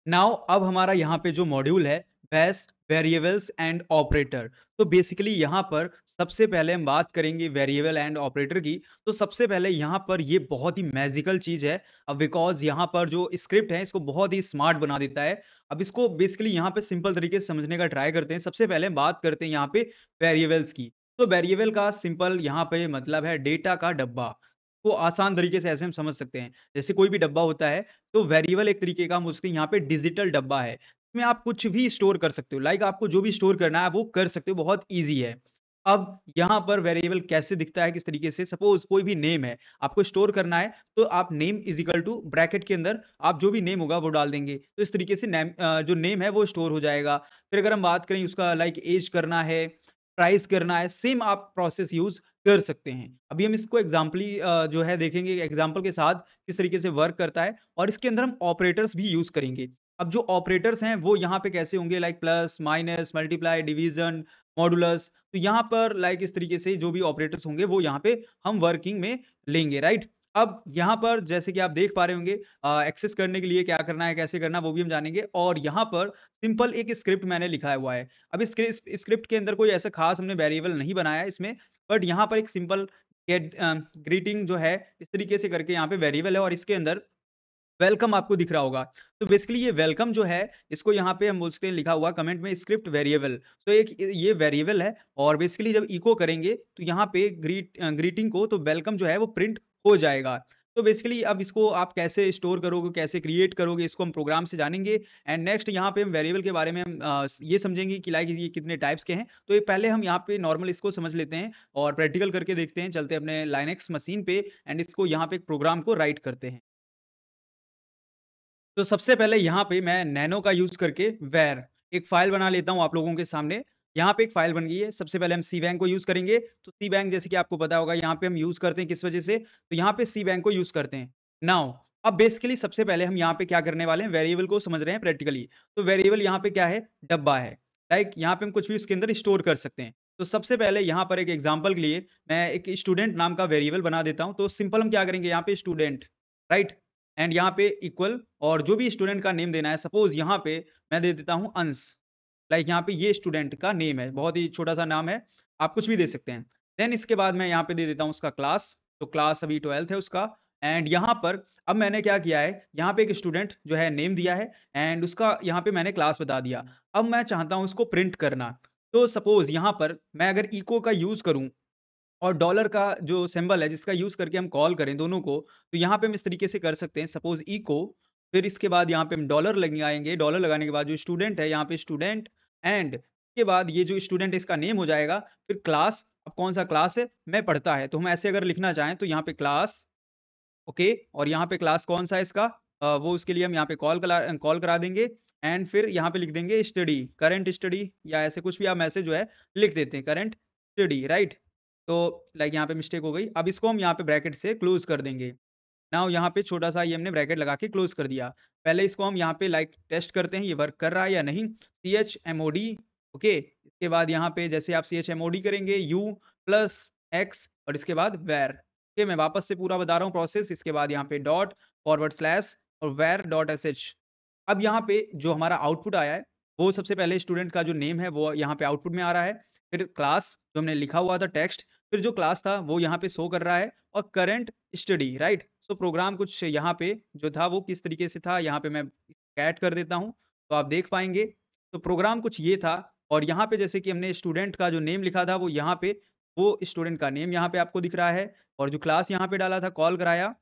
Now अब हमारा यहाँ पे जो मॉड्यूल है बेस्ट वेरिएबल्स एंड ऑपरेटर। तो बेसिकली यहाँ पर सबसे पहले हम बात करेंगे वेरिएबल एंड ऑपरेटर की। तो सबसे पहले यहाँ पर ये बहुत ही मैजिकल चीज है, अब बिकॉज यहाँ पर जो स्क्रिप्ट है इसको बहुत ही स्मार्ट बना देता है। अब इसको बेसिकली यहाँ पे सिंपल तरीके से समझने का ट्राई करते हैं। सबसे पहले हम बात करते हैं यहाँ पे वेरिएबल्स की। तो वेरिएबल का सिंपल यहाँ पे मतलब है डेटा का डब्बा। को आसान तरीके से ऐसे हम समझ सकते हैं, जैसे कोई भी डब्बा होता है तो वेरिएबल एक तरीके का हम उसके यहाँ पे डिजिटल डब्बा है। इसमें आप कुछ भी स्टोर कर सकते हो, लाइक आपको जो भी स्टोर करना है वो कर सकते हो, बहुत ईज़ी है। अब यहाँ पर वेरिएबल कैसे दिखता है, किस तरीके से, सपोज़ कोई भी नेम है, आपको स्टोर करना है, तो आप name is equal to bracket के अंदर आप जो भी नेम होगा वो डाल देंगे। तो इस तरीके से जो नेम है वो स्टोर हो जाएगा। फिर अगर हम बात करें उसका लाइक ऐज करना है, प्राइस करना है, सेम आप प्रोसेस यूज़ कर सकते हैं। अभी हम इसको एग्ज़ाम्पली जो है देखेंगे एग्ज़ाम्पल के साथ किस तरीके से वर्क करता है और इसके अंदर हम ऑपरेटर्स भी यूज़ करेंगे। अब जो ऑपरेटर्स हैं वो यहाँ पे कैसे होंगे, like plus, minus, multiply, division, modulus. तो यहाँ पर लाइक इस तरीके से जो भी ऑपरेटर्स होंगे वो यहाँ पे हम वर्किंग में लेंगे, राइट? अब यहाँ पर जैसे कि आप देख पा रहे होंगे एक्सेस करने के लिए क्या करना है, कैसे करना है वो भी हम जानेंगे और यहाँ पर सिंपल एक स्क्रिप्ट मैंने लिखा हुआ है। अब इस स्क्रिप्ट के अंदर कोई ऐसा खास हमने वेरिएबल नहीं बनाया है इसमें, बट यहाँ पर एक सिंपल ग्रीटिंग जो है इस तरीके से करके यहाँ पे वेरिएबल है और इसके अंदर वेलकम आपको दिख रहा होगा। तो बेसिकली ये वेलकम जो है इसको यहाँ पे हम बोल सकते हैं लिखा हुआ कमेंट में स्क्रिप्ट वेरिएबल। तो एक ये वेरिएबल है और बेसिकली जब इको करेंगे तो यहाँ पे ग्रीटिंग को तो वेलकम जो है वो प्रिंट हो जाएगा। तो बेसिकली अब इसको आप कैसे स्टोर करोगे, कैसे क्रिएट करोगे, इसको हम प्रोग्राम से जानेंगे। एंड नेक्स्ट यहाँ पे हम वेरिएबल के बारे में हम ये समझेंगे कि लाइक ये कितने टाइप्स के हैं। तो ये पहले हम यहाँ पे नॉर्मल इसको समझ लेते हैं और प्रैक्टिकल करके देखते हैं। चलते हैं अपने लाइनेक्स मशीन पे एंड इसको यहाँ पे एक प्रोग्राम को राइट करते हैं। तो सबसे पहले यहाँ पे मैं नैनो का यूज़ करके वर एक फ़ाइल बना लेता हूँ आप लोगों के सामने। यहाँ पे एक फ़ाइल बन गई है। सबसे पहले हम सीबैंक को यूज़ करेंगे। तो सीबैंक जैसे कि आपको पता होगा यहाँ पे हम यूज़ करते हैं किस वज़ह से? तो यहाँ पे सीबैंक को यूज़ करते हैं। नाउ अब बेसिकली सबसे पहले हम यहाँ पे क्या करने वाले हैं, वेरिएबल को समझ रहे हैं प्रैक्टिकली। तो वेरिएबल यहाँ पे क्या है? डब्बा है। लाइक यहाँ पे हम कुछ भी उसके अंदर स्टोर कर सकते हैं। तो सबसे पहले यहाँ पर एक एग्ज़ाम्पल के लिए मैं एक स्टूडेंट नाम का वेरिएबल बना देता हूँ। तो सिंपल हम क्या करेंगे यहाँ पे स्टूडेंट, राइट? एंड यहाँ पे इक्वल और जो भी स्टूडेंट का नेम देना है, सपोज़ यहाँ पे मैं दे देता हूँ अंश। लाइक यहाँ पे ये स्टूडेंट का नेम है, बहुत ही छोटा-सा नाम है, आप कुछ भी दे सकते हैं। देन इसके बाद मैं यहाँ पे दे देता हूँ उसका क्लास, तो क्लास अभी 12th है उसका। एंड यहाँ पर अब मैंने क्या किया है, यहाँ पे एक स्टूडेंट जो है नेम दिया है एंड उसका यहाँ पे मैंने क्लास बता दिया। अब मैं चाहता हूँ उसको प्रिंट करना। तो सपोज़ यहाँ पर मैं अगर इको का यूज़ करूँ और डॉलर का जो सिंबल है जिसका यूज़ करके हम कॉल करें दोनों को, तो यहाँ पे हम इस तरीके से कर सकते हैं, सपोज़ इको, फिर इसके बाद यहाँ पे हम डॉलर लगाएँगे, डॉलर लगाने के बाद जो स्टूडेंट है यहाँ पे स्टूडेंट एंड इसके बाद ये जो स्टूडेंट है इसका नेम हो जाएगा, फिर क्लास, अब कौन-सा क्लास है? मैं पढ़ता है, तो हम ऐसे अगर लिखना चाहें तो यहाँ पे क्लास, ओके, और यहाँ पे क्लास कौन-सा है इसका? वो उसके लिए हम यहाँ पे कॉल करा देंगे एंड फिर यहाँ पे लिख देंगे स्टडी, करंट स्टडी या ऐसे कुछ भी आप मैसेज जो है लिख देते हैं, करंट स्टडी, राइट? तो लाइक यहाँ पे मिस्टेक हो गई। अब इसको हम यहाँ पे ब्रैकेट से क्लोज़ कर देंगे। नाउ यहाँ पे छोटा-सा ये हमने ब्रैकेट लगा के क्लोज़ कर दिया। पहले इसको हम यहाँ पे लाइक टेस्ट करते हैं ये वर्क कर रहा है या नहीं। Chmod, okay. इसके बाद यहाँ पे जैसे आप चमोड करेंगे यू प्लस एक्स और इसके बाद वर। ओके, मैं वापस से पूरा बता रहा हूँ प्रोसेस। इसके बाद यहाँ पे डॉट फॉरवर्ड स्लैश और वर डॉट sh। अब यहाँ पे जो हमारा आउटपुट आया है, वो सबसे पहले स्टूडेंट का जो नेम है वो यहाँ पे आउटपुट में आ रहा है। फिर क्लास जो हमने लिखा हुआ था टेक्स्ट, फिर जो क्लास था वो यहाँ पे शो कर रहा है और करंट स्टडी, राइट? सो प्रोग्राम कुछ यहाँ पे जो था वो किस तरीके से था, यहाँ पे मैं ऐड कर देता हूँ, तो आप देख पाएँगे। तो प्रोग्राम कुछ ये था और यहाँ पे जैसे कि हमने स्टूडेंट का जो नेम लिखा था वो यहाँ पे, वो स्टूडेंट का नेम यहाँ पे आपको दिख रहा है और जो क्लास यहाँ पे डाला था, कॉल कराया,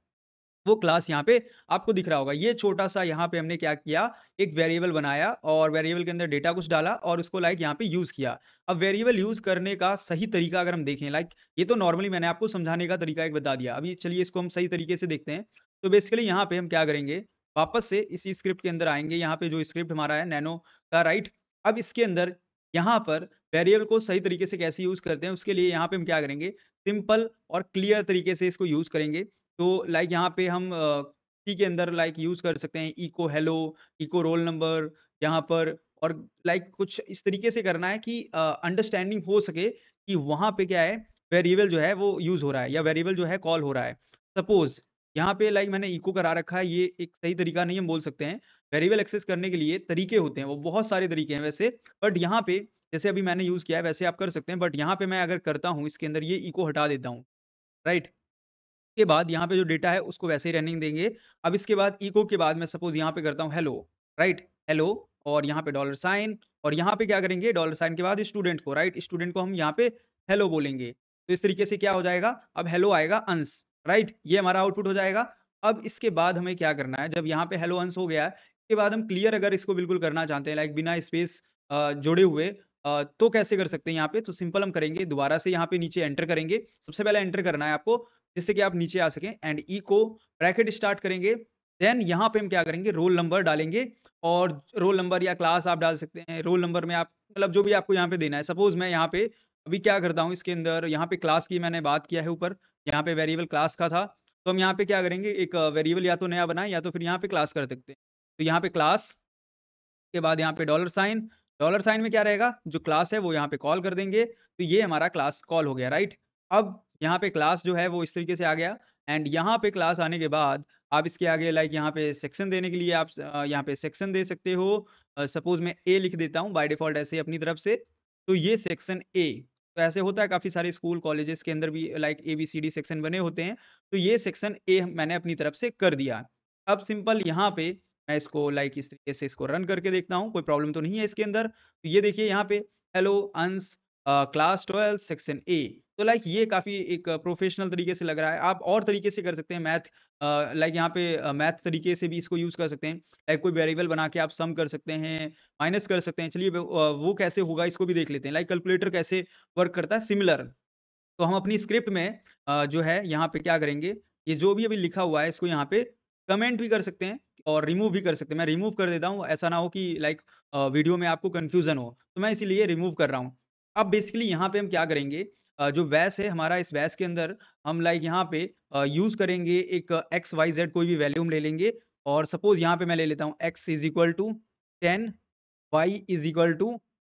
वो क्लास यहाँ पे आपको दिख रहा होगा। ये छोटा-सा यहाँ पे हमने क्या किया, एक वेरिएबल बनाया और वेरिएबल के अंदर डेटा कुछ डाला और उसको लाइक यहाँ पे यूज़ किया। अब वेरिएबल यूज़ करने का सही तरीका अगर हम देखें, लाइक ये तो नॉर्मली मैंने आपको समझाने का तरीका एक बता दिया। अभी चलिए इसको हम सही तरीके से देखते हैं। तो बेसिकली यहाँ पे हम क्या करेंगे, वापस से इसी स्क्रिप्ट के अंदर आएँगे, यहाँ पे जो स्क्रिप्ट हमारा है नैनो का, राइट? अब इसके अंदर यहाँ पर वेरिएबल को सही तरीके से कैसे यूज़ करते हैं, उसके लिए यहाँ पे हम क्या करेंगे, सिंपल और क्लियर तरीके से इसको यूज़ करेंगे। तो लाइक यहाँ पे हम सी के अंदर लाइक यूज़ कर सकते हैं echo hello, echo roll number यहाँ पर, और लाइक कुछ इस तरीके से करना है कि अंडरस्टैंडिंग हो सके कि वहाँ पे क्या है, वेरिएबल जो है वो यूज़ हो रहा है या वेरिएबल जो है कॉल हो रहा है। सपोज़ यहाँ पे लाइक मैंने इको करा रखा है, ये एक सही तरीका नहीं हम बोल सकते हैं। वेरिएबल एक्सेस करने के लिए तरीके होते हैं, वो बहुत सारे तरीके हैं वैसे, बट यहाँ पे जैसे अभी मैंने यूज़ किया है वैसे आप कर सकते हैं, बट यहाँ पे मैं अगर करता हूँ इसके अंदर ये इको हटा देता हूँ, राइट? के बाद यहाँ पे जो डेटा है उसको वैसे ही रनिंग देंगे। अब इसके बाद इको के बाद मैं सपोज़ यहाँ पे करता हूँ हेलो, राइट? हेलो और यहाँ पे डॉलर साइन और यहाँ पे क्या करेंगे डॉलर साइन के बाद स्टूडेंट को, राइट? स्टूडेंट को हम यहाँ पे हेलो बोलेंगे। तो इस तरीके से क्या हो जाएगा, अब हेलो आएगा अंश, राइट? ये हमारा आउटपुट हो जाएगा। अब इसके बाद हमें क्या करना है, जब यहाँ पे हेलो अंश हो गया है, इसके बाद हम क्लियर अगर इसको बिल्कुल करना चाहते हैं लाइक बिना स्पेस जोड़े हुए तो कैसे कर सकते हैं यहाँ पे? तो सिंपल हम करेंगे दोबारा से यहाँ पे नीचे एंटर करेंगे। सबसे पहले एंटर करना है आपको जिससे कि आप नीचे आ सकें एंड इको ब्रैकेट स्टार्ट करेंगे। देन यहाँ पे हम क्या करेंगे रोल नंबर डालेंगे और रोल नंबर या क्लास आप डाल सकते हैं। रोल नंबर में आप मतलब जो भी आपको यहाँ पे देना है। सपोज़ मैं यहाँ पे अभी क्या करता हूँ इसके अंदर यहाँ पे क्लास की मैंने बात किया है ऊपर, यहाँ पे वेरिएबल क्लास का था। तो हम यहाँ पे क्या करेंगे एक वेरिएबल या तो नया बनाएँ या तो फिर यहाँ पे क्लास कर सकते हैं। तो यहाँ पे क्लास के बाद यहाँ पे डॉलर साइन में क्या रहेगा, जो क्लास है वो यहाँ पे कॉल कर देंगे, तो ये हमारा क्लास कॉल हो गया, राइट? अब यहाँ पे क्लास जो है वो इस तरीके से आ गया एंड यहाँ पे क्लास आने के बाद आप इसके आगे लाइक यहाँ पे सेक्शन देने के लिए आप यहाँ पे सेक्शन दे सकते हो। सपोज़ मैं ए लिख देता हूँ बाय डिफ़ॉल्ट ऐसे अपनी तरफ से, तो ये सेक्शन ए। तो ऐसे होता है काफ़ी सारे स्कूल, कॉलेजेस के अंदर भी लाइक एबीसीडी सेक्शन बने होते हैं, तो ये सेक्शन ए मैंने अपनी तरफ से कर दिया। अब सिंपल यहाँ पे मैं इसको लाइक इस तरीके से इसको रन करके देखता हूँ, कोई प्रॉब्लम तो नहीं है इसके अंदर। तो ये देखिए यहाँ पे हेलो अंश क्लास 12 सेक्शन ए। तो लाइक ये काफ़ी एक प्रोफ़ेशनल तरीके से लग रहा है। आप और तरीके से कर सकते हैं मैथ लाइक यहाँ पे मैथ तरीके से भी इसको यूज़ कर सकते हैं। लाइक कोई वेरिएबल बना के आप सम कर सकते हैं, माइनस कर सकते हैं। चलिए वो कैसे होगा इसको भी देख लेते हैं। लाइक कैलकुलेटर कैसे वर्क करता है सिमिलर। तो हम अपनी स्क्रिप्ट में जो है यहाँ पे क्या करेंगे, ये जो भी अभी लिखा हुआ है इसको यहाँ पे कमेंट भी कर सकते हैं और रिमूव भी कर सकते हैं। मैं रिमूव कर देता हूँ, ऐसा ना हो कि लाइक वीडियो में आपको कन्फ्यूज़न हो, तो मैं इसीलिए रिमूव कर रहा हूँ। अब बेसिकली यहाँ पे हम क्या करेंगे जो वैस है हमारा इस वैस के अंदर हम लाइक यहाँ पे यूज़ करेंगे एक एक्स, वाई, ज़ेड कोई भी वैल्यू हम ले लेंगे और सपोज़ यहाँ पे मैं ले लेता हूँ x is equal to 10 y is equal to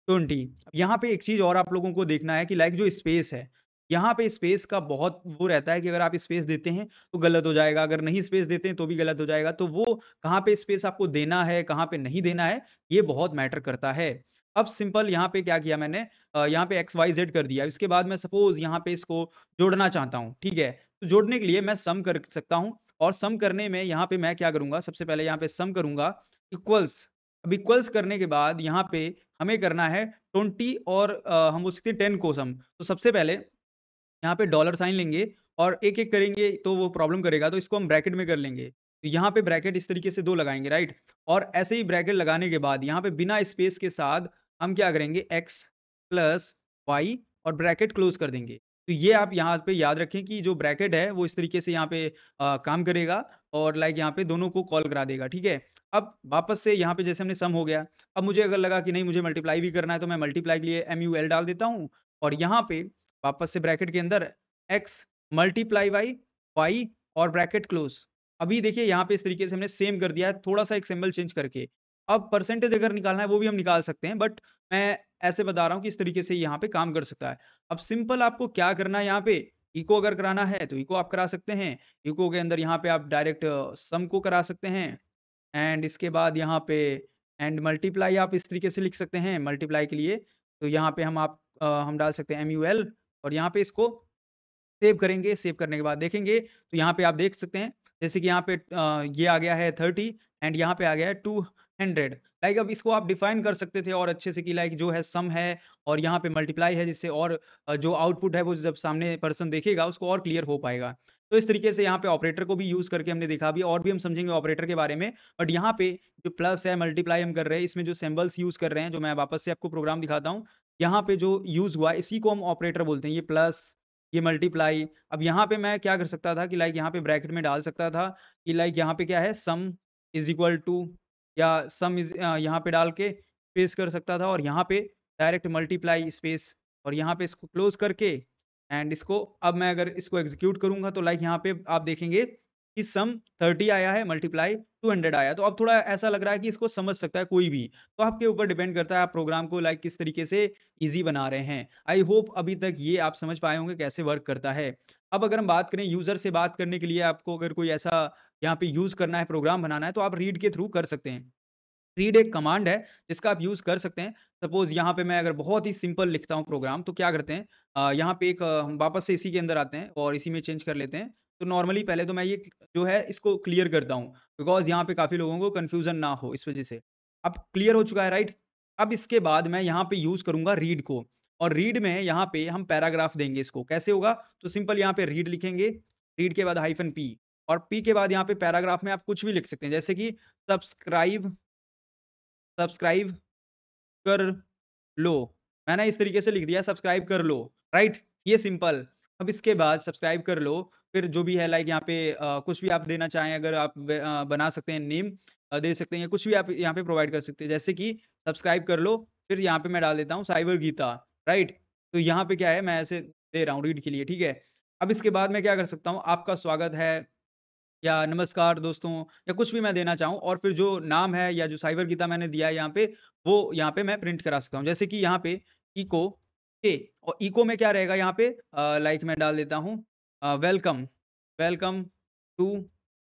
20। यहाँ पे एक चीज़ और आप लोगों को देखना है कि लाइक जो स्पेस है, यहाँ पे स्पेस का बहुत वो रहता है कि अगर आप स्पेस देते हैं, तो गलत हो जाएगा, अगर नहीं स्पेस देते हैं, तो भी गलत हो जाएगा। तो वो कहाँ पे स्पेस आपको देना है, कहाँ पे नहीं देना है, ये बहुत मैटर करता है। अब सिंपल यहाँ पे क्या किया मैंने यहाँ पे एक्स, वाई, ज़ेड कर दिया। इसके बाद मैं सपोज़ यहाँ पे इसको जोड़ना चाहता हूँ, ठीक है? तो जोड़ने के लिए मैं सम कर सकता हूँ और सम करने में यहाँ पे मैं क्या करूँगा, सबसे पहले यहाँ पे सम करूँगा इक्वल्स। अब इक्वल्स करने के बाद यहाँ पे हमें करना है 20 और हम उसके 10 को सम। तो सबसे पहले यहाँ पे डॉलर साइन लेंगे और एक-एक करेंगे तो वो प्रॉब्लम करेगा, तो इसको हम ब्रैकेट में कर लेंगे। तो यहाँ पे ब्रैकेट इस तरीके से 2 लगाएँगे, राइट? और ऐसे ही ब्रैकेट लगाने के बाद यहाँ पे बिना स्पेस के साथ हम क्या करेंगे एक्स प्लस वाई और ब्रैकेट क्लोज़ कर देंगे। तो ये आप यहाँ पे याद रखें कि जो ब्रैकेट है वो इस तरीके से यहाँ पे काम करेगा और लाइक यहाँ पे दोनों को कॉल करा देगा, ठीक है? अब वापस से यहाँ पे जैसे हमने सम हो गया, अब मुझे अगर लगा कि नहीं मुझे मल्टीप्लाई भी करना है तो मैं मल्टीप्लाई के लिए MUL डाल देता हूँ और यहाँ पे वापस से ब्रैकेट के अंदर x मल्टीप्लाई बाई y और ब्रैकेट क्लोज़। अभी देखिए यहाँ पे इस तरीके से हमने सेम कर दिया है, थोड़ा-सा एक सिंबल चेंज करके। अब परसेंटेज अगर निकालना है वो भी हम निकाल सकते हैं बट मैं ऐसे बता रहा हूँ कि इस तरीके से यहाँ पे काम कर सकता है। अब सिंपल आपको क्या करना है यहाँ पे, इको अगर कराना है तो इको आप करा सकते हैं। इको के अंदर यहाँ पे आप डायरेक्ट सम को करा सकते हैं एंड इसके बाद यहाँ पे एंड मल्टीप्लाई आप इस तरीके से लिख सकते हैं मल्टीप्लाई के लिए। तो यहाँ पे हम डाल सकते हैं MUL और यहाँ पे इसको सेव करेंगे, सेव करने के बाद देखेंगे तो यहाँ पे आप देख सकते हैं जैसे कि यहाँ पे ये आ गया है 30 एंड यहाँ पे आ गया है 200। लाइक अब इसको आप डिफाइन कर सकते थे और अच्छे से कि लाइक जो है सम है और यहाँ पे मल्टीप्लाई है जिससे और जो आउटपुट है वो जब सामने पर्सन देखेगा उसको और क्लियर हो पाएगा। तो इस तरीके से यहाँ पे ऑपरेटर को भी यूज़ करके हमने देखा अभी और भी हम समझेंगे ऑपरेटर के बारे में। बट यहाँ पे जो प्लस है, मल्टीप्लाई हम कर रहे हैं, इसमें जो सिंबल्स यूज़ कर रहे हैं, जो मैं वापस से आपको प्रोग्राम दिखाता हूँ। यहाँ पे जो यूज़ हुआ है इसी को हम ऑपरेटर बोलते हैं। ये प्लस ये मल्टीप्लाई। अब यहाँ पे मैं क्या कर सकता था कि लाइक यहाँ पे ब्रैकेट में डाल सकता था कि लाइक यहाँ पे क्या है सम इज़ इक्वल टू या सम इज़ यहाँ पे डाल के पेस्ट कर सकता था और यहाँ पे डायरेक्ट मल्टीप्लाई स्पेस और यहाँ पे इसको क्लोज़ करके एंड इसको अब मैं अगर इसको एग्ज़ीक्यूट करूँगा तो लाइक यहाँ पे आप देखेंगे कि सम 30 आया है, मल्टीप्लाई 200 आया। तो अब थोड़ा ऐसा लग रहा है कि इसको समझ सकता है कोई भी। तो आपके ऊपर डिपेंड करता है आप प्रोग्राम को लाइक किस तरीके से ईज़ी बना रहे हैं। आई होप अभी तक ये आप समझ पाए होंगे कैसे वर्क करता है। अब अगर हम बात करें यूज़र से बात करने के लिए आपको अगर कोई ऐसा यहाँ पे यूज़ करना है, प्रोग्राम बनाना है तो आप रीड के थ्रू कर सकते हैं। रीड एक कमांड है जिसका आप यूज़ कर सकते हैं। सपोज़ यहाँ पे मैं अगर बहुत ही सिंपल लिखता हूँ प्रोग्राम तो क्या करते हैं यहाँ पे एक हम वापस से इसी के अंदर आते हैं और इसी में चेंज कर लेते हैं। तो नॉर्मली पहले तो मैं ये जो है इसको क्लियर करता हूँ बिकॉज़ यहाँ पे काफ़ी लोगों को कन्फ्यूज़न ना हो इस वज़ह से। अब क्लियर हो चुका है राइट? अब इसके बाद मैं यहाँ पे यूज़ करूँगा रीड को और रीड में यहाँ पे हम पैराग्राफ देंगे इसको। कैसे होगा? तो सिंपल यहाँ पे रीड लिखेंगे, रीड के बाद हाइफ़न पी और पी के बाद यहाँ पे पैराग्राफ में आप कुछ भी लिख सकते हैं जैसे कि सब्सक्राइब सब्सक्राइब कर लो। मैंने इस तरीके से लिख दिया सब्सक्राइब कर लो, राइट? ये सिंपल। अब इसके बाद सब्सक्राइब कर लो, फिर जो भी है लाइक यहाँ पे कुछ भी आप देना चाहें अगर आप बना सकते हैं नेम दे सकते हैं या कुछ भी आप यहाँ पे प्रोवाइड कर सकते हैं। जैसे कि सब्सक्राइब कर लो, फिर यहाँ पे मैं डाल देता हूँ साइबर गीता, राइट? तो यहाँ पे क्या है मैं ऐसे दे रहा हूँ रीड के लिए, ठीक है? अब इसके बाद मैं क्या कर सकता हूँ, आपका स्वागत है या नमस्कार दोस्तों या कुछ भी मैं देना चाहूँ और फिर जो नाम है या जो साइबर गीता मैंने दिया है यहाँ पे, वो यहाँ पे मैं प्रिंट करा सकता हूँ। जैसे कि यहाँ पे इको के और इको में क्या रहेगा यहाँ पे लाइक मैं डाल देता हूँ वेलकम, वेलकम टू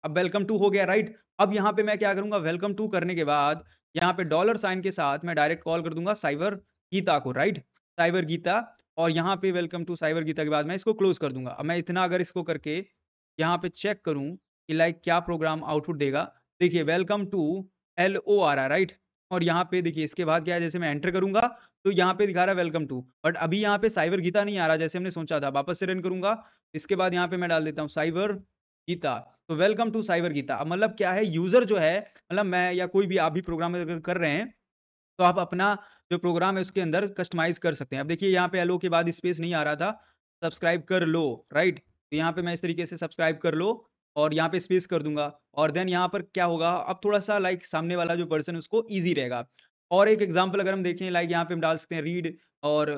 अब वेलकम टू हो गया राइट? अब यहाँ पे मैं क्या करूँगा वेलकम टू करने के बाद यहाँ पे डॉलर साइन के साथ मैं डायरेक्ट कॉल कर दूँगा साइबर गीता को राइट? साइबर गीता और यहाँ पे वेलकम टू साइबर गीता के बाद मैं इसको क्लोज़ कर दूँगा। अब मैं इतना अगर इसको करके यहाँ पे चेक करूँ कि लाइक क्या प्रोग्राम आउटपुट देगा। देखिए वेलकम टू LO आ रहा है राइट? और यहाँ पे देखिए इसके बाद क्या है जैसे मैं एंटर करूँगा तो यहाँ पे दिखा रहा है वेलकम टू बट अभी यहाँ पे साइबर गीता नहीं आ रहा जैसे हमने सोचा था। वापस से रन करूँगा, इसके बाद यहाँ पे मैं डाल देता हूँ साइबर गीता। तो वेलकम टू साइबर गीता। अब मतलब क्या है यूज़र जो है मतलब मैं या कोई भी आप भी प्रोग्राम अगर कर रहे हैं तो आप अपना जो प्रोग्राम है उसके अंदर कस्टमाइज़ कर सकते हैं। अब देखिए यहाँ पे एलो के बाद स्पेस नहीं आ रहा था, सब्सक्राइब कर लो, राइट? तो यहाँ पे मैं इस तरीके से सब्सक्राइब कर लो और यहाँ पे स्पेस कर दूँगा और देन यहाँ पर क्या होगा अब थोड़ा-सा लाइक सामने वाला जो पर्सन है उसको ईज़ी रहेगा। और एक एग्ज़ाम्पल अगर हम देखें लाइक यहाँ पे हम डाल सकते हैं रीड और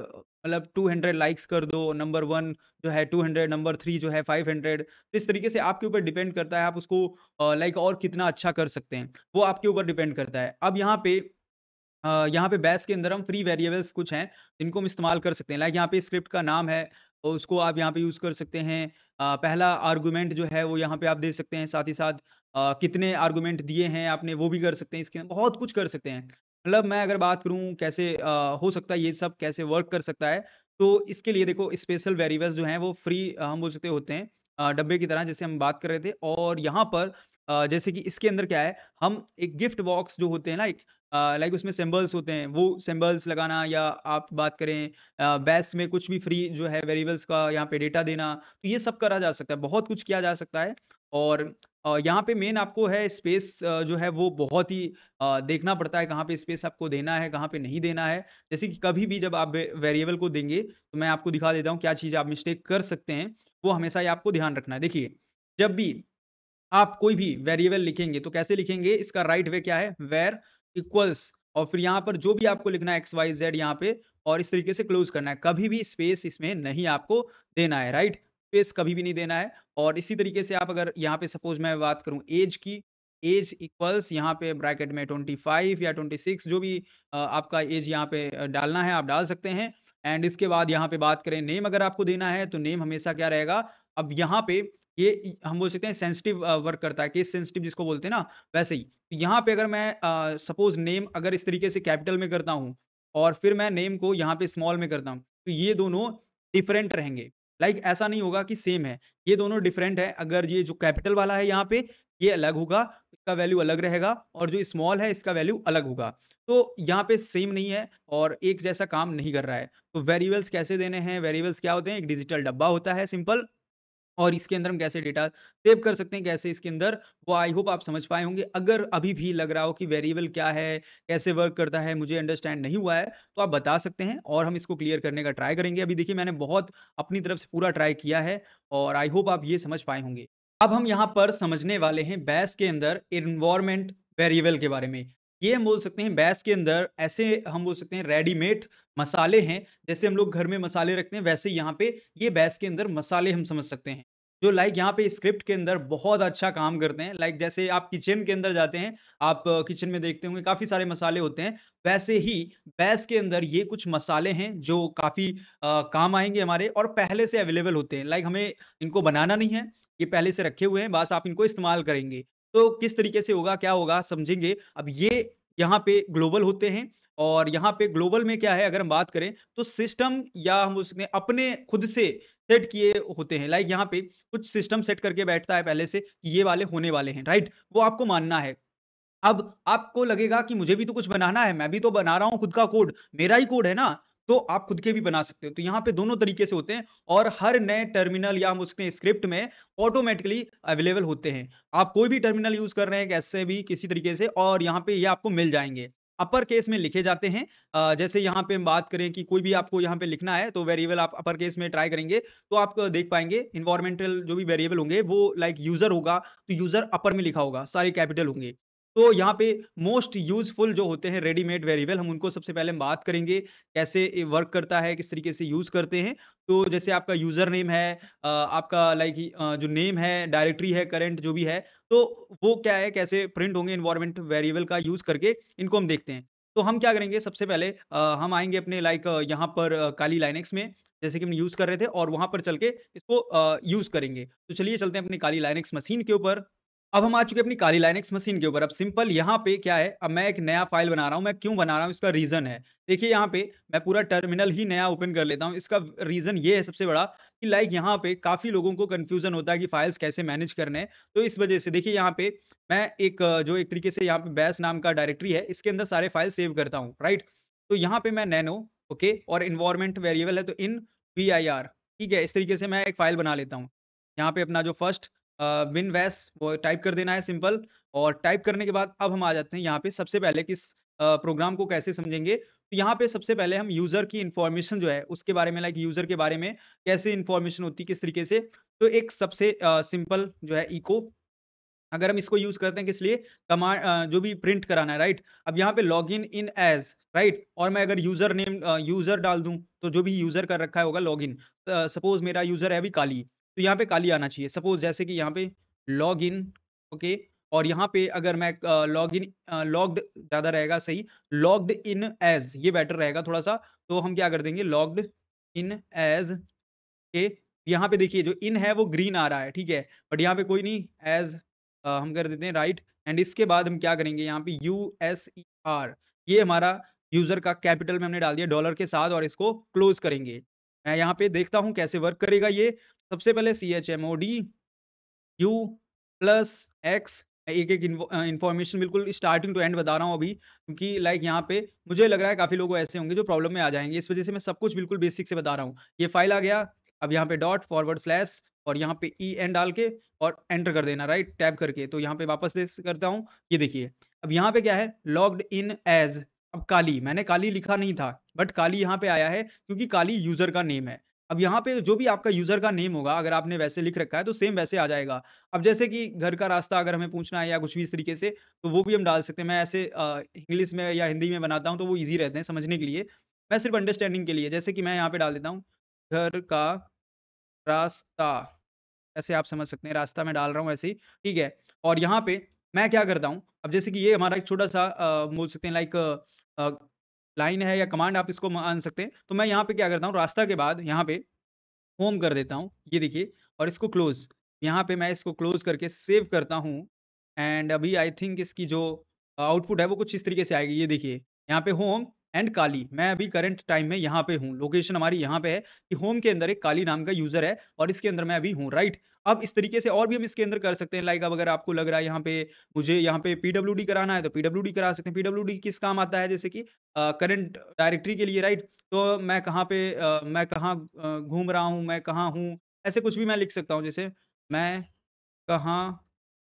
मतलब 200 लाइक्स कर दो, नंबर 1 जो है 200 नंबर 3 जो है 500 तो इस तरीके से आपके ऊपर डिपेंड करता है आप उसको लाइक और कितना अच्छा कर सकते हैं, वो आपके ऊपर डिपेंड करता है। अब यहाँ पे बैश के अंदर हम फ्री वेरिएबल्स कुछ हैं, जिनको हम इस्तेमाल कर सकते हैं। लाइक यहाँ पे स्क्रिप्ट का नाम है, और उसको आप यहाँ पे यूज़ कर सकते हैं। पहला आर्गुमेंट जो है वो यहाँ पे आप दे सकते हैं, साथ ही साथ कितने आर्गुमेंट दिए हैं आपने वो भी कर सकते हैं, इसके अंदर बहुत कुछ कर सकते हैं। मतलब मैं अगर बात करूँ कैसे हो सकता है ये सब कैसे वर्क कर सकता है, तो इसके लिए देखो स्पेशल वेरिएबल्स जो हैं वो फ्री हम बोल सकते होते हैं डब्बे की तरह जैसे हम बात कर रहे थे और यहाँ पर जैसे कि इसके अंदर क्या है, हम एक गिफ्ट बॉक्स जो होते हैं ना एक लाइक उसमें सिंबल्स होते हैं, वो सिंबल्स लगाना या आप बात करें बैश में कुछ भी फ्री जो है वेरिएबल्स का यहाँ पे डेटा देना, तो ये सब करा जा सकता है, बहुत कुछ किया जा सकता है और यहाँ पे मेन आपको है स्पेस जो है वो बहुत ही देखना पड़ता है कहाँ पे स्पेस आपको देना है, कहाँ पे नहीं देना है। जैसे कि कभी भी जब आप वेरिएबल को देंगे, तो मैं आपको दिखा देता हूँ क्या चीज़ आप मिस्टेक कर सकते हैं, वो हमेशा ही आपको ध्यान रखना है। देखिए, जब भी आप कोई भी वेरिएबल लिखेंगे तो कैसे लिखेंगे? इसका राइट वे क्या है? वेर इक्वल्स और फिर यहाँ पर जो भी आपको लिखना है एक्स, वाई, ज़ेड यहाँ पे और इस तरीके से क्लोज़ करना है। कभी भी स्पेस इसमें नहीं आपको देना है, राइट? स्पेस कभी भी नहीं देना है और इसी तरीके से आप अगर यहाँ पे सपोज़ मैं बात करूँ ऐज की, ऐज इक्वल्स यहाँ पे ब्रैकेट में 25 या 26 जो भी आपका ऐज यहाँ पे डालना है आप डाल सकते हैं एंड इसके बाद यहाँ पे बात करें नेम अगर आपको देना है तो नेम हमेशा क्या रहेगा? अब यहाँ पे ये हम बोल सकते हैं सेंसिटिव वर्क करता है, केस सेंसिटिव जिसको बोलते हैं ना, वैसे ही। तो यहाँ पे अगर मैं सपोज़ नेम अगर इस तरीके से कैपिटल में करता हूँ और फिर मैं नेम को यहाँ पे स्मॉल में करता हूँ, तो ये दोनों डिफरेंट रहेंगे। लाइक ऐसा नहीं होगा कि सेम है, ये दोनों डिफरेंट है। अगर ये जो कैपिटल वाला है यहाँ पे, ये अलग होगा, इसका वैल्यू अलग रहेगा और जो स्मॉल है, इसका वैल्यू अलग होगा। तो यहाँ पे सेम नहीं है और एक जैसा काम नहीं कर रहा है। तो वेरिएबल्स कैसे देने हैं? वेरिएबल्स क्या होते हैं? एक डिजिटल डब्बा होता है सिंपल और इसके अंदर हम कैसे डेटा सेव कर सकते हैं, कैसे इसके अंदर वो आई होप आप समझ पाए होंगे। अगर अभी भी लग रहा हो कि वेरिएबल क्या है, कैसे वर्क करता है, मुझे अंडरस्टैंड नहीं हुआ है, तो आप बता सकते हैं और हम इसको क्लियर करने का ट्राई करेंगे। अभी देखिए मैंने बहुत अपनी तरफ से पूरा ट्राई किया है और आई होप आप ये समझ पाए होंगे। अब हम यहाँ पर समझने वाले हैं बैश के अंदर एनवायरनमेंट वेरिएबल के बारे में। ये हम बोल सकते हैं बैश के अंदर ऐसे हम बोल सकते हैं रेडीमेड मसाले हैं, जैसे हम लोग घर में मसाले रखते हैं वैसे ही यहाँ पे ये बैश के अंदर मसाले हम समझ सकते हैं। जो लाइक यहाँ पे स्क्रिप्ट के अंदर बहुत अच्छा काम करते हैं। लाइक जैसे आप किचन के अंदर जाते हैं, आप किचन में देखते होंगे काफ़ी सारे मसाले होते हैं, वैसे ही बैश के अंदर ये कुछ मसाले हैं जो काफ़ी काम आएँगे हमारे और पहले से अवेलेबल होते हैं। लाइक हमें इनको बनाना नहीं है, ये पहले से रखे हुए हैं, बस आप इनको इस्तेमाल करेंगे। तो किस तरीके से होगा, क्या होगा समझेंगे। अब ये यहाँ पे ग्लोबल होते हैं और यहाँ पे ग्लोबल में क्या है अगर हम बात करें तो सिस्टम या हम उसने अपने खुद से सेट किए होते हैं। लाइक यहाँ पे कुछ सिस्टम सेट करके बैठता है पहले से कि ये वाले होने वाले हैं, राइट? वो आपको मानना है। अब आपको लगेगा कि मुझे भी तो कुछ बनाना है, मैं भी तो बना रहा हूँ खुद का कोड, मेरा ही कोड है ना, तो आप खुद के भी बना सकते हो। तो यहाँ पे दोनों तरीके से होते हैं और हर नए टर्मिनल या हम उसके स्क्रिप्ट में ऑटोमैटिकली अवेलेबल होते हैं। आप कोई भी टर्मिनल यूज़ कर रहे हैं कैसे भी किसी तरीके से और यहाँ पे ये आपको मिल जाएँगे। अपर केस में लिखे जाते हैं जैसे यहाँ पे हम बात करें कि कोई भी आपको यहाँ पे लिखना है तो वेरिएबल आप अपर केस में ट्राई करेंगे, तो आप देख पाएँगे एनवायरमेंटल जो भी वेरिएबल होंगे वो लाइक यूज़र होगा, तो यूज़र अपर में लिखा होगा, सारे कैपिटल होंगे। तो यहाँ पे मोस्ट यूज़फुल जो होते हैं रेडीमेड वेरिएबल हम उनको सबसे पहले हम बात करेंगे, कैसे ये वर्क करता है, किस तरीके से यूज़ करते हैं। तो जैसे आपका यूज़र नेम है आपका लाइक जो नेम है, डायरेक्टरी है, करंट जो भी है, तो वो क्या है, कैसे प्रिंट होंगे एनवायरनमेंट वेरिएबल का यूज़ करके, इनको हम देखते हैं। तो हम क्या करेंगे सबसे पहले हम आएँगे अपने लाइक यहाँ पर काली लाइनेक्स में, जैसे कि हम यूज़ कर रहे थे और वहाँ पर चल के इसको यूज़ करेंगे। तो चलिए चलते हैं अपनी काली लाइनेक्स मशीन के ऊपर। अब हम आ चुके हैं अपनी काली लाइनेक्स मशीन के ऊपर। अब सिंपल यहाँ पे क्या है, अब मैं एक नया फ़ाइल बना रहा हूँ। मैं क्यों बना रहा हूँ, इसका रीज़न है। देखिए यहाँ पे मैं पूरा टर्मिनल ही नया ओपन कर लेता हूँ। इसका रीज़न ये है सबसे बड़ा कि लाइक यहाँ पे काफ़ी लोगों को कन्फ्यूज़न होता है कि फ़ाइल्स कैसे मैनेज करने हैं। तो इस वज़ह से देखिए यहाँ पे मैं एक जो एक तरीके से यहाँ पे बैश नाम का डायरेक्टरी है, इसके अंदर सारे फ़ाइल सेव करता हूँ, राइट? तो यहाँ पे मैं नैनो ओके और एनवायरनमेंट वेरिएबल है तो इन vir ठीक है? इस तरीके से मैं एक फ़ाइल बना लेता हूँ। यहाँ पे अपना जो फर्स्ट विनवैस वो टाइप कर देना है सिंपल और टाइप करने के बाद अब हम आ जाते हैं यहाँ पे सबसे पहले किस प्रोग्राम को कैसे समझेंगे। तो यहाँ पे सबसे पहले हम यूज़र की इन्फॉर्मेशन जो है उसके बारे में लाइक यूज़र के बारे में कैसे इन्फॉर्मेशन होती है, किस तरीके से। तो एक सबसे सिंपल जो है इको अगर हम इसको यूज़ करते हैं किस लिए जो भी प्रिंट कराना है राइट। अब यहाँ पे लॉगिन इन एज़ राइट और मैं अगर यूज़र नेम यूज़र डाल दूँ, तो जो भी यूज़र कर रखा है होगा लॉगिन सपोज़ मेरा यूज़र है अभी काली, तो यहाँ पे काली आना चाहिए। सपोज़ जैसे कि यहाँ पे लॉगिन ओके और यहाँ पे अगर मैं लॉगिन लॉग्ड ज़्यादा रहेगा सही, लॉग्ड इन एज़ ये बेटर रहेगा थोड़ा-सा, तो हम क्या कर देंगे लॉग्ड इन एज़ के यहाँ पे देखिए जो इन है वो ग्रीन आ रहा है, ठीक है? बट यहाँ पे कोई नहीं एज़ हम कर देते हैं राइट एंड इसके बाद हम क्या करेंगे यहाँ पे यूएसईआर ये हमारा यूज़र का कैपिटल में हमने डाल दिया डॉलर के साथ और इसको क्लोज़ करेंगे। मैं यहाँ पे देखता हूँ कैसे वर्क करेगा ये। सबसे पहले चमोड यू प्लस एक्स एक-एक इन्फॉर्मेशन बिल्कुल स्टार्टिंग टू एंड बता रहा हूँ अभी क्योंकि लाइक यहाँ पे मुझे लग रहा है काफ़ी लोग ऐसे होंगे जो प्रॉब्लम में आ जाएँगे। इस वज़ह से मैं सब कुछ बिल्कुल बेसिक से बता रहा हूँ। ये फाइल आ गया, अब यहाँ पे डॉट फॉरवर्ड स्लैश और यहाँ पे ईएन डाल के और एंटर कर देना राइट टैब करके। तो यहाँ पे वापस से करता हूँ, ये देखिए। अब यहाँ पे क्या है लॉग्ड इन एज़ अब काली, मैंने काली लिखा नहीं था, बट काली यहाँ पे आया है क्योंकि काली यूज़र का नेम है। अब यहाँ पे जो भी आपका यूज़र का नेम होगा अगर आपने वैसे लिख रखा है तो सेम वैसे आ जाएगा। अब जैसे कि घर का रास्ता अगर हमें पूछना है या कुछ भी इस तरीके से, तो वो भी हम डाल सकते हैं। मैं ऐसे इंग्लिश में या हिंदी में बनाता हूँ तो वो ईज़ी रहते हैं समझने के लिए। मैं सिर्फ़ अंडरस्टैंडिंग के लिए जैसे कि मैं यहाँ पे डाल देता हूँ, घर का रास्ता, ऐसे आप समझ सकते हैं रास्ता मैं डाल रहा हूँ ऐसे ही, ठीक है? और यहाँ पे मैं क्या करता हूँ, अब जैसे कि ये हमारा एक छोटा-सा बोल सकते हैं लाइक अ, लाइन है या कमांड आप इसको मान सकते हैं। तो मैं यहाँ पे क्या करता हूँ, रास्ता के बाद यहाँ पे होम कर देता हूँ, ये देखिए और इसको क्लोज़। यहाँ पे मैं इसको क्लोज़ करके सेव करता हूँ एंड अभी आई थिंक इसकी जो आउटपुट है वो कुछ इस तरीके से आएगी, ये देखिए। यहाँ पे होम एंड काली, मैं अभी करंट टाइम में यहाँ पे हूँ, लोकेशन हमारी यहाँ पे है कि होम के अंदर एक काली नाम का यूज़र है और इसके अंदर मैं अभी हूँ, राइट? अब इस तरीके से और भी हम इसके अंदर कर सकते हैं लाइक अब अगर आपको लग रहा है यहाँ पे मुझे यहाँ पे पीडब्ल्यूडी कराना है तो पीडब्ल्यूडी करा सकते हैं। पीडब्ल्यूडी किस काम आता है जैसे कि करंट डायरेक्टरी के लिए राइट? तो मैं कहाँ पे मैं कहाँ घूम रहा हूँ, मैं कहाँ हूँ, ऐसे कुछ भी मैं लिख सकता हूँ जैसे मैं कहाँ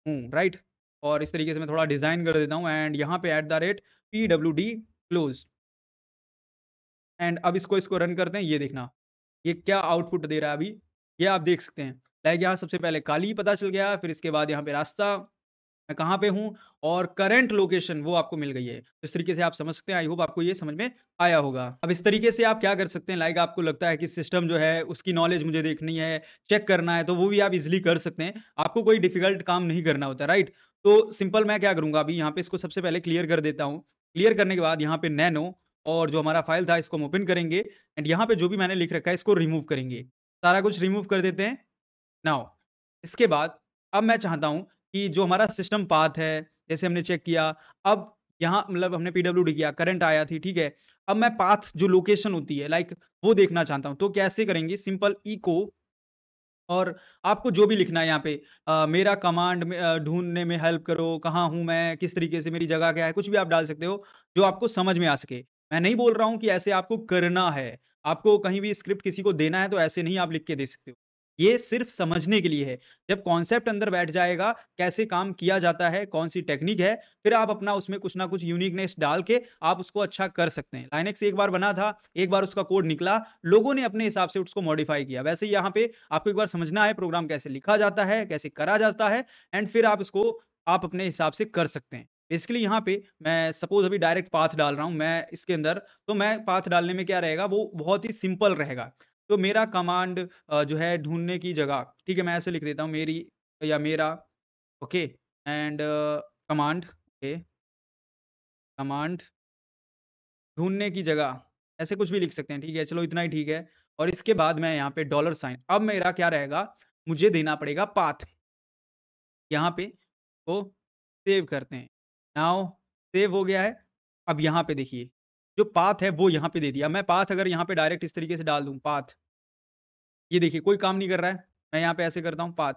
हूँ, राइट? और इस तरीके से मैं थोड़ा डिज़ाइन कर देता हूँ एंड यहाँ पे at the rate PWD close and अब इसको रन करते हैं, ये देखना, ये क्या आउटपुट दे रहा है अभी, ये आप देख सकते हैं। लाइक यहाँ सबसे पहले काली पता चल गया, फिर इसके बाद यहाँ पे रास्ता मैं कहाँ पे हूँ और करंट लोकेशन वो आपको मिल गई है। तो इस तरीके से आप समझ सकते हैं, आई होप आपको ये समझ में आया होगा। अब इस तरीके से आप क्या कर सकते हैं लाइक आपको लगता है कि सिस्टम जो है उसकी नॉलेज मुझे देखनी है, चेक करना है तो वो भी आप इज़िली कर सकते हैं। आपको कोई डिफ़िकल्ट काम नहीं करना होता है, राइट? तो सिंपल मैं क्या करूँगा अभी यहाँ पे इसको सबसे पहले क्लियर कर देता हूँ। क्लियर करने के बाद यहाँ पे नैनो और जो हमारा फ़ाइल था इसको हम ओपन करेंगे एंड यहाँ पे जो भी मैंने लिख रखा है इसको रिमूव करेंगे। सारा कुछ रिमूव कर देते हैं। नाउ इसके बाद अब मैं चाहता हूँ कि जो हमारा सिस्टम पाथ है, जैसे हमने चेक किया, अब यहाँ मतलब हमने पीडब्ल्यूडी किया, करंट आया थी, ठीक है। अब मैं पाथ जो लोकेशन होती है लाइक वो देखना चाहता हूँ, तो कैसे करेंगे? सिंपल इको और आपको जो भी लिखना है यहाँ पे मेरा कमांड में ढूँढने में हेल्प करो, कहाँ हूँ मैं, किस तरीके से मेरी जगह क्या है, कुछ भी आप डाल सकते हो, जो आपको समझ में आ सके। मैं नहीं बोल रहा हूँ कि ऐसे आपको करना है, आपको कहीं भी स्क्रिप्ट किसी को देना है तो ऐसे नहीं आप लिख के दे सकते हो। ये सिर्फ़ समझने के लिए है। जब कॉन्सेप्ट अंदर बैठ जाएगा, कैसे काम किया जाता है, कौन-सी टेक्निक है, फिर आप अपना उसमें कुछ ना कुछ यूनिकनेस डाल के आप उसको अच्छा कर सकते हैं। लाइनेक्स एक बार बना था, एक बार उसका कोड निकला, लोगों ने अपने हिसाब से उसको मॉडिफ़ाई किया। वैसे ही यहाँ पे आपको एक बार समझना है प्रोग्राम कैसे लिखा जाता है, कैसे करा जाता है एंड फिर आप इसको आप अपने हिसाब से कर सकते हैं। बेसिकली यहाँ पे मैं सपोज़ अभी डायरेक्ट पाथ डाल रहा हूँ मैं इसके अंदर, तो मैं पाथ डालने में क्या रहेगा वो बहुत ही सिंपल रहेगा। तो मेरा कमांड जो है ढूँढने की जगह, ठीक है? मैं ऐसे लिख देता हूँ मेरी या मेरा okay and command okay, command ढूँढने की जगह, ऐसे कुछ भी लिख सकते हैं, ठीक है? चलो इतना ही ठीक है और इसके बाद मैं यहाँ पे डॉलर साइन अब मेरा क्या रहेगा, मुझे देना पड़ेगा पाथ। यहाँ पे को सेव करते हैं। नाउ सेव हो गया है। अब यहाँ पे देखिए, जो पाथ है वो यहाँ पे दे दिया। मैं पाथ अगर यहाँ पे डायरेक्ट इस तरीके से डाल दूँ पाथ, ये देखिए कोई काम नहीं कर रहा है। मैं यहाँ पे ऐसे करता हूँ पाथ,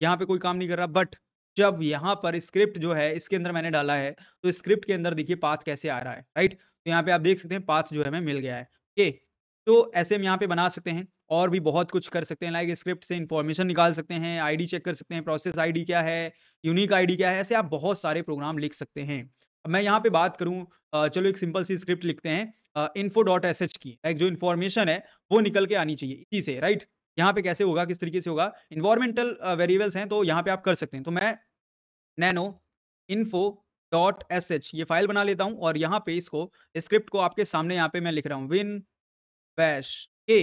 यहाँ पे कोई काम नहीं कर रहा बट जब यहाँ पर स्क्रिप्ट जो है इसके अंदर मैंने डाला है, तो स्क्रिप्ट के अंदर देखिए पाथ कैसे आ रहा है, राइट? तो यहाँ पे आप देख सकते हैं पाथ जो है हमें मिल गया है। ओके, तो ऐसे हम यहाँ पे बना सकते हैं और भी बहुत कुछ कर सकते हैं लाइक स्क्रिप्ट से इन्फॉर्मेशन निकाल सकते हैं, आईडी चेक कर सकते हैं, प्रोसेस आईडी क्या है, यूनिक आईडी क्या है, ऐसे आप बहुत सारे प्रोग्राम लिख सकते हैं। अब मैं यहाँ पे बात करूँ चलो एक सिंपल सी स्क्रिप्ट लिखते हैं info.sh की, लाइक जो इन्फॉर्मेशन है वो निकल के आनी चाहिए इसी से, राइट? यहाँ पे कैसे होगा, किस तरीके से होगा? एनवायरमेंटल वेरिएबल्स हैं तो यहाँ पे आप कर सकते हैं। तो मैं नैनो इन्फो डॉट एसएच ये फाइल बना लेता हूँ और यहाँ पे इसको स्क्रिप्ट को आपके सामने यहाँ पे मैं लिख रहा हूँ विन बैश ए।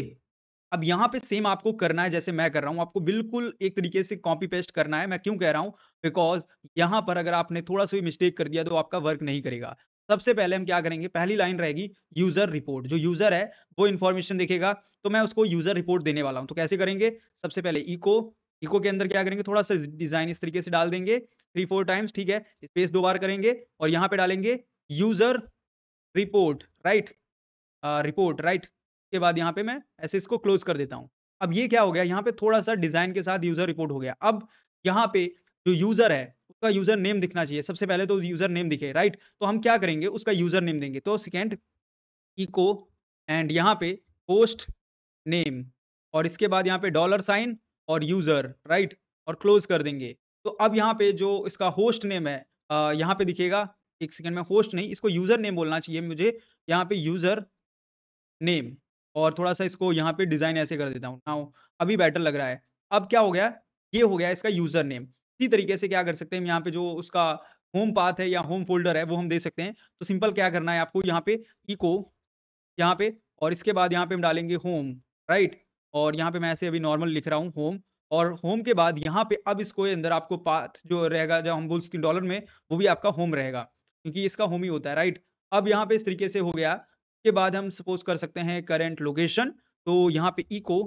अब यहाँ पे सेम आपको करना है जैसे मैं कर रहा हूँ, आपको बिल्कुल एक तरीके से कॉपी पेस्ट करना है। मैं क्यों कह रहा हूँ? बिकॉज़ यहाँ पर अगर आपने थोड़ा-सा भी मिस्टेक कर दिया तो आपका वर्क नहीं करेगा। सबसे पहले हम क्या करेंगे, पहली लाइन रहेगी यूज़र रिपोर्ट, जो यूज़र है वो इन्फॉर्मेशन देखेगा, तो मैं उसको यूज़र रिपोर्ट देने वाला हूँ। तो कैसे करेंगे? सबसे पहले इको, इको के अंदर क्या करेंगे, थोड़ा-सा डिज़ाइन इस तरीके से डाल देंगे 3-4 टाइम्स, ठीक है? स्पेस 2 बार करेंगे और यहाँ पे डालेंगे user report, right? Report right के बाद यहाँ पे मैं ऐसे इसको क्लोज कर देता हूँ। अब ये क्या हो गया, यहाँ पे थोड़ा-सा डिज़ाइन के साथ यूज़र रिपोर्ट हो गया। अब यहाँ पे जो यूज़र है, उसका यूज़र नेम दिखना चाहिए। सबसे पहले तो यूज़र नेम दिखे, राइट? तो हम क्या करेंगे, उसका यूज़र नेम देंगे। तो सेकंड इको एंड यहाँ पे पोस्ट नेम और इसके बाद यहाँ पे डॉलर साइन और यूज़र, राइट? और क्लोज़ कर देंगे। तो अब यहाँ पे जो इसका होस्ट नेम है यहाँ पे दिखेगा। एक सेकंड में होस्ट नहीं, इसको यूज़र नेम बोलना चाहिए मुझे। यहाँ पे यूज़र नेम और थोड़ा-सा इसको यहाँ पे डिज़ाइन ऐसे कर देता हूँ। नाउ अभी बेटर लग रहा है। अब क्या हो गया? ये हो गया इसका यूज़र नेम। इसी तरीके से क्या कर सकते हैं हम यहाँ पे जो उसका होम पाथ है या होम फ़ोल्डर है वो हम दे सकते हैं। तो सिंपल क्या करना है आपको यहाँ पे इको यहाँ पे और इसके बाद यहाँ पे हम डालेंगे होम, राइट? और यहाँ पे मैं ऐसे अभी नॉर्मल लिख रहा हूँ होम और होम के बाद यहाँ पे अब इसको अंदर आपको पाथ जो रहेगा जो हम बोल सकते हैं डॉलर में वो भी आपका होम रहेगा, क्योंकि इसका होम ही होता है, राइट? अब यहाँ पे इस तरीके से हो गया, उसके बाद हम सपोज़ कर सकते हैं करंट लोकेशन, तो यहाँ पे इको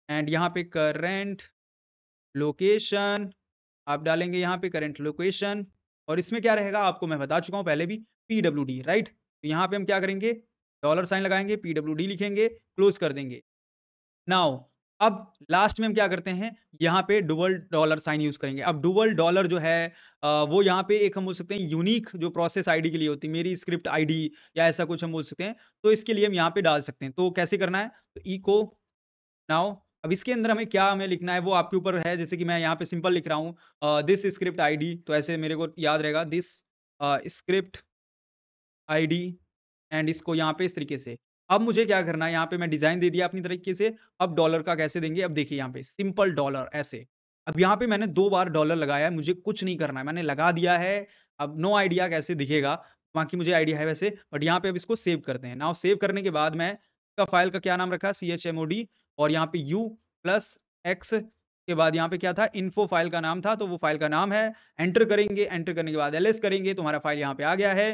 एंड यहाँ पे करंट लोकेशन आप डालेंगे यहाँ पे करंट लोकेशन और इसमें क्या रहेगा आपको मैं बता चुका हूँ पहले भी पीडब्ल्यूडी राइट? तो यहाँ पे हम क्या करेंगे डॉलर साइन लगाएँगे, पीडब्ल्यूडी लिखेंगे, क्लोज़ कर देंगे। नाउ अब लास्ट में हम क्या करते हैं, यहाँ पे डुअल डॉलर साइन यूज़ करेंगे। अब डुअल डॉलर जो है वो यहाँ पे एक हम बोल सकते हैं यूनिक जो प्रोसेस आईडी के लिए होती है, मेरी स्क्रिप्ट आईडी या ऐसा कुछ हम बोल सकते हैं। तो इसके लिए हम यहाँ पे डाल सकते हैं। तो कैसे करना है? तो इको नाउ अब इसके अंदर हमें लिखना है वो आपके ऊपर है। जैसे कि मैं यहाँ पे सिंपल लिख रहा हूँ दिस स्क्रिप्ट आईडी तो ऐसे मेरे को याद रहेगा दिस स्क्रिप्ट आईडी एंड इसको यहाँ पे इस तरीके से। अब मुझे क्या करना है यहाँ पे मैं डिज़ाइन दे दिया अपनी तरीके से। अब डॉलर का कैसे देंगे? अब देखिए यहाँ पे सिंपल डॉलर ऐसे। अब यहाँ पे मैंने 2 बार डॉलर लगाया है, मुझे कुछ नहीं करना है, मैंने लगा दिया है। अब नो आइडिया कैसे दिखेगा, बाकी मुझे आइडिया है वैसे, बट यहाँ पे अब इसको सेव करते हैं। नाउ सेव करने के बाद मैं का फ़ाइल का क्या नाम रखा chmod और यहाँ पे u प्लस x के बाद यहाँ पे क्या था इन्फो फ़ाइल का नाम था, तो वो फ़ाइल का नाम है। एंटर करेंगे, एंटर करने के बाद ls करेंगे तो हमारा फ़ाइल यहाँ पे आ गया है।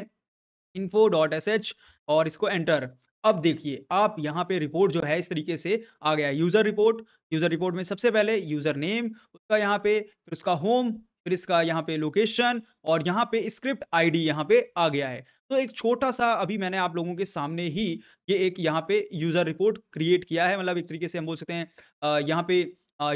info.sh और इसको एंटर। अब देखिए आप यहाँ पे रिपोर्ट जो है इस तरीके से आ गया यूज़र रिपोर्ट में सबसे पहले यूज़र नेम उसका यहाँ पे फिर उसका होम फिर इसका यहाँ पे लोकेशन और यहाँ पे स्क्रिप्ट आईडी यहाँ पे आ गया है। तो एक छोटा-सा अभी मैंने आप लोगों के सामने ही ये एक यहाँ पे यूज़र रिपोर्ट क्रिएट किया है, मतलब एक तरीके से हम बोल सकते हैं यहाँ पे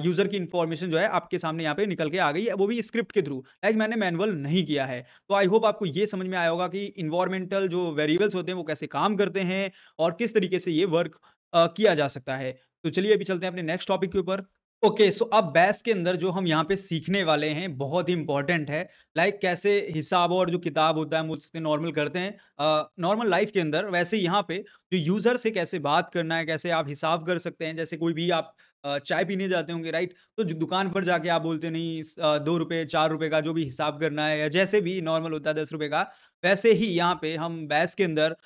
यूज़र की इन्फॉर्मेशन जो है आपके सामने यहाँ पे निकल के आ गई है, वो भी स्क्रिप्ट के थ्रू। लाइक मैंने मैनुअल नहीं किया है। तो आई होप आपको ये समझ में आया होगा कि एनवायरमेंटल जो वेरिएबल्स होते हैं वो कैसे काम करते हैं और किस तरीके से ये वर्क किया जा सकता है। तो चलिए अभी चलते हैं अपने नेक्स्ट टॉपिक के ऊपर। ओके, सो अब बैस के अंदर जो हम यहाँ पे सीखने वाले हैं बहुत ही इम्पोर्टेंट है। लाइक कैसे हिसाब और जो किताब होता है हम उससे नॉर्मल करते हैं नॉर्मल लाइफ के अंदर, वैसे ही यहाँ पे जो यूजर से कैसे बात करना है, कैसे आप हिसाब कर सकते हैं। जैसे कोई भी आप चाय पीने जाते होंगे, राइट? तो जो दुकान पर जाके आप बोलते नहीं ₹2 ₹4 का जो भी हिसाब करना है या जैसे भी नॉर्मल होता है ₹10 का, वैसे ही यहाँ पे हम बैस के अंदर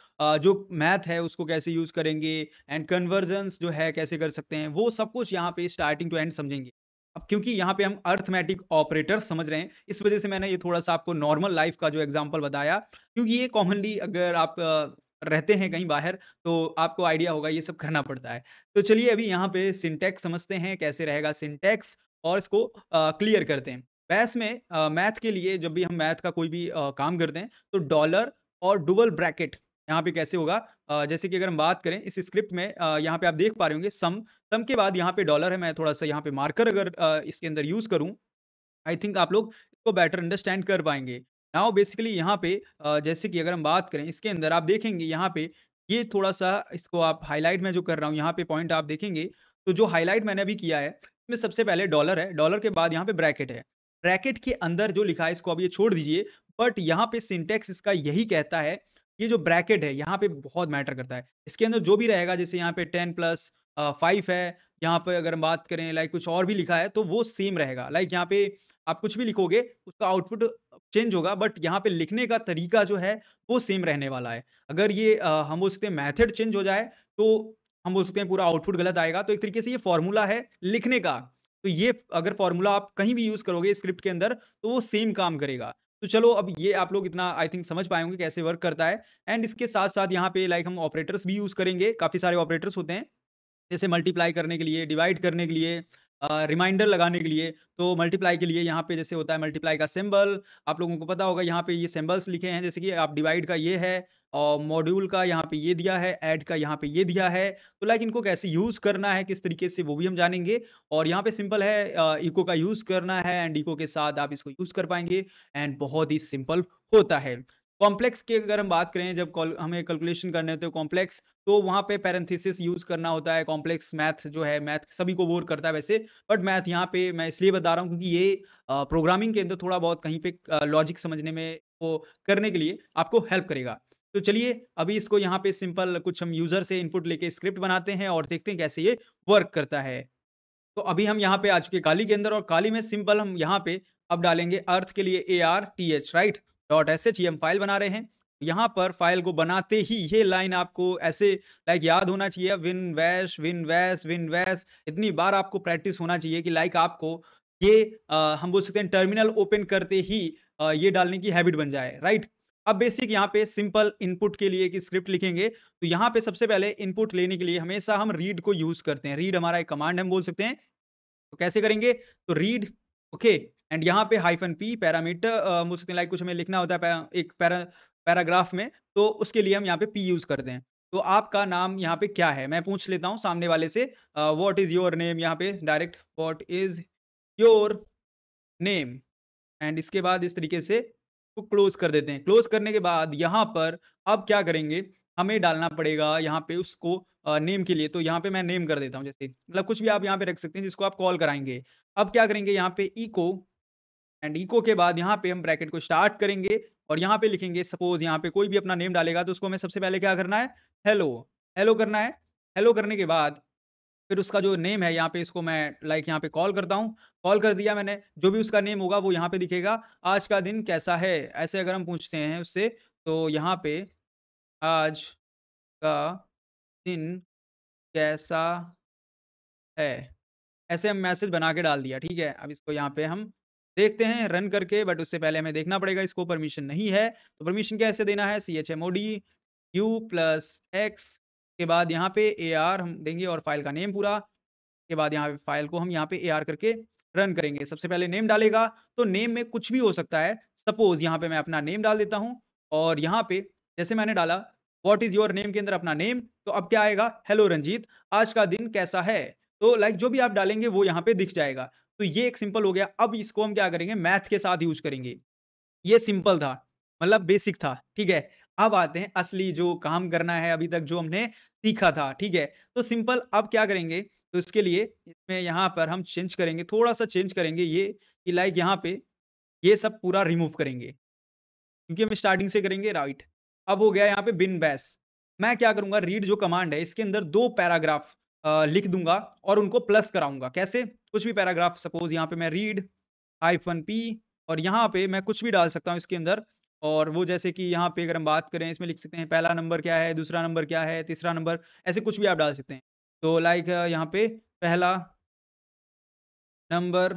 जो मैथ है उसको कैसे यूज़ करेंगे एंड कन्वर्जन्स जो है कैसे कर सकते हैं, वो सब कुछ यहाँ पे स्टार्टिंग टू एंड समझेंगे। अब क्योंकि यहाँ पे हम अरिथमेटिक ऑपरेटर्स समझ रहे हैं, इस वजह से मैंने ये थोड़ा-सा आपको नॉर्मल लाइफ़ का जो एग्ज़ाम्पल बताया, क्योंकि ये कॉमनली अगर आप रहते हैं कहीं बाहर, तो आपको आइडिया होगा ये सब करना पड़ता है। तो चलिए अभी यहाँ पे सिंटैक्स समझते हैं, कैसे रहेगा सिंटैक्स और इसको क्लियर करते हैं। बैस में मैथ के लिए जब भी हम मैथ का कोई भी काम करते हैं, तो डॉलर और डुअल ब्रैकेट यहाँ पे कैसे होगा जैसे कि अगर हम बात करें इस स्क्रिप्ट में यहाँ पे आप देख पा रहे होंगे सम के बाद यहाँ पे डॉलर है। मैं थोड़ा-सा यहाँ पे मार्कर अगर इसके अंदर यूज़ करूँ, आई थिंक आप लोग इसको बेटर अंडरस्टैंड कर पाएँगे। नाउ बेसिकली यहाँ पे जैसे कि अगर हम बात करें इसके अंदर आप देखेंगे यहाँ पे ये थोड़ा-सा इसको आप हाइलाइट मैं जो कर रहा हूँ यहाँ पे पॉइंट आप देखेंगे, तो जो हाइलाइट मैंने अभी किया है, इसमें सबसे पहले डॉलर है, डॉलर के बाद यहाँ पे ब्रैकेट है। ब्रैकेट के अंदर जो लिखा है इसको अब ये छोड़ दीजिए, बट यहाँ पे सिंटैक्स इसका यही कहता है, ये जो ब्रैकेट है यहाँ पे बहुत मैटर करता है। इसके अंदर जो भी रहेगा जैसे यहाँ पे 10 प्लस 5 है, यहाँ पे अगर हम बात करें लाइक कुछ और भी लिखा है तो वो सेम रहेगा। लाइक यहाँ पे आप कुछ भी लिखोगे, उसका आउटपुट चेंज होगा बट यहाँ पे लिखने का तरीका जो है, वो सेम रहने वाला है। अगर ये हम बोल सकते हैं मेथड चेंज हो जाए, तो हम बोल सकते हैं पूरा आउटपुट गलत आएगा। तो एक तरीके से ये फ़ॉर्मूला है लिखने का। तो ये अगर फ़ॉर्मूला आप कहीं भी यूज़ करोगे स्क्रिप्ट के अंदर, तो वो सेम काम करेगा। तो चलो अब ये आप लोग इतना आई थिंक समझ पाए होंगे कैसे वर्क करता है एंड इसके साथ-साथ यहाँ पे लाइक हम ऑपरेटर्स भी यूज़ करेंगे। काफ़ी सारे ऑपरेटर्स होते हैं। जैसे मल्टीप्लाई करने के लिए, डिवाइड करने के लिए रिमाइंडर लगाने के लिए, तो मल्टीप्लाई के लिए यहाँ पे जैसे होता है मल्टीप्लाई का सिंबल, आप लोगों को पता होगा यहाँ पे ये सिंबल्स लिखे हैं जैसे कि आप डिवाइड का ये है और मॉड्यूल का यहाँ पे ये दिया है, ऐड का यहाँ पे ये दिया है। तो लाइक इनको कैसे यूज़ करना है, किस तरीके से वो भी हम जानेंगे और यहाँ पे सिंपल है इको का यूज़ करना है एंड इको के साथ आप इसको यूज़ कर पाएँगे एंड बहुत ही सिंपल होता है। कॉम्प्लेक्स की अगर हम बात करें जब हमें कैलकुलेशन करने होते हैं कॉम्प्लेक्स तो वहाँ पे पैरेंथेसिस यूज़ करना होता है। कॉम्प्लेक्स मैथ जो है, मैथ सभी को बोर करता है वैसे, बट मैथ यहाँ पे मैं इसलिए बता रहा हूँ क्योंकि ये प्रोग्रामिंग के अंदर थोड़ा बहुत कहीं पे लॉजिक समझने में वो करने के लिए आपको हेल्प करेगा। तो चलिए अभी इसको यहाँ पे सिंपल कुछ हम यूज़र से इनपुट लेके स्क्रिप्ट बनाते हैं और देखते हैं कैसे ये वर्क करता है। तो अभी हम यहाँ पे आ चुके हैं काली के अंदर और काली में सिंपल हम यहाँ पे अब डालेंगे अर्थ के लिए ARTH राइट डॉट sh ये हम फाइल बना रहे हैं। यहाँ पर फाइल को बनाते ही ये लाइन आपको ऐसे लाइक याद होना चाहिए विन वैश इतनी बार आपको प्रैक्टिस होना चाहिए कि लाइक आपको ये हम बोल सकते हैं टर्मिनल ओपन करते ही ये डालने की हैबिट बन जाए राइट। अब बेसिक यहाँ पे सिंपल इनपुट के लिए एक स्क्रिप्ट लिखेंगे तो यहाँ पे सबसे पहले इनपुट लेने के लिए हमेशा हम रीड को यूज करते हैं। रीड हमारा एक कमांड हम बोल सकते हैं। तो कैसे करेंगे? तो रीड ओके एंड यहाँ पे हाइफन पी पैरामीटर बोल सकते हैं लाइक कुछ हमें लिखना होता है एक पैराग्राफ में तो उसके लिए हम यहाँ पे पी यूज करते हैं। तो आपका नाम यहाँ पे क्या है? मैं पूछ लेता हूँ सामने वाले से व्हाट इज योर नेम यहाँ पे direct what is your name and इसके बाद इस तरीके से को क्लोज कर देते हैं। क्लोज करने के बाद यहाँ पर अब क्या करेंगे? हमें डालना पड़ेगा यहाँ पे उसको नेम के लिए। तो यहाँ पे मैं नेम कर देता हूँ जैसे मतलब कुछ भी आप यहाँ पे रख सकते हैं जिसको आप कॉल कराएँगे। अब क्या करेंगे यहाँ पे इको एंड इको के बाद यहाँ पे हम ब्रैकेट को स्टार्ट करेंगे और यहाँ पे लिखेंगे सपोज़ यहाँ पे कोई भी अपना नेम डालेगा तो उसको हमें सबसे पहले क्या करना है? हेलो, हेलो करना है। हेलो करने के बाद फिर उसका जो नेम है यहाँ पे इसको मैं लाइक यहाँ पे कॉल करता हूँ। कॉल कर दिया मैंने, जो भी उसका नेम होगा वो यहाँ पे दिखेगा। आज का दिन कैसा है? ऐसे अगर हम पूछते हैं उससे तो यहाँ पे आज का दिन कैसा है? ऐसे हम मैसेज बना के डाल दिया, ठीक है? अब इसको यहाँ पे हम देखते हैं रन करके बट उससे पहले हमें देखना पड़ेगा इसको परमिशन नहीं है। तो परमिशन कैसे देना है? chmod u+x के बाद यहाँ पे AR हम देंगे और फाइल का नेम पूरा। के बाद यहाँ पे फाइल को हम यहाँ पे AR करके रन करेंगे। सबसे पहले नेम डालेगा, तो नेम में कुछ भी हो सकता है। सपोज़ यहाँ पे मैं अपना नेम डाल देता हूँ और यहाँ पे जैसे मैंने डाला व्हाट इज़ योर नेम के अंदर अपना नेम, तो अब क्या आएगा? हेलो रंजीत, आज का दिन कैसा है? तो लाइक जो भी आप डालेंगे वो यहाँ पे दिख जाएगा। तो ये एक सिंपल हो गया। अब इसको हम क्या करेंगे? मैथ के साथ यूज़ करेंगे। ये सिंपल था, मतलब बेसिक था, ठीक है? अब आते हैं असली जो काम करना है अभी तक जो हमने सीखा था, ठीक है? तो सिंपल अब क्या करेंगे? तो इसके लिए इसमें यहाँ पर हम चेंज करेंगे, थोड़ा-सा चेंज करेंगे ये कि लाइक यहाँ पे ये सब पूरा रिमूव करेंगे, क्योंकि हम स्टार्टिंग से करेंगे राइट। अब हो गया यहाँ पे बिन बैश। मैं क्या करूँगा रीड जो कमांड है इसके अंदर 2 पैराग्राफ लिख दूँगा और उनको प्लस कराऊँगा। कैसे? कुछ भी पैराग्राफ सपोज़ यहाँ पे मैं रीड हाइफ़न पी और यहाँ पे मैं कुछ भी डाल सकता हूँ इसके अंदर और वो जैसे कि यहाँ पे अगर हम बात करें इसमें लिख सकते हैं पहला नंबर क्या है, दूसरा नंबर क्या है, तीसरा नंबर ऐसे कुछ भी आप डाल सकते हैं। तो लाइक यहाँ पे पहला नंबर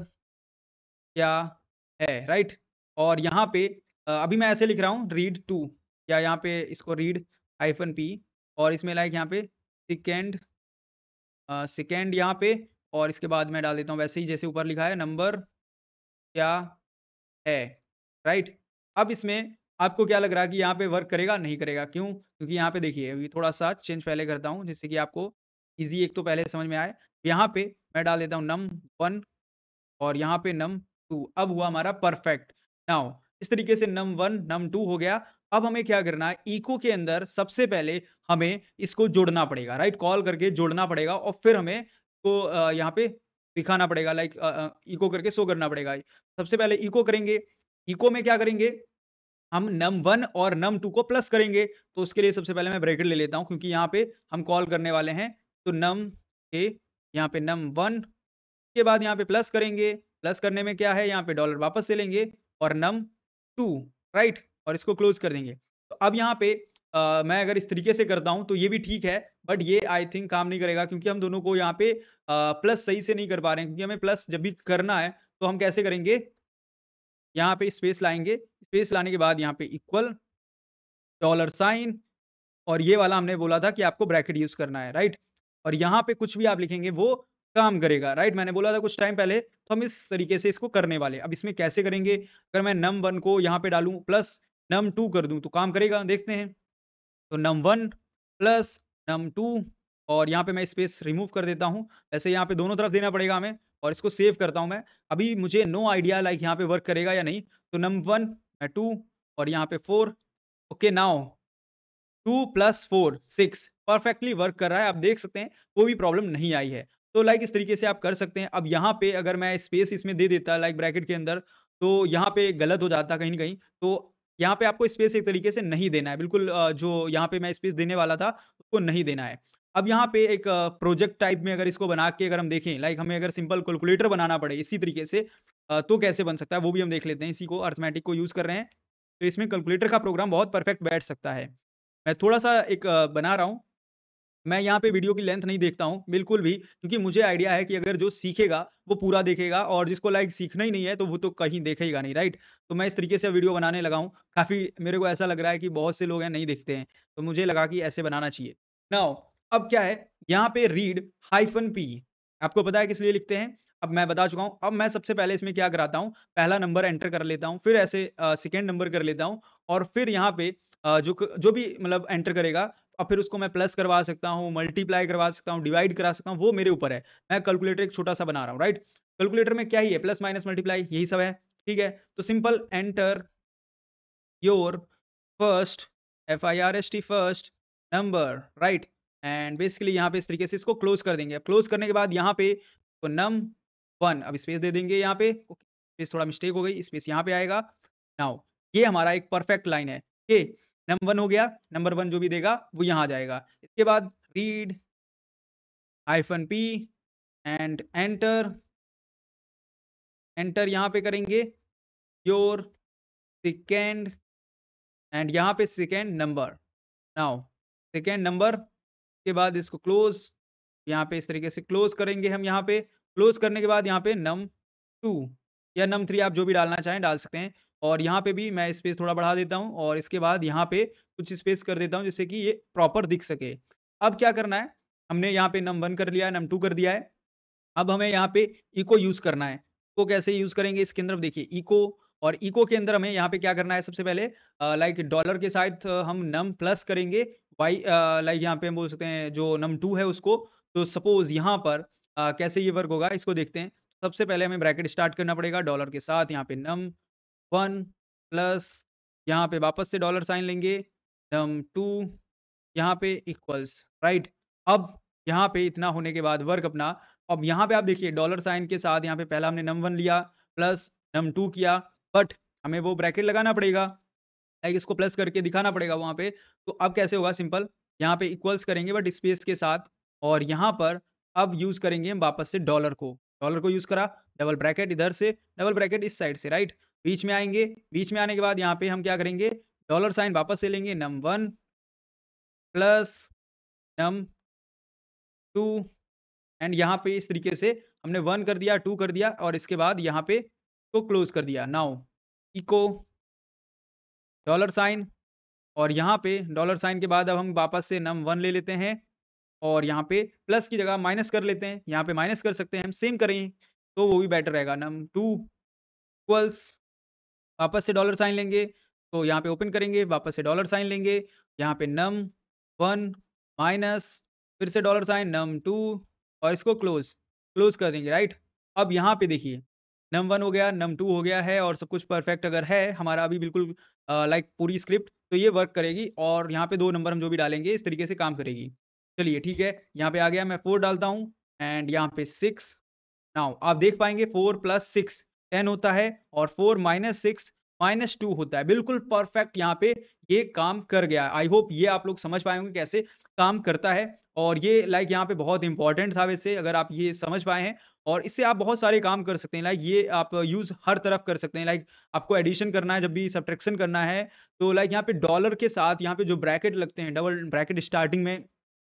क्या है, राइट? और यहाँ पे अभी मैं ऐसे लिख रहा हूँ रीड टू या यहाँ पे इसको रीड हाइफ़न पी और इसमें लाइक यहाँ पे सेकंड सेकंड यहाँ पे और इसके बाद मैं डाल देता हूँ वैसे ही जैसे ऊपर लिखा है नंबर क्या है, राइट? अब इसमें आपको क्या लग रहा है कि यहाँ पे वर्क करेगा? नहीं करेगा, क्यों? क्योंकि यहाँ पे देखिए अभी थोड़ा-सा चेंज पहले करता हूँ जिससे कि आपको ईज़ी एक तो पहले समझ में आए। यहाँ पे मैं डाल देता हूँ num1 और यहाँ पे num2 अब हुआ हमारा परफेक्ट। नाउ इस तरीके से num1 num2 हो गया। अब हमें क्या करना है इको के अंदर सबसे पहले हमें इसको जोड़ना पड़ेगा, राइट? कॉल करके जोड़ना पड़ेगा और फिर हमें को यहाँ पे दिखाना पड़ेगा लाइक इको करके शो करना पड़ेगा। सबसे पहले इको करेंगे, इको में क्या करेंगे हम num1 और num2 को प्लस करेंगे, तो उसके लिए सबसे पहले मैं ब्रैकेट ले लेता हूँ क्योंकि यहाँ पे हम कॉल करने वाले हैं। तो num के यहाँ पे num1 के बाद यहाँ पे प्लस करेंगे, प्लस करने में क्या है यहाँ पे डॉलर वापस से लेंगे और num2 राइट? और इसको क्लोज़ कर देंगे। तो अब यहाँ पे मैं अगर इस तरीके से करता हूँ तो ये भी ठीक है, बट ये आई थिंक काम नहीं करेगा क्योंकि हम दोनों को यहाँ पे प्लस सही से नहीं कर पा रहे हैं क्योंकि हमें प्लस जब भी करना है, तो हम कैसे करेंगे? यहाँ पे स्पेस लाएँगे, स्पेस लाने के बाद यहाँ पे इक्वल, डॉलर साइन और ये वाला हमने बोला था कि आपको ब्रैकेट यूज़ करना है, राइट? और यहाँ पे कुछ भी आप लिखेंगे वो काम करेगा, राइट? मैंने बोला था कुछ टाइम पहले, तो हम इस तरीके से इसको करने वाले हैं। अब इसमें कैसे करेंगे? अगर मैं num1 को यहाँ पे डालूँ प्लस num2 कर दूँ, तो काम करेगा? देखते हैं। तो num1 प्लस num2 और यहाँ पे मैं स्पेस रिमूव कर देता हूँ। वैसे यहाँ पे दोनों तरफ देना पड़ेगा हमें और इसको सेव करता हूँ मैं। अभी मुझे नो आइडिया लाइक यहाँ पे वर्क करेगा या नहीं। तो num1 2 और यहाँ पे 4 okay now 2 plus 4 6 perfectly work कर रहा है। आप देख सकते हैं कोई भी प्रॉब्लम नहीं आई है। तो लाइक इस तरीके से आप कर सकते हैं। अब यहाँ पे अगर मैं स्पेस इसमें दे देता लाइक ब्रैकेट के अंदर तो यहाँ पे गलत हो जाता कहीं न कहीं। तो यहाँ पे आपको स्पेस एक तरीके से नहीं देना है। बिल्कुल जो यहाँ पे मैं स्पेस देने वाला था उसको नहीं देना है। अब यहाँ पे एक प्रोजेक्ट टाइप में अगर इसको बना के अगर हम देखें लाइक हमें अगर सिंपल कैलकुलेटर बनाना पड़े इसी तरीके से तो कैसे बन सकता है वो भी हम देख लेते हैं। इसी को अरिथमेटिक को यूज़ कर रहे हैं। तो इसमें कैलकुलेटर का प्रोग्राम बहुत परफेक्ट बैठ सकता है। मैं थोड़ा-सा एक बना रहा हूँ। मैं यहाँ पे वीडियो की लेंथ नहीं देखता हूँ, बिल्कुल भी, क्योंकि मुझे आइडिया है कि अगर जो सीखेगा, वो पूरा देखेगा और जिसको लाइक सीखना ही नहीं है, तो वो तो कहीं देखेगा नहीं, राइट? तो मैं इस तरीके से वीडियो बनाने लगा हूँ। काफ़ी मेरे को ऐसा लग रहा है कि बहुत से लोग हैं, नहीं देखते हैं, तो मुझे लगा कि ऐसे बनाना चाहिए। नाउ अब क्या है, यहाँ पे रीड हाइफ़न पी आपको पता है किस लिए लिखते हैं? अब मैं बता चुका हूँ। अब मैं सबसे पहले इसमें क्या कराता हूँ, पहला नंबर एंटर कर लेता हूँ, फिर ऐसे सेकंड नंबर कर लेता हूँ और फिर यहाँ पे जो भी मतलब एंटर करेगा और फिर उसको मैं प्लस करवा सकता हूँ, मल्टीप्लाई करवा सकता हूँ, डिवाइड करा सकता हूँ, वो मेरे ऊपर है। मैं कैलकुलेटर एक छोटा-सा बना रहा हूँ, राइट? कैलकुलेटर में क्या ही है प्लस, माइनस, मल्टीप्लाई यही सब है, ठीक है? तो simple enter your first FIRST first number, right? And basically यहाँ पे इस तरीके से इसको क्लोज़ कर देंगे। अब क्लोज़ करने के बाद यहाँ पे तो num1 अब स्पेस दे देंगे यहाँ पे, ओके, स्पेस थोड़ा मिस्टेक हो गई, स्पेस यहाँ पे आएगा। नाउ ये हमारा एक परफेक्ट लाइन है, ओके? नंबर 1 हो गया, नंबर 1 जो भी देगा वो यहाँ आ जाएगा। इसके बाद read hyphen P and enter, enter यहाँ पे करेंगे योर सेकंड एंड यहाँ पे second number. Now second number के बाद इसको क्लोज़ यहाँ पे इस तरीके से क्लोज़ करेंगे हम यहाँ पे। क्लोज़ करने के बाद यहाँ पे num2 या num3 आप जो भी डालना चाहें डाल सकते हैं। और यहाँ पे भी मैं स्पेस थोड़ा बढ़ा देता हूँ और इसके बाद यहाँ पे कुछ स्पेस कर देता हूँ जिससे कि ये प्रॉपर दिख सके। अब क्या करना है, हमने यहाँ पे num1 कर लिया है, num2 कर दिया है। अब हमें यहाँ पे इको यूज़ करना है। को कैसे यूज़ करेंगे इसके अंदर देखिए इको और इको के अंदर हमें यहाँ पे क्या करना है सबसे पहले लाइक डॉलर के साथ हम नम प्लस करेंगे लाइक यहाँ पे हम बोल सकते हैं जो num2 है उसको तो सपोज़ यहाँ पर कैसे ये वर्क होगा इसको देखते हैं। सबसे पहले हमें ब्रैकेट स्टार्ट करना पड़ेगा डॉलर के साथ यहाँ पे num1 प्लस यहाँ पे वापस से डॉलर साइन लेंगे num2 यहाँ पे इक्वल्स राइट। अब यहाँ पे इतना होने के बाद वर्क अपना अब यहाँ पे आप देखिए डॉलर साइन के साथ यहाँ पे पहला हमने num1 लिया प्लस num2 किया बट हमें वो ब्रैकेट लगाना पड़ेगा लाइक इसको प्लस करके दिखाना पड़ेगा वहाँ पे। तो अब कैसे होगा सिंपल यहाँ पे इक्वल्स करेंगे बट स्पेस के साथ और यहाँ पर अब यूज़ करेंगे हम वापस से डॉलर को यूज़ करा डबल ब्रैकेट इधर से डबल ब्रैकेट इस साइड से राइट। बीच में आएँगे, बीच में आने के बाद यहाँ पे हम क्या करेंगे डॉलर साइन वापस से लेंगे num1 प्लस num2 एंड यहाँ पे इस तरीके से हमने 1 कर दिया, 2 कर दिया और इसके बाद यहाँ पे इसको क्लोज़ कर दिया। नाउ इको डॉलर साइन और यहाँ पे डॉलर साइन के बाद अब हम वापस से num1 ले लेते हैं और यहाँ पे प्लस की जगह माइनस कर लेते हैं। यहाँ पे माइनस कर सकते हैं हम, सेम करें तो वो भी बेटर रहेगा। num2 इक्वल्स वापस से डॉलर साइन लेंगे, तो यहाँ पे ओपन करेंगे, वापस से डॉलर साइन लेंगे, यहाँ पे num1 माइनस फिर से डॉलर साइन num2 और इसको क्लोज़ कर देंगे, राइट? अब यहाँ पे देखिए num1 हो गया, num2 हो गया है और सब कुछ परफेक्ट अगर है हमारा अभी बिल्कुल लाइक पूरी स्क्रिप्ट तो ये वर्क करेगी और यहाँ पे 2 नंबर हम जो भी डालेंगे इस तरीके से काम करेगी। चलिए ठीक है, यहाँ पे आ गया मैं 4 डालता हूँ एंड यहाँ पे 6 नाउ आप देख पाएँगे 4 प्लस 6 10 होता है और 4 माइनस 6 माइनस 2 होता है। बिल्कुल परफेक्ट यहाँ पे ये काम कर गया। आई होप ये आप लोग समझ पाए होंगे कैसे काम करता है और ये लाइक यहाँ पे बहुत इंपॉर्टेंट था वैसे अगर आप ये समझ पाए हैं और इससे आप बहुत सारे काम कर सकते हैं। लाइक ये आप यूज़ हर तरफ कर सकते हैं। लाइक आपको एडिशन करना है, जब भी सब्ट्रैक्शन करना है, तो लाइक यहाँ पे डॉलर के साथ यहाँ पे जो ब्रैकेट लगते हैं, डबल ब्रैकेट स्टार्टिंग में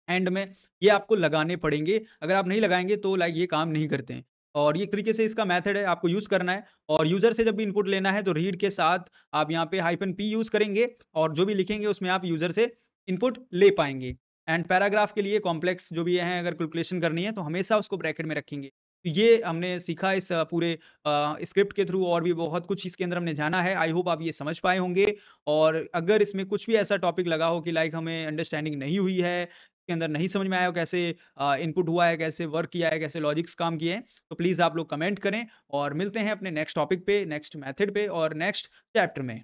एंड में ये आपको लगाने पड़ेंगे। अगर आप नहीं लगाएँगे तो लाइक ये काम नहीं करते हैं। और ये एक तरीके से इसका मेथड है, आपको यूज़ करना है और यूज़र से जब भी इनपुट लेना है तो रीड के साथ आप यहाँ पे हाइफ़न p यूज़ करेंगे और जो भी लिखेंगे उसमें आप यूज़र से इनपुट ले पाएँगे। एंड पैराग्राफ के लिए कॉम्प्लेक्स जो भी हैं अगर कैलकुलेशन करनी है तो हमेशा उसको ब्रैकेट में रखेंगे। तो ये हमने सीखा इस पूरे स्क्रिप्ट के थ्रू और भी बहुत कुछ इसके अंदर हमने जाना है। आई होप आप ये समझ पाए होंगे और अगर इसमें कुछ भी ऐसा टॉपिक लगा हो कि लाइक हमें अंडरस्टैंडिंग नहीं हुई है के अंदर नहीं समझ में आया हो कैसे इनपुट हुआ है, कैसे वर्क किया है, कैसे लॉजिक्स काम किए हैं, तो प्लीज़ आप लोग कमेंट करें और मिलते हैं अपने नेक्स्ट टॉपिक पे, नेक्स्ट मेथड पे और नेक्स्ट चैप्टर में।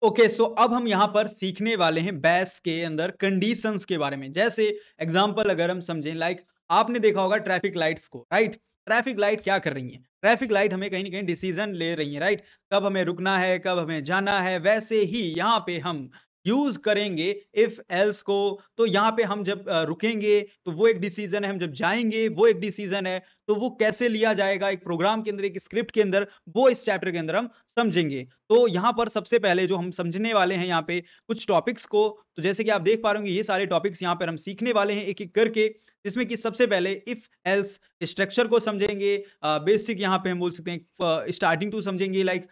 ओके सो अब हम यहाँ पर सीखने वाले हैं बैश के अंदर कंडीशंस के बारे में। जैसे एग्जांपल अगर हम समझें लाइक आपने देखा होगा ट्रैफिक लाइट्स को, राइट? ट्रैफिक लाइट क्या कर रही हैं? ट्रैफिक लाइट हमें कहीं न कहीं डिसीजन ले रही हैं, राइट? कब हमें रुकना है, कब हमें जाना है, वैसे ही यहाँ पे हम यूज़ करेंगे इफ एल्स को। तो यहाँ पे हम जब रुकेंगे तो वो एक डिसीजन है, हम जब जाएँगे वो एक डिसीजन है। तो वो कैसे लिया जाएगा एक प्रोग्राम के अंदर, एक स्क्रिप्ट के अंदर, वो इस चैप्टर के अंदर हम समझेंगे। तो यहाँ पर सबसे पहले जो हम समझने वाले हैं यहाँ पे कुछ टॉपिक्स को, तो जैसे कि आप देख पा रहे होंगे ये सारे टॉपिक्स यहाँ पर हम सीखने वाले हैं एक-एक करके, जिसमें कि सबसे पहले इफ एल्स स्ट्रक्चर को समझेंगे। बेसिक यहाँ पे हम बोल सकते हैं स्टार्टिंग टू समझेंगे लाइक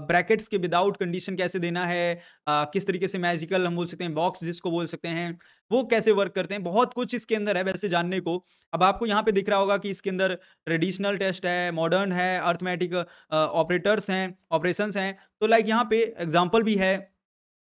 ब्रैकेट्स के विदाउट कंडीशन कैसे देना है, किस तरीके से मैजिकल हम बोल सकते हैं बॉक्स जिसको बोल सकते हैं, वो कैसे वर्क करते हैं। बहुत कुछ इसके अंदर है वैसे जानने को। अब आपको यहाँ पे दिख रहा होगा कि इसके अंदर ट्रेडिशनल टेस्ट है, मॉडर्न है, अरिथमेटिक ऑपरेटर्स हैं, ऑपरेशंस हैं। तो लाइक यहाँ पे एग्जांपल भी है।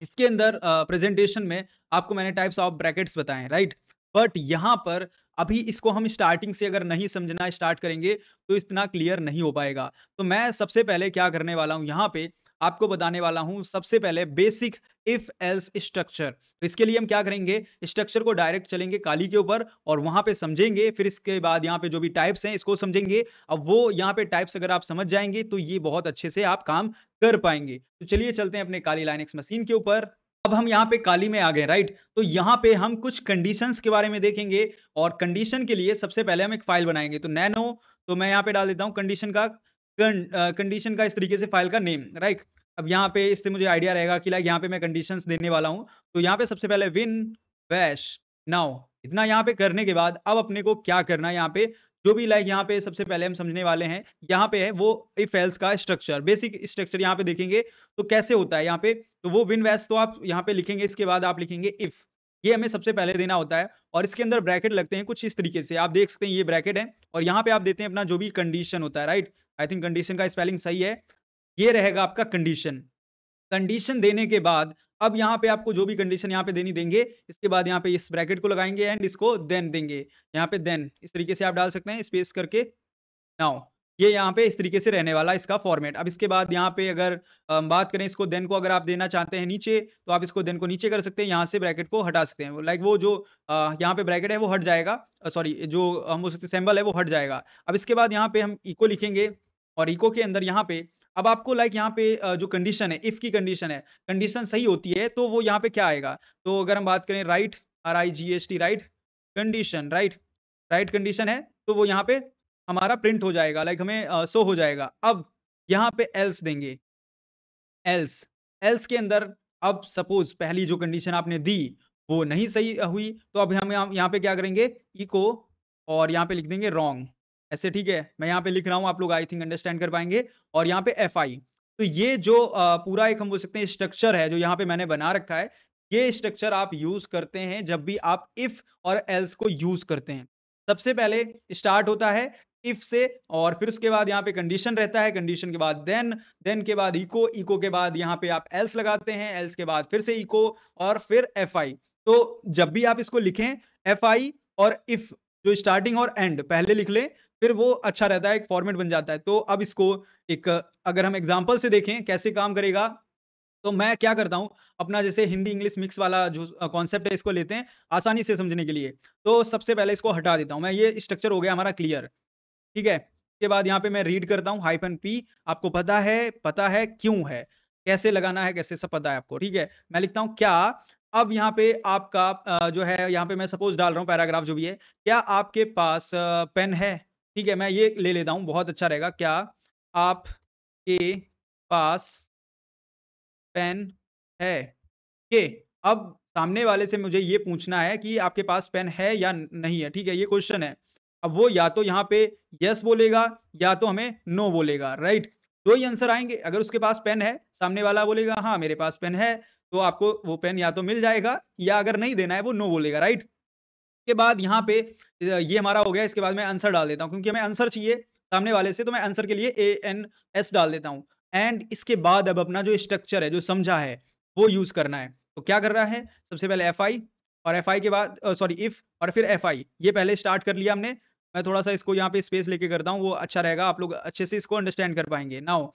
इसके अंदर प्रेजेंटेशन में आपको मैंने टाइप्स ऑफ ब्रैकेट्स बताए हैं, राइट? बट यहाँ पर अभी इसको हम स्टार्टिंग से अगर नहीं समझना स्टार्ट करेंगे तो इतना क्लियर नहीं हो पाएगा। तो मैं सबसे पहले क्या करने वाला हूँ यहाँ पे आपको बताने वाला हूँ सबसे पहले बेसिक इफ एल्स स्ट्रक्चर। तो इसके लिए हम क्या करेंगे स्ट्रक्चर को डायरेक्ट चलेंगे काली के ऊपर और वहां पे समझेंगे, फिर इसके बाद यहाँ पे जो भी टाइप्स हैं इसको समझेंगे। अब वो यहाँ पे टाइप्स अगर आप समझ जाएंगे तो ये बहुत अच्छे से आप काम कर पाएँगे। तो चलिए चलते हैं अपने काली लाइनेक्स मशीन के ऊपर। अब हम यहाँ पे काली में आ गए, राइट? तो यहाँ पे हम कुछ कंडीशंस के बारे में देखेंगे और कंडीशन के लिए सबसे पहले हम एक फाइल बनाएँगे। तो नैनो तो मैं यहाँ पे डाल देता हूँ कंडीशन का इस तरीके से फाइल का नेम, राइट? अब यहाँ पे इससे मुझे आइडिया रहेगा कि लाइक यहाँ पे मैं कंडीशंस देने वाला हूँ। तो यहाँ पे सबसे पहले विन बैश नाउ इतना यहाँ पे करने के बाद अब अपने को क्या करना है यहाँ पे जो भी लाइक यहाँ पे सबसे पहले हम समझने वाले हैं, यहाँ पे है वो इफ एल्स का स्ट्रक्चर, बेसिक स्ट्रक्चर यहाँ पे देखेंगे तो कैसे होता है यहाँ पे। तो वो विन वैस तो आप यहाँ पे लिखेंगे, इसके बाद आप लिखेंगे इफ। ये हमें सबसे पहले देना होता है और इसके अंदर ब्रैकेट लगते हैं कुछ इस तरीके से। आप देख सकते हैं ये ब्रैकेट है और यहाँ पे आप देते हैं अपना जो भी कंडीशन होता है, राइट? आई थिंक कंडीशन का स्पेलिंग सही है। ये रहेगा आपका कंडीशन। कंडीशन देने के बाद अब यहाँ पे आपको जो भी कंडीशन यहाँ पे देनी देंगे, इसके बाद यहाँ पे इस ब्रैकेट को लगाएँगे एंड इसको देन देंगे। यहाँ पे देन इस तरीके से आप डाल सकते हैं स्पेस करके नाउ ये यहाँ पे इस तरीके से रहने वाला है इसका फॉर्मेट। अब इसके बाद यहाँ पे अगर बात करें इसको देन को अगर आप देना चाहते हैं नीचे, तो आप इसको देन को नीचे कर सकते हैं, यहाँ से ब्रैकेट को हटा सकते हैं। लाइक वो जो यहाँ पे ब्रैकेट है वो हट जाएगा सॉरी जो हम बोल सकते हैं सिंबल है वो हट जाएगा। अब इसके बाद यहाँ पे हम इको लिखेंगे और इको के अंदर यहाँ पे अब आपको लाइक यहाँ पे जो कंडीशन है, इफ की कंडीशन है, कंडीशन सही होती है तो वो यहाँ पे क्या आएगा? तो अगर हम बात करें right RIGHT right condition right condition है, तो वो यहाँ पे हमारा प्रिंट हो जाएगा लाइक हमें शो हो जाएगा। अब यहाँ पे एल्स देंगे, एल्स, एल्स के अंदर अब सपोज़ पहली जो कंडीशन आपने दी, वो नहीं सही हुई, तो अब हम यहाँ पे क्या करेंगे इको और यहाँ पे लिख देंगे रॉन्ग, ऐसे ठीक है? मैं यहाँ पे लिख रहा हूँ, आप लोग आई थिंक अंडरस्टैंड कर पाएँगे और यहाँ पे एफआई। तो ये जो पूरा एक हम बोल सकते हैं स्ट्रक्चर है, जो यहाँ पे मैंने बना रखा है, ये स्ट्रक्चर आप यूज़ करते हैं जब भी आप इफ और एल्स को यूज़ करते हैं। सबसे पहले स्टार्ट होता है इफ से और फिर उसके बाद यहाँ पे कंडीशन रहता है, कंडीशन के बाद देन के बाद इको, इको के बाद यहाँ पे आप एल्स लगाते हैं, एल्स के बाद फिर से इको और फिर एफआई। तो जब भी आप इसको लिखें एफआई और इफ जो स्टार्टिंग और एंड पहले लिख लें, फिर वो अच्छा रहता है, एक फॉर्मेट बन जाता है। तो अब इसको एक अगर हम एग्जांपल से देखें कैसे काम करेगा, तो मैं क्या करता हूँ, अपना जैसे हिंदी इंग्लिश मिक्स वाला जो कॉन्सेप्ट है इसको लेते हैं आसानी से समझने के लिए। तो सबसे पहले इसको हटा देता हूँ मैं, ये स्ट्रक्चर हो गया हमारा क्लियर। ठीक है? उसके बाद यहाँ पे मैं रीड करता हूँ हाइफ़न पी आपको पता है क्यों है, कैसे लगाना है, कैसे सब पता है आपको, ठीक है? मैं लिखता हूँ क्या अब यहाँ पे आपका जो है यहाँ पे मैं सपोज़ डाल रहा हूँ पैराग्राफ जो भी है, क्या आपके पास पेन है? ठीक है? मैं ये ले लेता हूँ, बहुत अच्छा रहेगा। क्या आपके पास पेन है? के अब सामने वाले से मुझे ये पूछना है कि आपके पास पेन है या नहीं है, ठीक है? ये क्वेश्चन है। अब वो या तो यहाँ पे येस बोलेगा या तो हमें नो बोलेगा, राइट? 2 ही आंसर आएँगे। अगर उसके पास पेन है, सामने वाला बोलेगा हाँ, मेरे पास पेन है, तो आपको वो पेन या तो मिल जाएगा या अगर नहीं देना है वो नो बोलेगा, राइट? के बाद यहाँ पे ये हमारा हो गया, इसके बाद मैं आंसर डाल देता हूँ क्योंकि हमें आंसर चाहिए सामने वाले से, तो मैं आंसर के लिए ANS डाल देता हूँ। एंड इसके बाद अब अपना जो स्ट्रक्चर है, जो समझा है, वो यूज़ करना है। तो क्या कर रहा है, सबसे पहले एफआई और एफआई के बाद सॉरी इफ और फिर एफआई, ये पहले स्टार्ट कर लिया हमने। मैं थोड़ा-सा इसको यहाँ पे स्पेस लेके करता हूँ, वो अच्छा रहेगा, आप लोग अच्छे से इसको अंडरस्टैंड कर पाएँगे। नाउ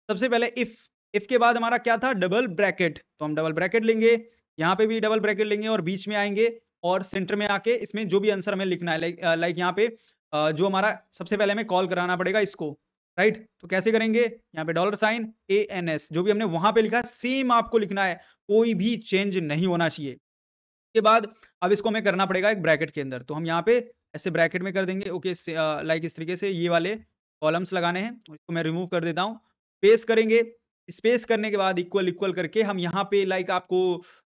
सबसे पहले इफ के बाद हमारा क्या था, डबल ब्रैकेट, तो हम डबल ब्रैकेट लेंगे, यहाँ पे भी डबल ब्रैकेट लेंगे और बीच में आएँगे और सेंटर में आके इसमें जो भी आंसर हमें लिखना है लाइक यहाँ पे जो हमारा सबसे पहले हमें कॉल कराना पड़ेगा इसको, राइट? तो कैसे करेंगे? यहाँ पे डॉलर साइन ANS जो भी हमने वहाँ पे लिखा है सेम आपको लिखना है, कोई भी चेंज नहीं होना चाहिए। उसके बाद अब इसको हमें करना पड़ेगा एक ब्रैकेट के अंदर, तो हम यहाँ पे ऐसे ब्रैकेट में कर देंगे ओके लाइक इस तरीके से ये वाले कॉलम्स लगाने हैं, इसको मैं रिमूव कर देता हूँ। स्पेस करेंगे, स्पेस करने के बाद इक्वल इक्वल करके हम यहाँ पे लाइक आपको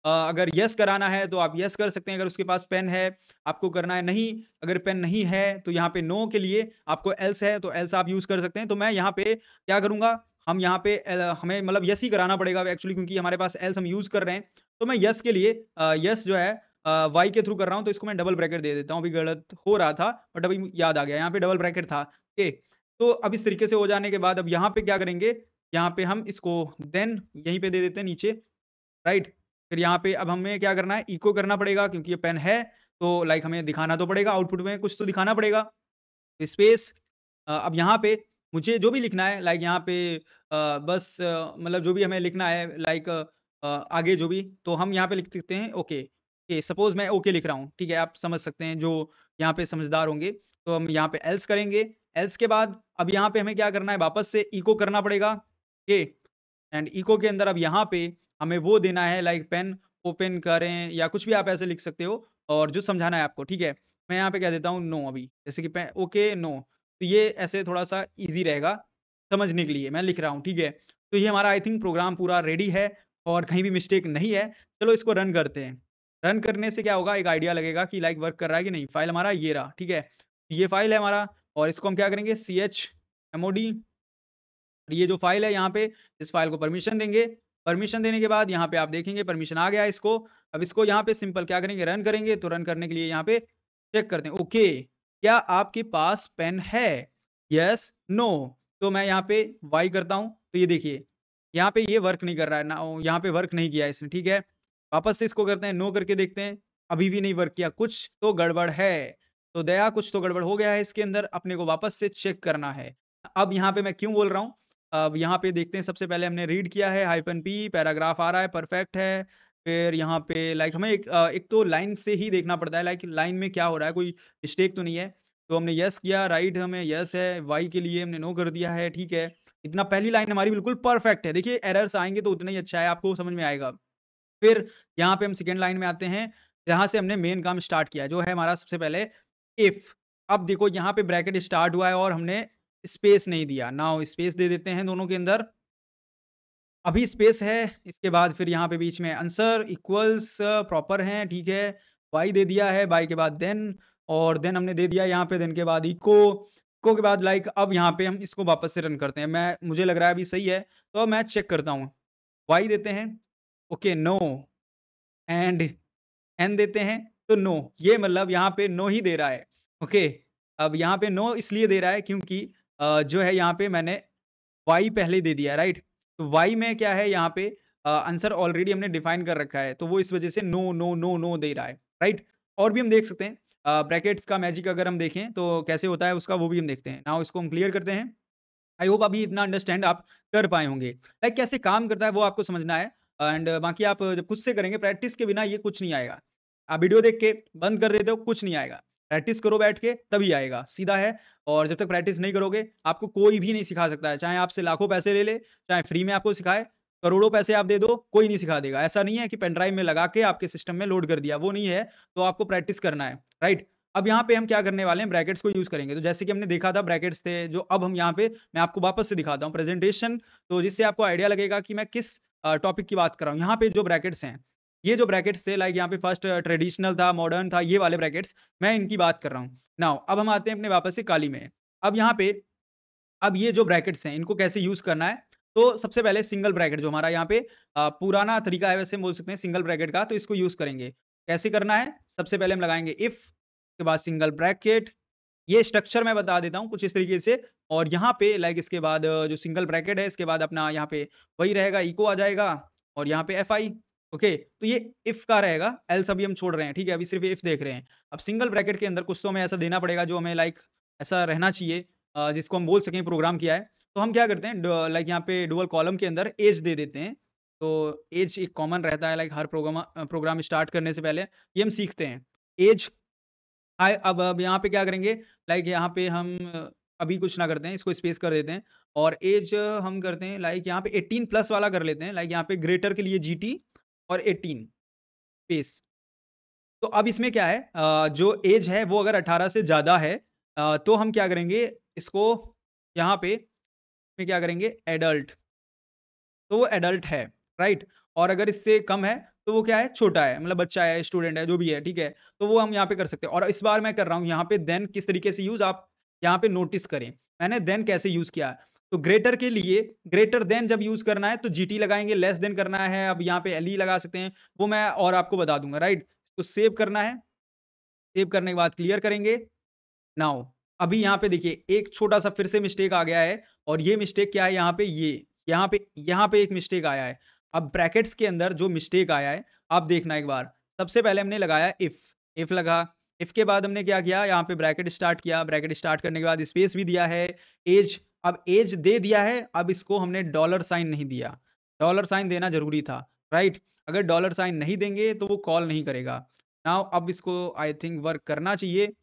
अगर येस कराना है तो आप येस कर सकते हैं अगर उसके पास पेन है, आपको करना है नहीं, अगर पेन नहीं है तो यहाँ पे नो के लिए आपको एल्स है तो एल्स आप यूज़ कर सकते हैं। तो मैं यहाँ पे क्या करूँगा, हम यहाँ पे हमें मतलब येस ही कराना पड़ेगा एक्चुअली क्योंकि हमारे पास एल्स हम यूज़ कर रहे हैं। तो मैं येस के लिए येस जो है वाई के थ्रू कर रहा हूँ तो इसको मैं डबल ब्रैकेट दे देता हूँ, अभी गलत हो रहा था बट अभी याद आ गया, यहाँ पे डबल ब्रैकेट था, ओके। तो अब इस तरीके से हो जाने के बाद अब यहाँ पे क्या करेंगे, यहाँ पे हम इसको देन यहीं पे दे देते हैं नीचे, राइट? फिर यहाँ पे अब हमें क्या करना है, इको करना पड़ेगा क्योंकि ये पेन है, तो लाइक हमें दिखाना तो पड़ेगा, आउटपुट में कुछ तो दिखाना पड़ेगा। तो स्पेस अब यहाँ पे मुझे जो भी लिखना है लाइक यहाँ पे बस मतलब जो भी हमें लिखना है लाइक आगे जो भी, तो हम यहाँ पे लिख सकते हैं ओके। सपोज़ मैं ओके लिख रहा हूँ, ठीक है? आप समझ सकते हैं जो यहाँ पे समझदार होंगे। तो हम यहाँ पे एल्स करेंगे, एल्स के बाद अब यहाँ पे हमें क्या करना है, वापस से इको करना पड़ेगा, ओके? एंड इको के अंदर अब यहाँ पे हमें वो देना है लाइक पेन ओपन करें या कुछ भी आप ऐसे लिख सकते हो और जो समझाना है आपको, ठीक है? मैं यहाँ पे कह देता हूँ नो अभी, जैसे कि पे ओके, नो। तो ये ऐसे थोड़ा-सा ईज़ी रहेगा समझने के लिए, मैं लिख रहा हूँ, ठीक है? तो ये हमारा आई थिंक प्रोग्राम पूरा रेडी है और कहीं भी मिस्टेक नहीं है। चलो इसको रन करते हैं। रन करने से क्या होगा, एक आइडिया लगेगा कि लाइक वर्क कर रहा है कि नहीं। फाइल हमारा ये रहा, ठीक है? ये फाइल है हमारा और इसको हम क्या करेंगे chmod ये जो फाइल है यहाँ पे, इस फाइल को परमिशन देंगे। परमिशन देने के बाद यहाँ पे आप देखेंगे परमिशन आ गया इसको। अब इसको यहाँ पे सिंपल क्या करेंगे, रन करेंगे। तो रन करने के लिए यहाँ पे चेक करते हैं, ओके, क्या आपके पास पेन है? Yes, no. तो मैं यहाँ पे वाई करता हूँ, तो ये देखिए, यहाँ पे ये वर्क नहीं कर रहा है ना, यहाँ पे वर्क नहीं किया है इसने, ठीक है। वापस से इसको करते हैं, नो करके देखते हैं, अभी भी नहीं वर्क किया, कुछ तो गड़बड़ है। तो दया कुछ तो गड़बड़ हो गया है इसके अंदर, अपने को वापस से चेक करना है। अब यहाँ पे मैं क्यों बोल रहा हूँ, अब यहाँ पे देखते हैं, सबसे पहले हमने रीड किया है हाइफ़न पी, पैराग्राफ आ रहा है, परफेक्ट है। फिर यहाँ पे लाइक हमें एक तो लाइन से ही देखना पड़ता है, लाइक लाइन में क्या हो रहा है, कोई मिस्टेक तो नहीं है। तो हमने येस किया, राइट हमें येस है, वाई के लिए हमने नो कर दिया है, ठीक है। इतना पहली लाइन हमारी बिल्कुल परफेक्ट है। देखिए एरर्स आएँगे तो उतना ही अच्छा है, आपको समझ में आएगा। फिर यहाँ पे हम सेकंड लाइन में आते हैं, जहाँ से हमने मेन काम स्टार्ट किया है, जो है हमारा सबसे पहले इफ। अब देखो यहाँ पे ब्रैकेट स्टार्ट हुआ है और हमने स्पेस नहीं दिया। नाउ स्पेस दे देते हैं दोनों के अंदर। अभी स्पेस है, इसके बाद फिर यहाँ पे बीच में आंसर इक्वल्स प्रॉपर हैं, ठीक है। वाई दे दिया है, वाई के बाद देन, और देन हमने दे दिया यहाँ पे, देन के बाद इको, इको के बाद लाइक अब यहाँ पे हम इसको वापस से रन करते हैं। मुझे लग रहा है अभी सही है, तो अब मैं चेक करता हूँ। वाई देते हैं, ओके, नो, एंड एन देते हैं, तो नो। ये मतलब यहाँ पे नो ही दे रहा है, ओके। अब यहाँ पे नो इसलिए दे रहा है क्योंकि जो है यहाँ पे मैंने वाई पहले ही दे दिया है, राइट? तो वाई में क्या है यहाँ पे, आंसर ऑलरेडी हमने डिफाइन कर रखा है, तो वो इस वजह से नो, नो, नो, नो दे रहा है, राइट? और भी हम देख सकते हैं, ब्रैकेट्स का मैजिक अगर हम देखें तो कैसे होता है उसका, वो भी हम देखते हैं। नाउ इसको हम क्लियर करते हैं। आई होप अभी इतना अंडरस्टैंड आप कर पाए होंगे। लाइक कैसे काम करता है वो आपको समझना है, एंड बाकी आप जब खुद से करेंगे प्रैक्टिस के बिना ये कुछ नहीं आएगा। आप वीडियो देख के बंद कर देते हो, कुछ नहीं आएगा। प्रैक्टिस करो बैठ के, तभी आएगा, सीधा है। और जब तक प्रैक्टिस नहीं करोगे, आपको कोई भी नहीं सिखा सकता है। चाहे आपसे लाखों पैसे ले ले, चाहे फ्री में आपको सिखाए, करोड़ों पैसे आप दे दो, कोई नहीं सिखा देगा। ऐसा नहीं है कि पेन ड्राइव में लगा के आपके सिस्टम में लोड कर दिया, वो नहीं है। तो आपको प्रैक्टिस करना है, राइट? अब यहाँ पे हम क्या करने वाले हैं, ब्रैकेट्स को यूज़ करेंगे। तो जैसे कि हमने देखा था ब्रैकेट्स थे, जो अब हम यहाँ पे मैं आपको वापस से दिखाता हूँ प्रेज़ेंटेशन, तो जिससे आपको आइडिया लगेगा कि मैं किस टॉपिक की बात कर रहा हूँ। यहाँ पे जो ब्रैकेट्स हैं, ये जो ब्रैकेट्स थे लाइक यहाँ पे फर्स्ट ट्रेडिशनल था, मॉडर्न था, ये वाले ब्रैकेट्स, मैं इनकी बात कर रहा हूँ। नाउ अब हम आते हैं अपने वापस से काली में। अब यहाँ पे अब ये जो ब्रैकेट्स हैं, इनको कैसे यूज़ करना है? तो सबसे पहले सिंगल ब्रैकेट जो हमारा यहाँ पे पुराना तरीका है, वैसे बोल सकते हैं सिंगल ब्रैकेट का, तो इसको यूज़ करेंगे। कैसे करना है? सबसे पहले हम लगाएँगे इफ, उसके बाद सिंगल ब्रैकेट, ये स्ट्रक्चर मैं बता देता हूँ कुछ इस तरीके से। और यहाँ पे लाइक इसके बाद जो सिंगल ब्रैकेट है, इसके बाद अपना यहाँ पे वही रहेगा, इको आ जाएगा, और यहाँ पे एफआई, ओके। तो ये इफ का रहेगा, एल्स अभी हम छोड़ रहे हैं, ठीक है? अभी सिर्फ इफ देख रहे हैं। अब सिंगल ब्रैकेट के अंदर कुछ तो हमें ऐसा देना पड़ेगा जो हमें लाइक ऐसा रहना चाहिए, जिसको हम बोल सकें प्रोग्राम किया है। तो हम क्या करते हैं, लाइक यहाँ पे डुअल कॉलम के अंदर एज दे देते हैं। तो एज एक कॉमन रहता है लाइक हर प्रोग्राम स्टार्ट करने से पहले, ये हम सीखते हैं। एज अब यहाँ पे क्या करेंगे, लाइक यहाँ पे हम अभी कुछ ना करते हैं, इसको स्पेस कर देते हैं। और एज हम करते हैं लाइक यहाँ पे 18 प्लस वाला कर लेते हैं, लाइक यहाँ पे ग्रेटर के लिए जीटी और 18 स्पेस। तो अब इसमें क्या है, जो एज है वो अगर 18 से ज़्यादा है, तो हम क्या करेंगे, इसको यहाँ पे इसमें क्या करेंगे, एडल्ट, तो वो एडल्ट है, राइट? और अगर इससे कम है, तो वो क्या है, छोटा है, मतलब बच्चा है, स्टूडेंट है, जो भी है, ठीक है? तो वो हम यहाँ पे कर सकते हैं। और इस बार मैं कर रहा हूँ यहाँ पे देन किस तरीके से यूज़, आप यहाँ पे नोटिस करें। मैंने देन कैसे यूज़ किया है। तो ग्रेटर के लिए ग्रेटर देन जब यूज़ करना है तो जीटी लगाएँगे, लेस देन करना है, अब यहाँ पे एलई लगा सकते हैं, वो मैं और आपको बता दूँगा, राइट? तो सेव करना है, सेव करने के बाद क्लियर करेंगे। नाउ अभी यहाँ पे देखिए एक छोटा-सा फिर से मिस्टेक आ गया है, और ये मिस्टेक क्या है यहाँ पे, यहाँ पे एक मिस्टेक आया है। अब ब्रैकेट्स के अंदर जो मिस्टेक आया है, आप देखना एक बार। सबसे पहले हमने लगाया इफ लगा, इफ के बाद हमने क्या किया, यहाँ पे ब्रैकेट स्टार्ट किया, ब्रैकेट स्टार्ट करने के बाद स्पेस भी दिया है, ऐज, अब ऐज दे दिया है, अब इसको हमने डॉलर साइन नहीं दिया। डॉलर साइन देना ज़रूरी था, राइट? अगर डॉलर साइन नहीं देंगे तो वो कॉल नहीं करेगा। नाउ अब इसको आई थिंक वर्क करना चाहिए।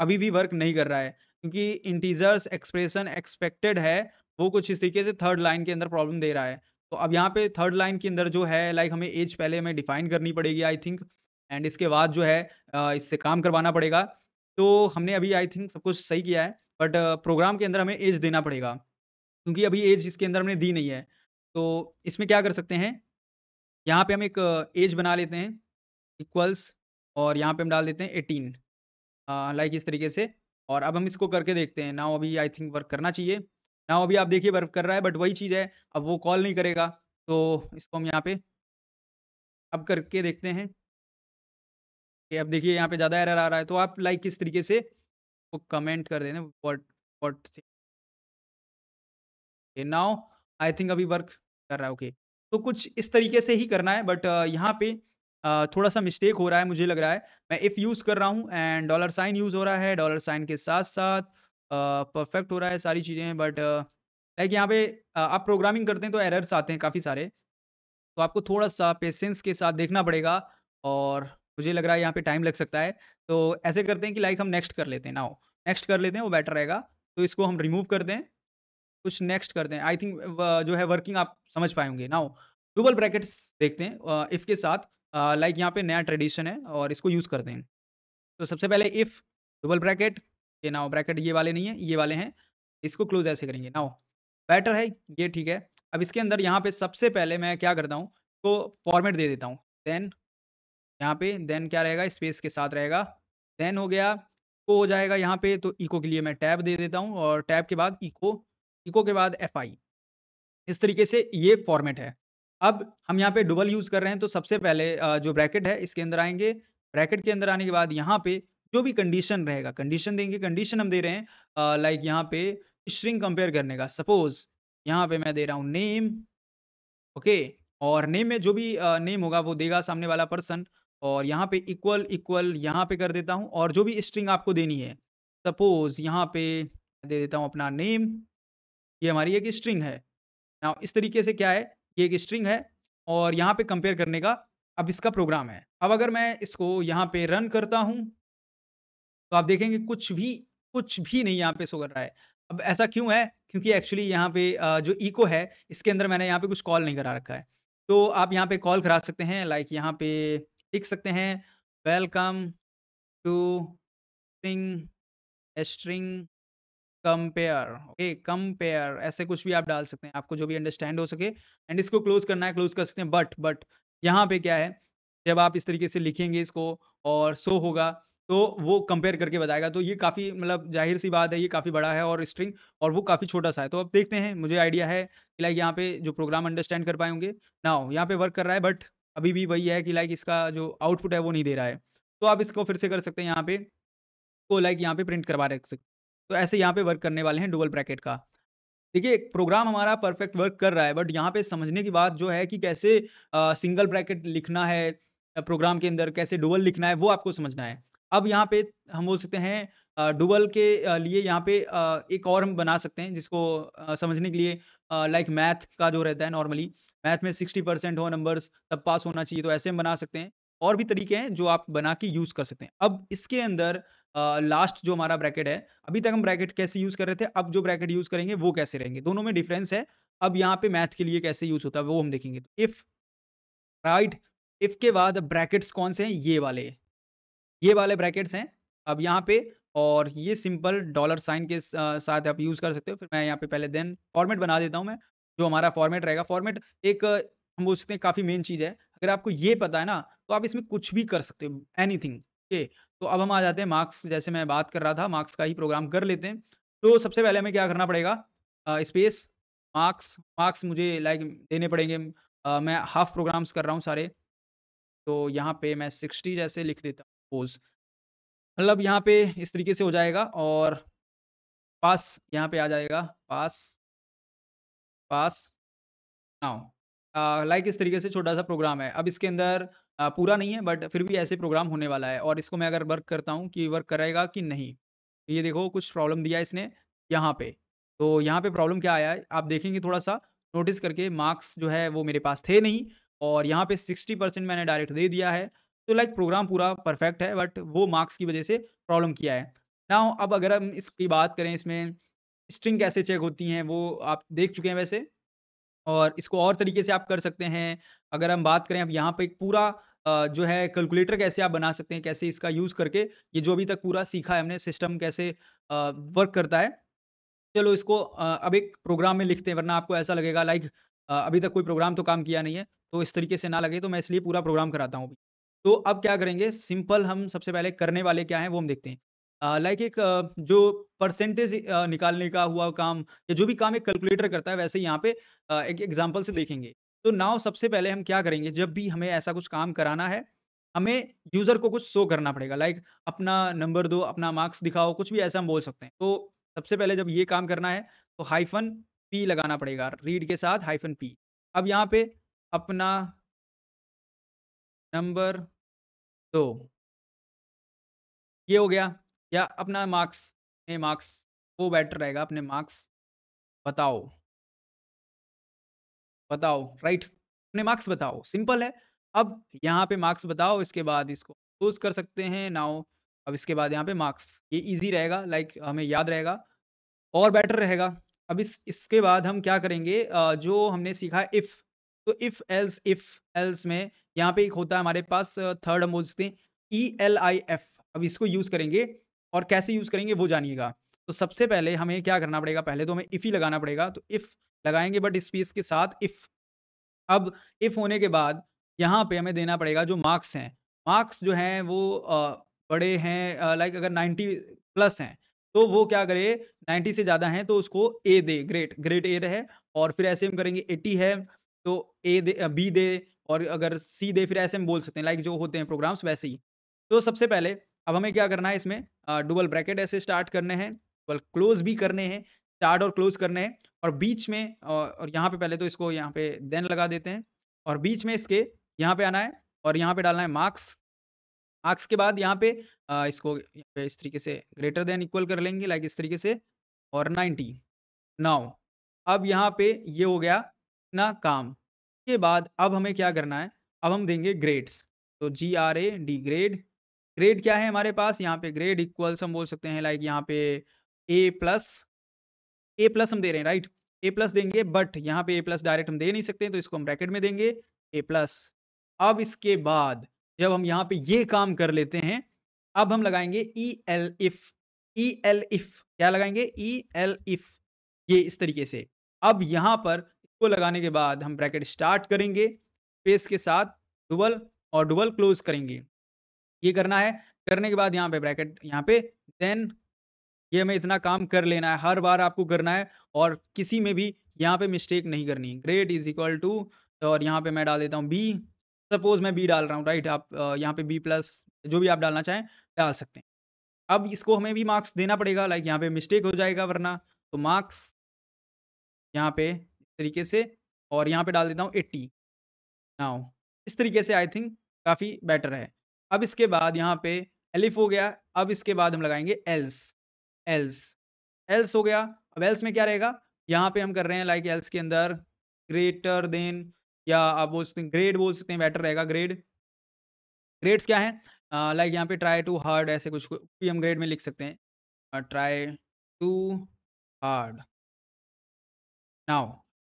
अभी भी वर्क नहीं कर रहा है, क्योंकि इंटीजर्स एक्सप्रेशन एक्सपेक्टेड है, वो कुछ इस तरीके से थर्ड लाइन के अंदर प्रॉब्लम दे रहा है। तो अब यहाँ पे थर्ड लाइन के अंदर जो है लाइक हमें एज पहले हमें डिफाइन करनी पड़ेगी आई थिंक, एंड इसके बाद जो है इससे काम करवाना पड़ेगा। तो हमने अभी आई थिंक सब कुछ सही किया है, बट प्रोग्राम के अंदर हमें एज देना पड़ेगा, क्योंकि अभी एज इसके अंदर हमने दी नहीं है। तो इसमें क्या कर सकते हैं, यहाँ पे हम एक एज बना लेते हैं इक्वल्स, और यहाँ पे हम डाल देते हैं 18, लाइक इस तरीके से। और अब हम इसको करके देखते हैं। नाउ अभी आई थिंक वर्क करना चाहिए। नाउ अभी आप देखिए वर्क कर रहा है, बट वही चीज़ है, अब वो कॉल नहीं करेगा। तो इसको हम यहाँ पे अब करके देखते हैं कि अब देखिए यहाँ पे ज़्यादा एरर आ रहा है, तो आप लाइक किस तरीके से वो कमेंट कर देना व्हाट नाउ आई थिंक अभी वर्क कर रहा है, ओके। तो कुछ इस तरीके से ही करना है, बट यहाँ पे थोड़ा-सा मिस्टेक हो रहा है मुझे लग रहा है। मैं इफ यूज़ कर रहा हूँ एंड डॉलर साइन यूज़ हो रहा है, डॉलर साइन के साथ-साथ परफेक्ट हो रहा है सारी चीज़ें, बट लाइक यहाँ पे आप प्रोग्रामिंग करते हैं तो एरर्स आते हैं काफ़ी सारे। तो आपको थोड़ा-सा पेशेंस के साथ देखना पड़ेगा और मुझे लग रहा है यहाँ पे टाइम लग सकता है। तो ऐसे करते हैं कि लाइक हम नेक्स्ट कर लेते हैं नाउ, नेक्स्ट कर लेते हैं वो बेटर रहेगा। तो इसको हम रिमूव कर दें, कुछ नेक्स्ट कर दें। आई थिंक व जो है वर्किंग आप समझ पाए होंगे। नाउ डबल ब्रैकेट्स देखते हैं इफ के साथ लाइक यहाँ पे नया ट्रेडिशन है और इसको यूज़ करते हैं। तो सबसे पहले इफ डबल ब्रैकेट, ये नाउ ब्रैकेट ये वाले नहीं है, ये वाले हैं। इसको क्लोज़ ऐसे करेंगे। नाउ बेटर है, ये ठीक है। अब इसके अंदर यहाँ पे सबसे पहले मैं क्या करता हूँ, तो फॉर्मेट दे देता हूँ। देन यहाँ पे देन क्या रहेगा, स्पेस के साथ रहेगा। देन हो गया, इको हो जाएगा यहाँ पे, तो इको के लिए मैं टैब दे देता हूँ और टैब के बाद इको, इको के बाद एफआई। इस तरीके से ये फॉर्मेट है। अब हम यहाँ पे डबल यूज़ कर रहे हैं, तो सबसे पहले जो ब्रैकेट है इसके अंदर आएँगे। ब्रैकेट के अंदर आने के बाद यहाँ पे जो भी कंडीशन रहेगा, कंडीशन देंगे। कंडीशन हम दे रहे हैं लाइक यहाँ पे स्ट्रिंग कंपेयर करने का। सपोज़ यहाँ पे मैं दे रहा हूँ नेम, ओके? और नेम में जो भी नेम होगा वो देगा सामने वाला पर्सन, और यहाँ पे इक्वल, इक्वल यहाँ पे कर देता हूँ, और जो भी स्ट्रिंग आपको देनी है, सपोज़ यहाँ पे दे देता हूँ अपना नेम, ये हमारी एक स्ट्रिंग है। नाउ इस तरीके से क्या है, ये एक स्ट्रिंग है और यहाँ पे कंपेयर करने का अब इसका प्रोग्राम है। अब अगर मैं इसको यहाँ पे रन करता हूँ, तो आप देखेंगे कुछ भी नहीं यहाँ पे शो कर रहा है। अब ऐसा क्यों है? क्योंकि एक्चुअली यहाँ पे जो इको है, इसके अंदर मैंने यहाँ पे कुछ कॉल नहीं करा रखा है। तो आप यहाँ पे कॉल करा सकते हैं, लाइक यहाँ पे लिख सकते हैं welcome to string string compare, okay, compare ऐसे कुछ भी आप डाल सकते हैं, आपको जो भी अंडरस्टैंड हो सके। एंड इसको क्लोज़ करना है, क्लोज़ कर सकते हैं। बट यहाँ पे क्या है, जब आप इस तरीके से लिखेंगे इसको और शो होगा, तो वो कंपेयर करके बताएगा। तो ये काफ़ी मतलब ज़ाहिर-सी बात है, ये काफ़ी बड़ा है और स्ट्रिंग, और वो काफ़ी छोटा-सा है। तो अब देखते हैं, मुझे आइडिया है कि लाइक यहाँ पे जो प्रोग्राम अंडरस्टैंड कर पाए होंगे। नाउ यहाँ पे वर्क कर रहा है, बट अभी भी वही है कि लाइक इसका जो आउटपुट है वो नहीं दे रहा है। तो आप इसको फिर से कर सकते हैं, यहाँ पे को लाइक यहाँ पे प्रिंट करवा रख सकते। तो ऐसे यहाँ पे वर्क करने वाले हैं डुअल ब्रैकेट का। देखिए, प्रोग्राम हमारा परफेक्ट वर्क कर रहा है, बट यहाँ पे समझने की बात जो है कि कैसे सिंगल ब्रैकेट लिखना है प्रोग्राम के अंदर, कैसे डुअल लिखना है, वो आपको समझना है। अब यहाँ पे हम बोल सकते हैं डुअल के लिए यहाँ पे एक और हम बना सकते हैं, जिसको समझने के लिए लाइक मैथ का जो रहता है नॉर्मली, मैथ में 60% हो नंबर्स तब पास होना चाहिए, तो ऐसे हम बना सकते हैं। और भी तरीके हैं जो आप बना के यूज़ कर सकते हैं। अब इसके अंदर लास्ट जो हमारा ब्रैकेट है, अभी तक हम ब्रैकेट कैसे यूज़ कर रहे थे, अब जो ब्रैकेट यूज़ करेंगे वो कैसे रहेंगे, दोनों में डिफरेंस है। अब यहाँ पे मैथ के लिए कैसे यूज़ होता है वो हम देखेंगे। तो इफ, राइट, इफ के बाद ब्रैकेट्स कौन से हैं, ये वाले ब्रैकेट्स हैं। अब यहाँ पे, और ये सिंपल डॉलर साइन के साथ आप यूज़ कर सकते हो। फिर मैं यहाँ पे पहले देन फॉर्मेट बना देता हूँ मैं, जो हमारा फॉर्मेट रहेगा। फॉर्मेट एक हम बोल सकते हैं काफ़ी मेन चीज़ है। अगर आपको ये पता है ना, तो आप इसमें कुछ भी कर सकते हो, एनीथिंग, ओके। तो अब हम आ जाते हैं मार्क्स, जैसे मैं बात कर रहा था, मार्क्स का ही प्रोग्राम कर लेते हैं। तो सबसे पहले हमें क्या करना पड़ेगा, स्पेस मार्क्स, मार्क्स मुझे लाइक देने पड़ेंगे। मैं हाफ प्रोग्राम्स कर रहा हूँ सारे, तो यहाँ पे मैं 60 जैसे लिख देता हूँ सपोज़। मतलब यहाँ पे इस तरीके से हो जाएगा, और पास यहाँ पे आ जाएगा, पास, पास नाउ लाइक इस तरीके से छोटा-सा प्रोग्राम है। अब इसके अंदर पूरा नहीं है, बट फिर भी ऐसे प्रोग्राम होने वाला है, और इसको मैं अगर वर्क करता हूँ कि वर्क करेगा कि नहीं। ये देखो कुछ प्रॉब्लम दिया है इसने यहाँ पे। तो यहाँ पे प्रॉब्लम क्या आया है, आप देखेंगे थोड़ा-सा नोटिस करके, मार्क्स जो है वो मेरे पास थे नहीं, और यहाँ पे 60% मैंने डायरेक्ट दे दिया है। तो लाइक प्रोग्राम पूरा परफेक्ट है, बट वो मार्क्स की वजह से प्रॉब्लम किया है। नाउ अब अगर हम इसकी बात करें, इसमें स्ट्रिंग कैसे चेक होती हैं वो आप देख चुके हैं वैसे। और इसको और तरीके से आप कर सकते हैं। अगर हम बात करें अब यहाँ पे एक पूरा जो है कैलकुलेटर कैसे आप बना सकते हैं, कैसे इसका यूज़ करके ये जो अभी तक पूरा सीखा है हमने सिस्टम कैसे वर्क करता है। चलो इसको अब एक प्रोग्राम में लिखते हैं, वरना आपको ऐसा लगेगा लाइक अभी तक कोई प्रोग्राम तो काम किया नहीं है, तो इस तरीके से ना लगे, तो मैं इसलिए पूरा प्रोग्राम कराता हूँ अभी। तो अब क्या करेंगे, सिंपल हम सबसे पहले करने वाले क्या हैं वो हम देखते हैं। लाइक एक जो परसेंटेज निकालने का हुआ काम, या जो भी काम एक कैलकुलेटर करता है, वैसे ही यहाँ पे एक एग्ज़ाम्पल से देखेंगे। तो नाउ सबसे पहले हम क्या करेंगे, जब भी हमें ऐसा कुछ काम कराना है, हमें यूज़र को कुछ शो करना पड़ेगा, लाइक अपना नंबर दो, अपना मार्क्स दिखाओ, कुछ भी ऐसा हम बोल सकते हैं। तो सबसे पहले जब ये काम करना है, तो हाइफ़न पी लगाना पड़ेगा, रीड के साथ हाइफ़न पी। अब यहाँ पे अपना नंबर दो, ये हो गया, या अपना मार्क्स, मार्क्स, वो बेटर रहेगा, अपने मार्क्स बताओ। बताओ, राइट? अपने मार्क्स बताओ, सिंपल है। अब यहाँ पे मार्क्स बताओ, इसके बाद इसको क्लोज़ कर सकते हैं नाउ। अब इसके बाद यहाँ पे मार्क्स, ये ईज़ी रहेगा, लाइक हमें याद रहेगा और बेटर रहेगा। अब इसके बाद हम क्या करेंगे, जो हमने सीखा इफ, तो इफ एल्स में यहाँ पे एक होता है हमारे पास, थर्ड हम बोल सकते हैं ELIF। अब इसको यूज़ करेंगे और कैसे यूज़ करेंगे वो जानिएगा। तो सबसे पहले हमें क्या करना पड़ेगा, पहले तो हमें इफ ही लगाना पड़ेगा, तो इफ लगाएँगे बट स्पेस के साथ इफ। अब इफ होने के बाद यहाँ पे हमें देना पड़ेगा जो मार्क्स हैं। मार्क्स जो हैं वो बड़े हैं, लाइक अगर 90 प्लस हैं, तो वो क्या करे, 90 से ज़्यादा हैं तो उसको ए दे, ग्रेड ए रहे। और फिर ऐसे हम करेंगे 80 है तो बी दे, और अगर सी दे, फिर ऐसे हम बोल सकते हैं, लाइक जो होते हैं प्रोग्राम्स वैसे ही। तो सबसे पहले अब हमें क्या करना है इसमें, डबल ब्रैकेट ऐसे स्टार्ट करने हैं, डबल क्लोज़ भी करने हैं, स्टार्ट और क्लोज़ करने हैं। और बीच में और यहाँ पे पहले तो इसको यहाँ पे देन लगा देते हैं, और बीच में इसके यहाँ पे आना है और यहाँ पे डालना है मार्क्स। मार्क्स के बाद यहाँ पे इसको यहाँ पे इस तरीके से ग्रेटर देन इक्वल कर लेंगे, लाइक इस तरीके से, और 90। नाउ अब यहाँ पे ये हो गया ना काम। के बाद अब हमें क्या करना है, अब हम देंगे ग्रेड्स। तो GRAD ग्रेड। ग्रेड क्या है हमारे पास, यहाँ पे ग्रेड इक्वल्स हम बोल सकते हैं, लाइक यहाँ पे ए प्लस, ए प्लस हम दे रहे हैं, राइट? ए प्लस देंगे, बट यहाँ पे ए प्लस डायरेक्ट हम दे नहीं सकते, तो इसको हम ब्रैकेट में देंगे ए प्लस। अब इसके बाद जब हम यहाँ पे ये काम कर लेते हैं, अब हम लगाएंगे E L if. E L if क्या लगाएंगे, ई एल इफ, ये इस तरीके से। अब यहाँ पर इसको लगाने के बाद हम ब्रैकेट स्टार्ट करेंगे स्पेस के साथ, डबल, और डबल क्लोज करेंगे। ये करना है। करने के बाद यहाँ पे ब्रैकेट, यहाँ पे देन, ये हमें इतना काम कर लेना है, हर बार आपको करना है, और किसी में भी यहाँ पे मिस्टेक नहीं करनी। ग्रेड इज़ इक्वल टू, और यहाँ पे मैं डाल देता हूँ बी। सपोज़ मैं बी डाल रहा हूँ, राइट? आप यहाँ पे बी प्लस जो भी आप डालना चाहें डाल सकते हैं। अब इसको हमें भी मार्क्स देना पड़ेगा, लाइक यहाँ पे मिस्टेक हो जाएगा वरना। तो मार्क्स यहाँ पे इस तरीके से, और यहाँ पे डाल देता हूँ 80 नाउ। इस तरीके से आई थिंक काफ़ी बेटर है। अब इसके बाद यहाँ पे एलिफ हो गया, अब इसके बाद हम लगाएँगे एल्स। एल्स, एल्स हो गया। अब एल्स में क्या रहेगा? यहाँ पे हम कर रहे हैं, लाइक एल्स के अंदर ग्रेटर देन, या आप बोल सकते हैं ग्रेड बोल सकते हैं, बेटर रहेगा ग्रेड। ग्रेड्स क्या हैं? लाइक यहाँ पे ट्राई टू हार्ड, ऐसे कुछ भी हम ग्रेड में लिख सकते हैं। Try to hard. Now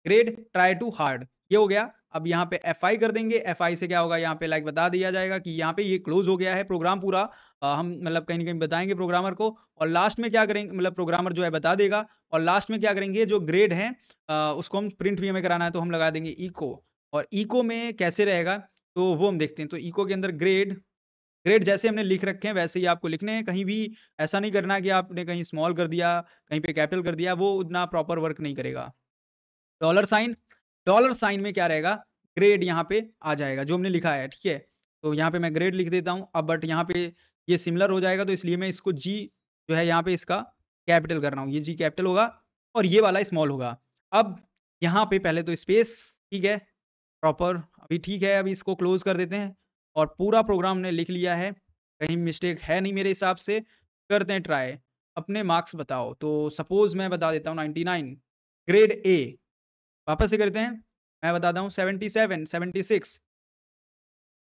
grade try to hard, ये हो गया। अब यहाँ पे FI कर देंगे। FI से क्या होगा, यहाँ पे लाइक बता दिया जाएगा कि यहाँ पे ये क्लोज हो गया है प्रोग्राम पूरा। हम मतलब कहीं न कहीं बताएँगे प्रोग्रामर को, और लास्ट में क्या करेंगे, मतलब प्रोग्रामर जो है बता देगा, और लास्ट में क्या करेंगे, जो ग्रेड है उसको हम प्रिंट भी हमें कराना है, तो हम लगा देंगे इको। और इको में कैसे रहेगा, तो वो हम देखते हैं। तो इको के अंदर ग्रेड, ग्रेड जैसे हमने लिख रखे हैं वैसे ही आपको लिखने हैं। कहीं भी ऐसा नहीं करना है कि आपने कहीं स्मॉल कर दिया, कहीं पे कैपिटल कर दिया, वो उतना प्रॉपर वर्क नहीं करेगा। डॉलर साइन, डॉलर साइन में क्या रहेगा, ग्रेड यहाँ पे आ जाएगा जो हमने लिखा है, ठीक है? तो यहाँ पे मैं ग्रेड लिख देता हूँ। अब बट यहाँ पे ये सिमिलर हो जाएगा, तो इसलिए मैं इसको जी जो है यहाँ पे इसका कैपिटल कर रहा हूँ। ये जी कैपिटल होगा और ये वाला स्मॉल होगा। अब यहाँ पे पहले तो स्पेस, ठीक है? प्रॉपर अभी ठीक है, अभी इसको क्लोज़ कर देते हैं, और पूरा प्रोग्राम हमने लिख लिया है। कहीं मिस्टेक है नहीं मेरे हिसाब से। करते हैं ट्राई। अपने मार्क्स बताओ, तो सपोज़ मैं बता देता हूँ 99, ग्रेड ए। वापस से करते हैं, मैं बताता हूँ 77, 76,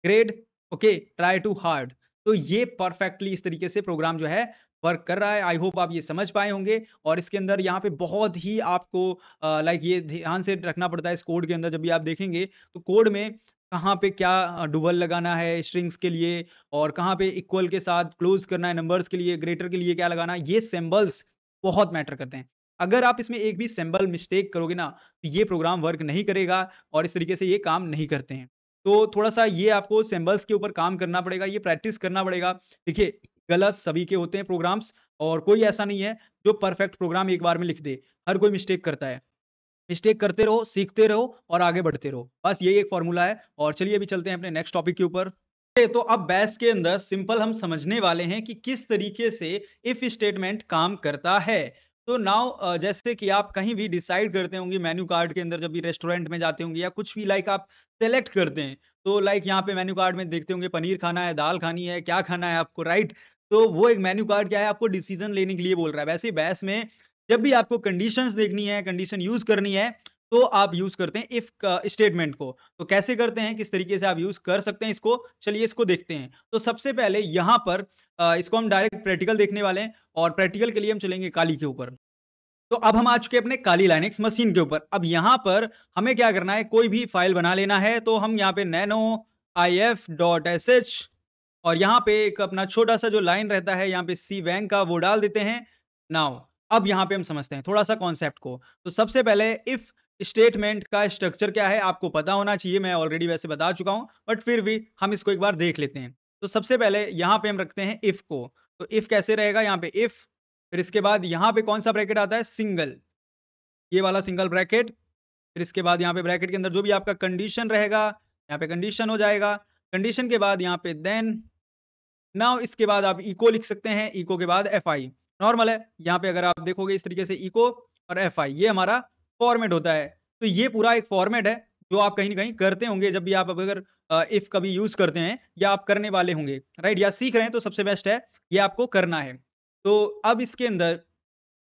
grade okay, try to hard. तो ये परफेक्टली इस तरीके से प्रोग्राम जो है वर्क कर रहा है। आई होप आप ये समझ पाए होंगे। और इसके अंदर यहाँ पे बहुत ही आपको लाइक ये ध्यान से रखना पड़ता है इस कोड के अंदर। जब भी आप देखेंगे तो कोड में कहाँ पे क्या डुअल लगाना है स्ट्रिंग्स के लिए, और कहाँ पे इक्वल के साथ क्लोज करना है नंबर्स के लिए, ग्रेटर के लिए क्या लगाना है, ये सिंबल्स बहुत मैटर करते हैं। अगर आप इसमें एक भी सिंबल मिस्टेक करोगे ना, तो ये प्रोग्राम वर्क नहीं करेगा, और इस तरीके से ये काम नहीं करते हैं। तो थोड़ा-सा ये आपको सिंबल्स के ऊपर काम करना पड़ेगा, ये प्रैक्टिस करना पड़ेगा। देखिए, गलत सभी के होते हैं प्रोग्राम्स, और कोई ऐसा नहीं है जो परफेक्ट प्रोग्राम एक बार में लिख दे। हर कोई मिस्टेक करता है। मिस्टेक करते रहो, सीखते रहो और आगे बढ़ते रहो। बस यही एक फ़ॉर्मूला है और चलिए अभी चलते हैं अपने नेक्स्ट टॉपिक के ऊपर। तो अब बैश के अंदर सिंपल हम समझने वाले हैं कि किस तरीके से इफ स्टेटमेंट काम करता है। तो नाउ जैसे कि आप कहीं भी डिसाइड करते होंगे मेन्यू कार्ड के अंदर जब भी रेस्टोरेंट में जाते होंगे या कुछ भी लाइक आप सेलेक्ट करते हैं, तो लाइक यहाँ पे मेन्यू कार्ड में देखते होंगे पनीर खाना है, दाल खानी है, क्या खाना है आपको, राइट? तो वो एक मेन्यू कार्ड क्या है, आपको डिसीजन लेने के लिए बोल रहा है। वैसे ही बैश में जब भी आपको कंडीशंस देखनी है, कंडीशन यूज़ करनी है, तो आप यूज़ करते हैं इफ स्टेटमेंट को। तो कैसे करते हैं, किस तरीके से आप यूज़ कर सकते हैं इसको, चलिए इसको देखते हैं। तो सबसे पहले यहाँ पर इसको हम डायरेक्ट प्रैक्टिकल देखने वाले हैं और प्रैक्टिकल के लिए हम चलेंगे काली के ऊपर। तो अब हम आ चुके हैं अपने काली लाइनेक्स मशीन के ऊपर। अब यहाँ पर हमें क्या करना है, कोई भी फाइल बना लेना है, तो हम यहाँ पे nano if.sh और यहाँ पे एक अपना छोटा-सा जो लाइन रहता है, यहाँ पे cbang का वो डाल देते हैं। नाउ अब यहाँ पे हम समझते हैं थोड़ा-सा कॉन्सेप्ट को। तो सबसे पहले इफ स्टेटमेंट का स्ट्रक्चर क्या है आपको पता होना चाहिए, मैं ऑलरेडी वैसे बता चुका हूँ, बट फिर भी हम इसको एक बार देख लेते हैं। तो सबसे पहले यहाँ पे हम रखते हैं इफ को। तो इफ कैसे रहेगा, यहाँ पे इफ, फिर इसके बाद यहाँ पे कौन-सा ब्रैकेट आता है, सिंगल, ये वाला सिंगल ब्रैकेट, फिर इसके बाद यहाँ पे ब्रैकेट के अंदर जो भी आपका कंडीशन रहेगा, यहाँ पे कंडीशन हो जाएगा। कंडीशन के बाद यहाँ पे देन, नाउ इसके बाद आप इको लिख सकते हैं, इको के बाद एफआई, नॉर्मल है। यहाँ पे अगर आप देखोगे इस तरीके से इको और एफआई, ये हमारा फॉर्मेट होता है। तो ये पूरा एक फॉर्मेट है जो आप कहीं न कहीं करते होंगे जब भी आप अगर इफ कभी यूज़ करते हैं या आप करने वाले होंगे, राइट? या सीख रहे हैं तो सबसे बेस्ट है, ये आपको करना है। तो अब इसके अंदर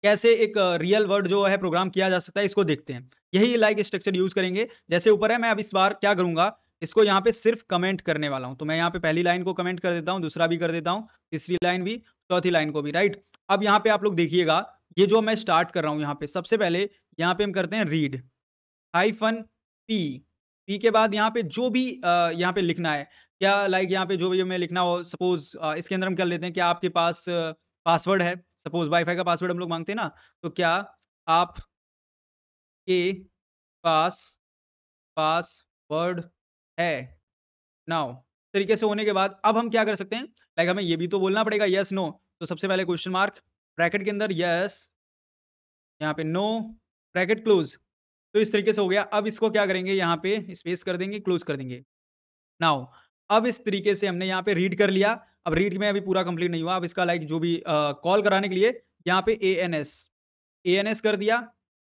कैसे एक रियल वर्ड जो है प्रोग्राम किया जा सकता है, इसको देखते हैं। यही लाइक स्ट्रक्चर यूज़ करेंगे, जैसे ऊपर है। मैं अब इस बार क्या करूँगा, इसको यहाँ पे सिर्फ़ कमेंट करने वाला हूँ। तो मैं यहाँ पे पहली लाइन को कमेंट कर देता हूँ, दूसरा भी कर देता हूँ, तीसरी लाइन भी, चौथी लाइन को भी, राइट? अब यहाँ पे आप लोग देखिएगा, ये जो मैं स्टार्ट कर रहा हूँ यहाँ पे, सबसे पहले यहाँ पे हम करते हैं रीड, हाइफ़न पी, पी के बाद यहाँ पे जो भी यहाँ पे लिखना है, क्या लाइक यहाँ पे जो भी हमें लिखना हो, सपोज़ इसके अंदर हम कर लेते हैं, क्या आपके पास पासवर्ड है? सपोज़ वाई-फाई का पासवर्ड हम लोग माँगते हैं ना, तो क्या आपके पास पासवर्ड है? नाउ तरीके से होने के बाद अब हम क्या कर सकते हैं, लाइक हमें ये भी तो बोलना पड़ेगा यस, नो। तो सबसे पहले क्वेश्चन मार्क, ब्रैकेट के अंदर यस, यहाँ पे नो, ब्रैकेट क्लोज़। तो इस तरीके से हो गया। अब इसको क्या करेंगे, यहाँ पे स्पेस कर देंगे, क्लोज़ कर देंगे। नाउ अब इस तरीके से हमने यहाँ पे रीड कर लिया। अब रीड में अभी पूरा कंप्लीट नहीं हुआ। अब इसका लाइक जो भी कॉल कराने के लिए यहाँ पे एएनएस कर दिया।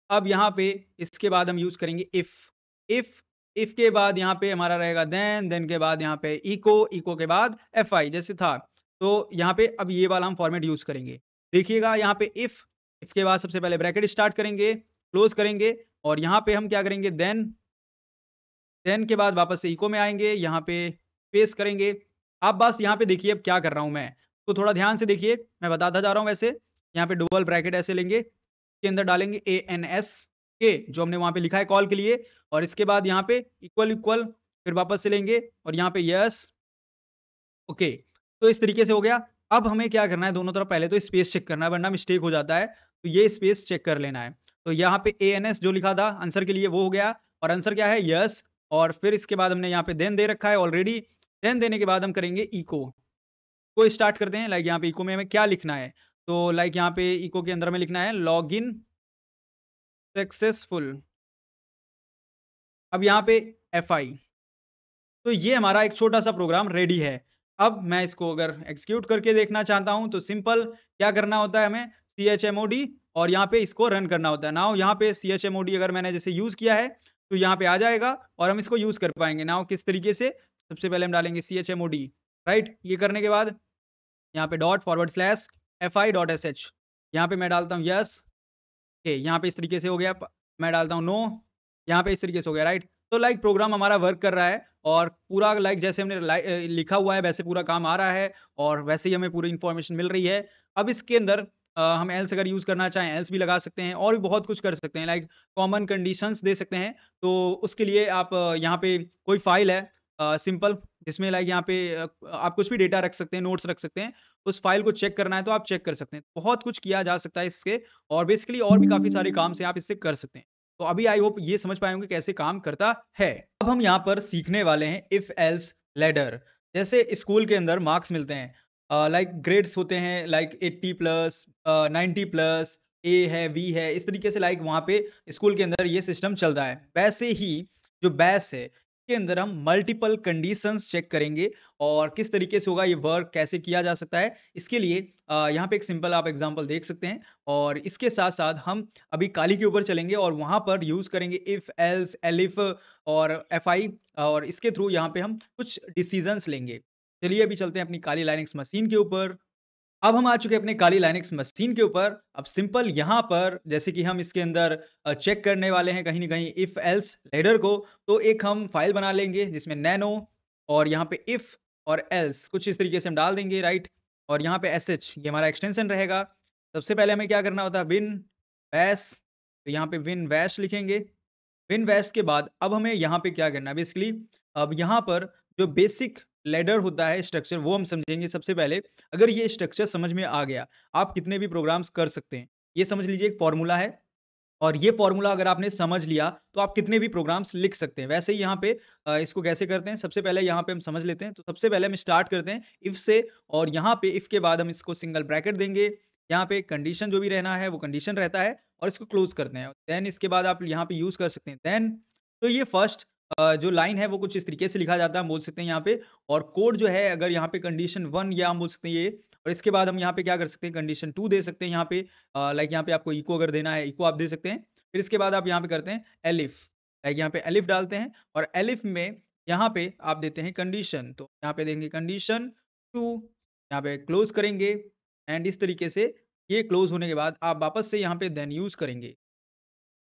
अब यहाँ पे इसके बाद हम यूज़ करेंगे इफ, इफ, इफ के बाद यहाँ पे हमारा रहेगा देन के बाद यहाँ पे इको के बाद एफआई जैसे था। तो यहाँ पे अब ये वाला हम फॉर्मेट यूज़ करेंगे। देखिएगा यहाँ पे इफ के बाद सबसे पहले ब्रैकेट स्टार्ट करेंगे, क्लोज़ करेंगे और यहाँ पे हम क्या करेंगे, देन के बाद वापस से इको में आएँगे, यहाँ पे पेस्ट करेंगे। आप बस यहाँ पे देखिए अब क्या कर रहा हूँ मैं, तो थोड़ा ध्यान से देखिए, मैं बताता जा रहा हूँ वैसे। यहाँ पे डबल ब्रैकेट ऐसे लेंगे, के अंदर डालेंगे एएनएस के, जो हमने वहाँ पे लिखा है कॉल के लिए, और इसके बाद यहाँ पे इक्वल, फिर वापस से लेंगे और यहाँ पे यस, ओके। तो इस तरीके से हो गया। अब हमें क्या करना है, दोनों तरफ पहले तो स्पेस चेक करना है वरना मिस्टेक हो जाता है। तो ये स्पेस चेक कर लेना है। तो यहाँ पे एएनएस जो लिखा था आंसर के लिए वो हो गया और आंसर क्या है, यस। और फिर इसके बाद हमने यहाँ पे देन दे रखा है ऑलरेडी। देन देने के बाद हम करेंगे इको को स्टार्ट करते हैं। लाइक यहाँ पे इको में हमें क्या लिखना है, तो लाइक यहाँ पे इको के अंदर में लिखना है लॉगिन सक्सेसफुल। अब यहाँ पे एफआई, तो ये हमारा एक छोटा-सा प्रोग्राम रेडी है। अब मैं इसको अगर एग्ज़ीक्यूट करके देखना चाहता हूँ, तो सिंपल क्या करना होता है हमें, chmod और यहाँ पे इसको रन करना होता है। नाउ यहाँ पे chmod अगर मैंने जैसे यूज़ किया है, तो यहाँ पे आ जाएगा और हम इसको यूज़ कर पाएँगे। नाउ किस तरीके से, सबसे पहले हम डालेंगे chmod, राइट? ये करने के बाद यहाँ पे ./fi.sh, यहाँ पे मैं डालता हूँ यस, ओके, यहाँ पे इस तरीके से हो गया। मैं डालता हूँ नो, यहाँ पे इस तरीके से हो गया, राइट? तो लाइक प्रोग्राम हमारा वर्क कर रहा है और पूरा लाइक जैसे हमने लिखा हुआ है वैसे पूरा काम आ रहा है और वैसे ही हमें पूरी इन्फॉर्मेशन मिल रही है। अब इसके अंदर हम एल्स अगर यूज़ करना चाहें एल्स भी लगा सकते हैं और भी बहुत कुछ कर सकते हैं, लाइक कॉमन कंडीशंस दे सकते हैं। तो उसके लिए आप यहाँ पे कोई फ़ाइल है सिंपल, जिसमें लाइक यहाँ पे आप कुछ भी डेटा रख सकते हैं, नोट्स रख सकते हैं। उस फ़ाइल को चेक करना है तो आप चेक कर सकते हैं। बहुत कुछ किया जा सकता है इससे और बेसिकली और भी काफ़ी सारे काम से आप इससे कर सकते हैं। तो अभी आई होप ये समझ पाए होंगे कैसे काम करता है। अब हम यहाँ पर सीखने वाले हैं इफ एल्स लैडर। जैसे स्कूल के अंदर मार्क्स मिलते हैं, लाइक ग्रेड्स होते हैं, लाइक 80 प्लस 90 प्लस ए है, वी है, इस तरीके से लाइक वहाँ पे स्कूल के अंदर ये सिस्टम चल रहा है। वैसे ही जो बैच है, इसके अंदर हम मल्टीपल कंडीशंस चेक करेंगे और किस तरीके से होगा ये वर्क कैसे किया जा सकता है। इसके लिए यहाँ पे एक सिंपल आप एग्ज़ाम्पल देख सकते हैं और इसके साथ-साथ हम अभी काली के ऊपर चलेंगे और वहाँ पर यूज़ करेंगे इफ, एल्स, एलिफ और एफआई और इसके थ्रू यहाँ पे हम कुछ डिसीजंस लेंगे। चलिए अभी चलते हैं अपनी काली लाइनक्स मशीन के ऊपर। अब हम आ चुके हैं अपने काली लाइनक्स मशीन के ऊपर। अब सिंपल यहाँ पर जैसे कि हम इसके अंदर चेक करने वाले हैं कहीं न कहीं इफ एल्स लैडर को, तो एक हम फाइल बना लेंगे जिसमें नैनो और यहाँ पे इफ और एल्स कुछ इस तरीके से हम डाल देंगे, राइट? और यहाँ पे एसएच ये हमारा एक्सटेंशन रहेगा। सबसे पहले हमें क्या करना होता है विन बैश, तो यहाँ पे विन बैश लिखेंगे। इन्वेस्ट के बाद अब हमें यहाँ पे क्या करना है बेसिकली, अब यहाँ पर जो बेसिक लैडर होता है स्ट्रक्चर वो हम समझेंगे सबसे पहले। अगर ये स्ट्रक्चर समझ में आ गया, आप कितने भी प्रोग्राम्स कर सकते हैं। ये समझ लीजिए एक फॉर्मूला है और ये फॉर्मूला अगर आपने समझ लिया तो आप कितने भी प्रोग्राम्स लिख सकते हैं। वैसे ही यहाँ पे इसको कैसे करते हैं, सबसे पहले यहाँ पे हम समझ लेते हैं। तो सबसे पहले हम स्टार्ट करते हैं इफ से और यहाँ पे इफ के बाद हम इसको सिंगल ब्रैकेट देंगे। यहाँ पे कंडीशन जो भी रहना है वो कंडीशन रहता है और इसको क्लोज करते हैं। देन इसके बाद आप यहाँ पे यूज कर सकते हैं देन। तो ये फर्स्ट जो लाइन है वो कुछ इस तरीके से लिखा जाता है, हम बोल सकते हैं यहाँ पे। और कोड जो है अगर यहाँ पे कंडीशन 1 या हम बोल सकते हैं ये, और इसके बाद हम यहाँ पे क्या कर सकते हैं कंडीशन 2 दे सकते हैं यहाँ पे। लाइक यहाँ पे आपको इको अगर देना है इको आप दे सकते हैं। फिर इसके बाद आप यहाँ पे करते हैं एलिफ, लाइक यहाँ पे एलिफ डालते हैं और एलिफ में यहाँ पे आप देते हैं कंडीशन, तो यहाँ पे देंगे कंडीशन 2, यहाँ पे क्लोज करेंगे एंड इस तरीके से ये क्लोज होने के बाद आप वापस से यहाँ पे देन यूज करेंगे।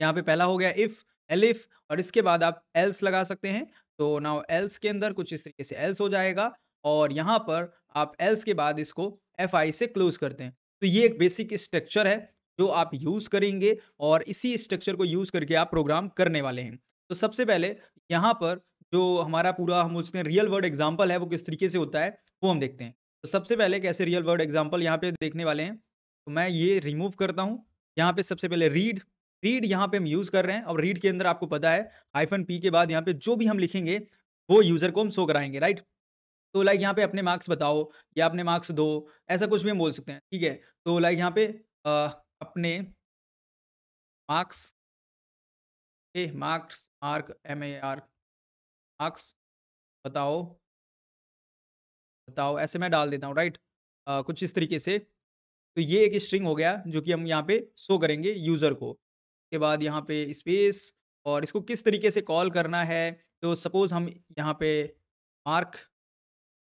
यहाँ पे पहला हो गया इफ, एलिफ और इसके बाद आप एल्स लगा सकते हैं। तो नाउ एल्स के अंदर कुछ इस तरीके से एल्स हो जाएगा और यहाँ पर आप एल्स के बाद इसको एफआई से क्लोज करते हैं। तो ये एक बेसिक स्ट्रक्चर है जो आप यूज करेंगे और इसी स्ट्रक्चर को यूज करके आप प्रोग्राम करने वाले हैं। तो सबसे पहले यहाँ पर जो हमारा पूरा हम उसमें रियल वर्ड एग्जाम्पल है वो किस तरीके से होता है वो हम देखते हैं। तो सबसे पहले कैसे रियल वर्ड एग्जाम्पल यहाँ पे देखने वाले हैं। तो मैं ये रिमूव करता हूँ। यहाँ पे सबसे पहले रीड, रीड यहाँ पे हम यूज़ कर रहे हैं और रीड के अंदर आपको पता है हाइफ़न पी के बाद यहाँ पे जो भी हम लिखेंगे, वो यूज़र को हम शो कराएँगे, राइट? तो लाइक यहाँ पे अपने मार्क्स बताओ या अपने मार्क्स दो, ऐसा कुछ भी हम बोल सकते हैं, ठीक है? तो लाइक यहाँ पे अपने मार्क्स मार्क्स मार्क एम-ए-आर मार्क्स बताओ, बताओ ऐसे मैं डाल देता हूँ, राइट? कुछ इस तरीके से। तो ये एक स्ट्रिंग हो गया जो कि हम यहाँ पे शो करेंगे यूज़र को। उसके बाद यहाँ पे स्पेस और इसको किस तरीके से कॉल करना है, तो सपोज़ हम यहाँ पे मार्क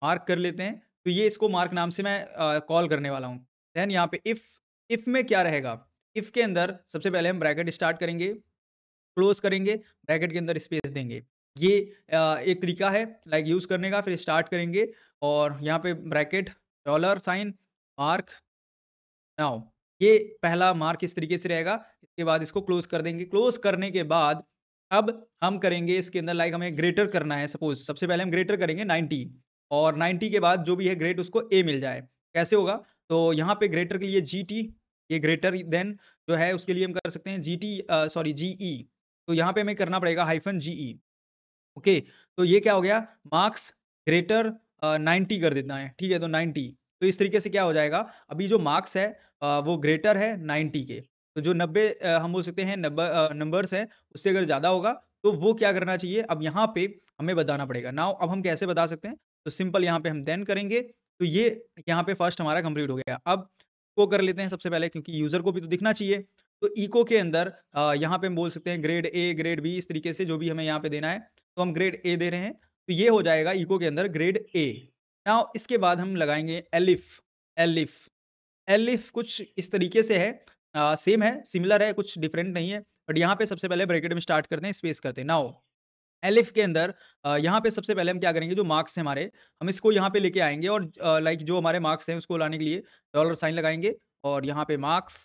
मार्क कर लेते हैं। तो ये इसको मार्क नाम से मैं कॉल करने वाला हूँ। देन यहाँ पे इफ में क्या रहेगा, इफ के अंदर सबसे पहले हम ब्रैकेट स्टार्ट करेंगे, क्लोज़ करेंगे, ब्रैकेट के अंदर स्पेस देंगे। ये एक तरीका है लाइक यूज़ करने का, फिर स्टार्ट करेंगे और यहाँ पे bracket dollar sign mark now, ये पहला मार्क इस तरीके से रहेगा। इसके बाद इसको क्लोज़ कर देंगे। क्लोज़ करने के बाद अब हम करेंगे इसके अंदर लाइक हमें ग्रेटर करना है सपोज़ सबसे पहले हम ग्रेटर करेंगे 90 और 90 के बाद जो भी है ग्रेट उसको ए मिल जाए। कैसे होगा? तो यहाँ पे ग्रेटर के लिए जीटी, ये ग्रेटर देन जो है उसके लिए हम कर सकते हैं जीटी सॉरी जीई। तो यहाँ पे हमें करना पड़ेगा हाइफ़न जीई। ओके, तो ये क्या हो गया मार्क्स ग्रेटर 90 कर देना है, ठीक है? तो 90 तो इस तरीके से क्या हो जाएगा, अभी जो मार्क्स है वो ग्रेटर है 90 के। तो जो 90 हम बोल सकते हैं नंबर्स हैं, उससे अगर ज़्यादा होगा तो वो क्या करना चाहिए, अब यहाँ पे हमें बताना पड़ेगा। नाउ अब हम कैसे बता सकते हैं? तो सिंपल यहाँ पे हम देन करेंगे, तो ये यहाँ पे फर्स्ट हमारा कंप्लीट हो गया। अब इको कर लेते हैं सबसे पहले क्योंकि यूज़र को भी तो दिखना चाहिए। तो इको के अंदर यहाँ पे हम बोल सकते हैं ग्रेड ए, ग्रेड बी इस तरीके से जो भी हमें यहाँ पे देना है। तो हम ग्रेड ए दे रहे हैं, तो ये हो जाएगा इको के अंदर ग्रेड ए। नाउ इसके बाद हम लगाएँगे एलिफ, एलिफ, एलिफ कुछ इस तरीके से है, सेम है, सिमिलर है, कुछ डिफरेंट नहीं है। बट यहाँ पे सबसे पहले ब्रैकेट में स्टार्ट करते हैं, स्पेस करते हैं। नाउ एलिफ के अंदर यहाँ पे सबसे पहले हम क्या करेंगे, जो मार्क्स हैं हमारे, हम इसको यहाँ पे लेके आएँगे और लाइक जो हमारे मार्क्स हैं उसको लाने के लिए डॉलर साइन लगाएँगे और यहाँ पे मार्क्स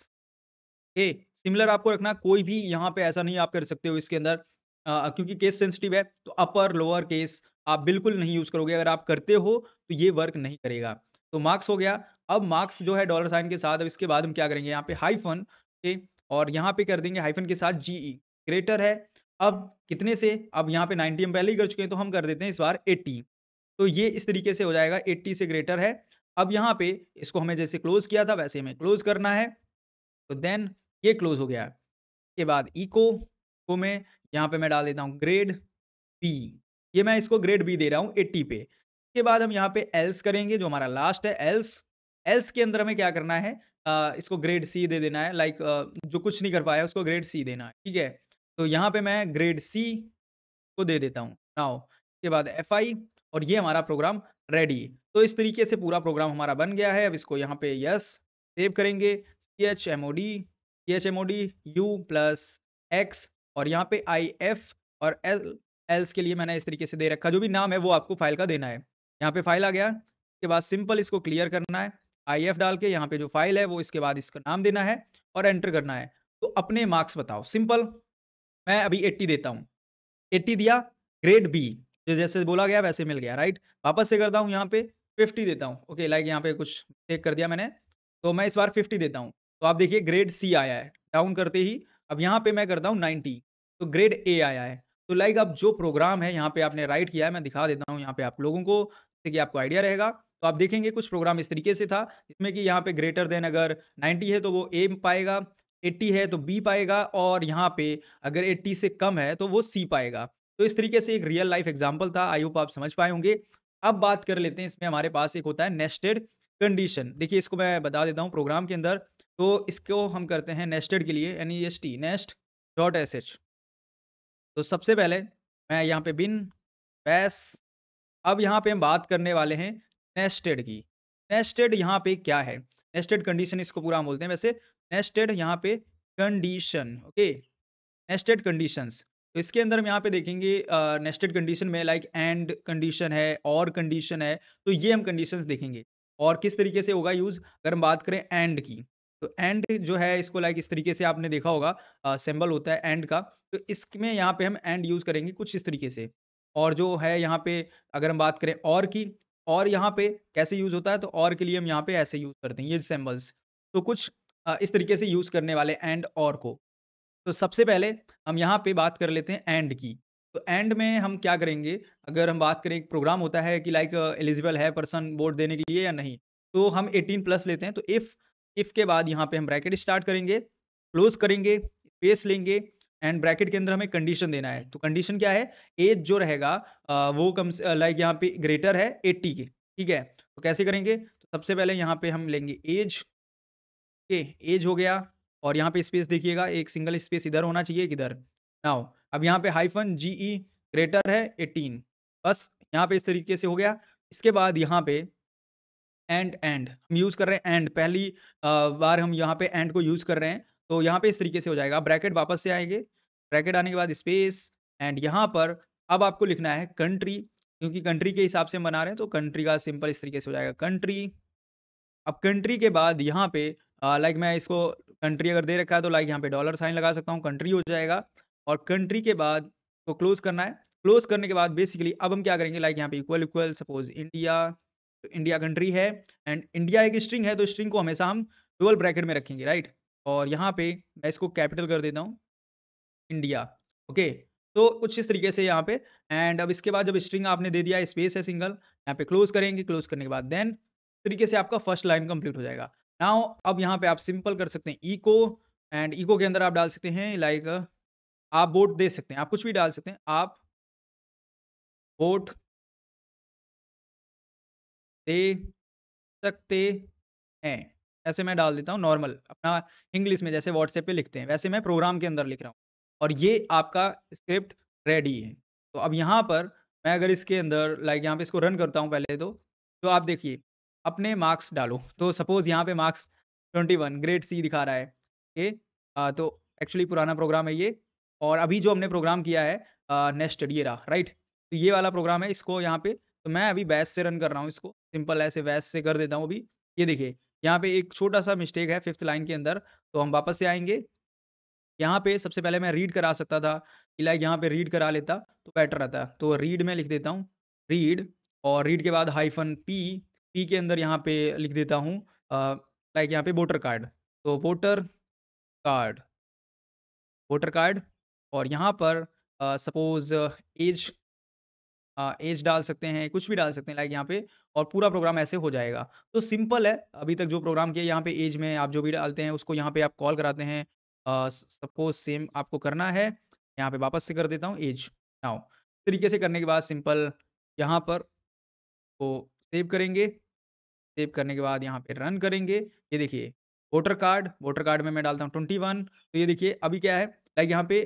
ए सिमिलर आपको रखना, कोई भी यहाँ पे ऐसा नहीं आप कर सकते हो इसके अंदर क्योंकि केस सेंसिटिव है, तो अपर लोअर केस आप बिल्कुल नहीं यूज़ करोगे। अगर आप करते हो तो ये वर्क नहीं करेगा। तो मार्क्स हो गया, अब मार्क्स जो है डॉलर साइन के साथ, अब इसके बाद हम क्या करेंगे यहाँ पे हाइफ़न ए और यहाँ पे कर देंगे हाइफ़न के साथ जीई, ग्रेटर है। अब कितने से, अब यहाँ पे 90 हम पहले ही कर चुके हैं तो हम कर देते हैं इस बार 80। तो ये इस तरीके से हो जाएगा 80 से ग्रेटर है। अब यहाँ पे इसको हमें जैसे क्लोज़ किया था वैसे हमें क्लोज़ करना है। तो देन ये क्लोज़ हो गया। के बाद इको को में यहाँ पे मैं डाल देता हूँ ग्रेड बी। ये मैं इसको ग्रेड बी दे रहा हूँ 80 पे। उसके बाद हम यहाँ पे एल्स करेंगे जो हमारा लास्ट है एल्स। एल्स के अंदर हमें क्या करना है इसको ग्रेड सी दे देना है लाइक जो कुछ नहीं कर पाया उसको ग्रेड सी देना है, ठीक है? तो यहाँ पे मैं ग्रेड सी को दे देता हूँ। नाउ उसके बाद एफआई और ये हमारा प्रोग्राम रेडी। तो इस तरीके से पूरा प्रोग्राम हमारा बन गया है। अब इसको यहाँ पे यस सेव करेंगे chmod u प्लस एक्स और यहाँ पे आईएफ और एल्स के लिए मैंने इस तरीके से दे रखा जो भी नाम है वो आपको फाइल का देना है। यहाँ पे फाइल आ गया। उसके बाद सिंपल इसको क्लियर करना है। आईएफ डाल के यहाँ पे जो फाइल है वो इसके बाद इसका नाम देना है और एंटर करना है। तो अपने मार्क्स बताओ सिंपल। मैं अभी 80 देता हूँ। 80 दिया, ग्रेड बी, जो जैसे बोला गया वैसे मिल गया, राइट? वापस से करता हूँ यहाँ पे 50 देता हूँ। ओके, लाइक यहाँ पे कुछ चेक कर दिया मैंने, तो मैं इस बार 50 देता हूँ। तो आप देखिए ग्रेड सी आया है, डाउन करते ही अब यहाँ पे मैं करता हूँ 90, तो ग्रेड ए आया है। तो लाइक अब जो प्रोग्राम है यहाँ पे आपने राइट किया है, मैं दिखा देता हूँ यहाँ पे आप लोगों को, जिससे कि आपको आइडिया रहेगा। तो आप देखेंगे कुछ प्रोग्राम इस तरीके से था, जिसमें कि यहाँ पे ग्रेटर देन अगर 90 है तो वो ए पाएगा, 80 है तो बी पाएगा और यहाँ पे अगर 80 से कम है तो वो सी पाएगा। तो इस तरीके से एक रियल लाइफ एग्जांपल था, आई होप आप समझ पाए होंगे। अब बात कर लेते हैं, इसमें हमारे पास एक होता है नेस्टेड कंडीशन। देखिए इसको मैं बता देता हूँ प्रोग्राम के अंदर, तो इसको हम करते हैं नेस्टेड के लिए नेस्ट नेस्ट डॉट sh। तो सबसे पहले मैं यहाँ पे बिन बैश, अब यहाँ पे हम बात करने वाले हैं नेस्टेड की। नेस्टेड यहाँ पे क्या है? नेस्टेड कंडीशन इसको पूरा हम बोलते हैं वैसे। नेस्टेड यहाँ पे कंडीशन, ओके, नेस्टेड कंडीशंस। तो इसके अंदर हम यहाँ पे देखेंगे नेस्टेड कंडीशन में लाइक एंड कंडीशन है और कंडीशन है, तो ये हम कंडीशंस देखेंगे। और किस तरीके से होगा यूज, अगर हम बात करें एंड की, तो एंड जो है इसको लाइक इस तरीके से आपने देखा होगा, सिंबल होता है एंड का। तो इसमें यहाँ पे हम एंड यूज करेंगे कुछ इस तरीके से। और जो है यहाँ पे अगर हम बात करें और की, और यहाँ पे कैसे यूज होता है, तो और के लिए हम यहाँ पे ऐसे यूज करते हैं ये सिंबल्स। तो कुछ इस तरीके से यूज करने वाले एंड और को। तो सबसे पहले हम यहाँ पे बात कर लेते हैं एंड की। तो एंड में हम क्या करेंगे, अगर हम बात करें एक प्रोग्राम होता है कि लाइक एलिजिबल है पर्सन वोट देने के लिए या नहीं, तो हम 18 प्लस लेते हैं। तो इफ के बाद यहाँ पे हम ब्रैकेट स्टार्ट करेंगे, क्लोज करेंगे, स्पेस लेंगे एंड ब्रैकेट के अंदर हमें कंडीशन देना है। तो कंडीशन क्या है, एज जो रहेगा वो कम से लाइक यहाँ पे ग्रेटर है 80 के, ठीक है? तो कैसे करेंगे, तो सबसे पहले यहाँ पे हम लेंगे एज, ओके, एज हो गया और यहाँ पे स्पेस देखिएगा, एक सिंगल स्पेस इधर होना चाहिए, किधर। नाउ अब यहाँ पे हाइफन जीई ग्रेटर है 18, बस यहाँ पे इस तरीके से हो गया। इसके बाद यहाँ पे एंड हम यूज कर रहे हैं एंड, पहली बार हम यहाँ पे एंड को यूज कर रहे हैं, तो यहाँ पे इस तरीके से हो जाएगा। ब्रैकेट वापस से आएंगे, ब्रैकेट आने के बाद स्पेस एंड यहाँ पर अब आपको लिखना है कंट्री, क्योंकि कंट्री के हिसाब से हम बना रहे हैं, तो कंट्री का सिंपल इस तरीके से हो जाएगा कंट्री। अब कंट्री के बाद यहाँ पे लाइक मैं इसको कंट्री अगर दे रखा है तो लाइक यहाँ पे डॉलर साइन लगा सकता हूँ, कंट्री हो जाएगा। और कंट्री के बाद तो क्लोज करना है। क्लोज करने के बाद बेसिकली अब हम क्या करेंगे, लाइक यहाँ पे इक्वल इक्वल सपोज इंडिया, तो इंडिया कंट्री है एंड इंडिया एक स्ट्रिंग है, तो स्ट्रिंग को हमेशा हम डुअल ब्रैकेट में रखेंगे, राइट? और यहाँ पे मैं इसको कैपिटल कर देता हूँ, इंडिया, ओके। तो कुछ इस तरीके से यहाँ पे एंड अब इसके बाद जब स्ट्रिंग आपने दे दिया, स्पेस है सिंगल, यहाँ पे क्लोज करेंगे, क्लोज करने के बाद देन तरीके से आपका फर्स्ट लाइन कंप्लीट हो जाएगा। नाउ अब यहाँ पे आप सिंपल कर सकते हैं इको एंड इको के अंदर आप डाल सकते हैं लाइक आप वोट दे सकते हैं, आप कुछ भी डाल सकते हैं, आप वोट दे सकते हैं, ऐसे मैं डाल देता हूँ नॉर्मल अपना इंग्लिश में, जैसे व्हाट्सएप पे लिखते हैं वैसे मैं प्रोग्राम के अंदर लिख रहा हूँ और ये आपका स्क्रिप्ट रेडी है। तो अब यहाँ पर मैं अगर इसके अंदर लाइक यहाँ पे इसको रन करता हूँ पहले तो आप देखिए अपने मार्क्स डालो, तो सपोज यहाँ पे मार्क्स 21 ग्रेड सी दिखा रहा है, ओके। तो एक्चुअली पुराना प्रोग्राम है ये, और अभी जो हमने प्रोग्राम किया है नेक्स्ट ये रहा, राइट? तो ये वाला प्रोग्राम है, इसको यहाँ पे तो मैं अभी बैश से रन कर रहा हूँ इसको, सिंपल ऐसे बैश से कर देता हूँ अभी। ये देखिए यहाँ पे एक छोटा-सा मिस्टेक है 5th लाइन के अंदर, तो हम वापस से आएँगे। यहाँ पे सबसे पहले मैं रीड करा सकता था कि लाइक यहाँ पे रीड करा लेता तो बेटर रहता। तो रीड में लिख देता हूँ, रीड, और रीड के बाद हाइफ़न पी, पी के अंदर यहाँ पे लिख देता हूँ लाइक यहाँ पे वोटर कार्ड। तो कार्ड, वोटर कार्ड और यहाँ पर सपोज़ ऐज ऐज डाल सकते हैं, कुछ भी डाल सकते हैं लाइक यहाँ पे, और पूरा प्रोग्राम ऐसे हो जाएगा। तो सिंपल है, अभी तक जो प्रोग्राम किया यहाँ पे ऐज में आप जो भी डालते हैं उसको यहाँ पे आप कॉल कराते हैं सपोज सेम आपको करना है, यहाँ पे वापस से कर देता हूँ एज। नाउ इस तरीके से करने के बाद सिंपल यहाँ पर वो सेव करेंगे, सेव करने के बाद यहाँ पे रन करेंगे। ये देखिए वोटर कार्ड में मैं डालता हूँ 21। तो ये देखिए अभी क्या है, लाइक यहाँ पे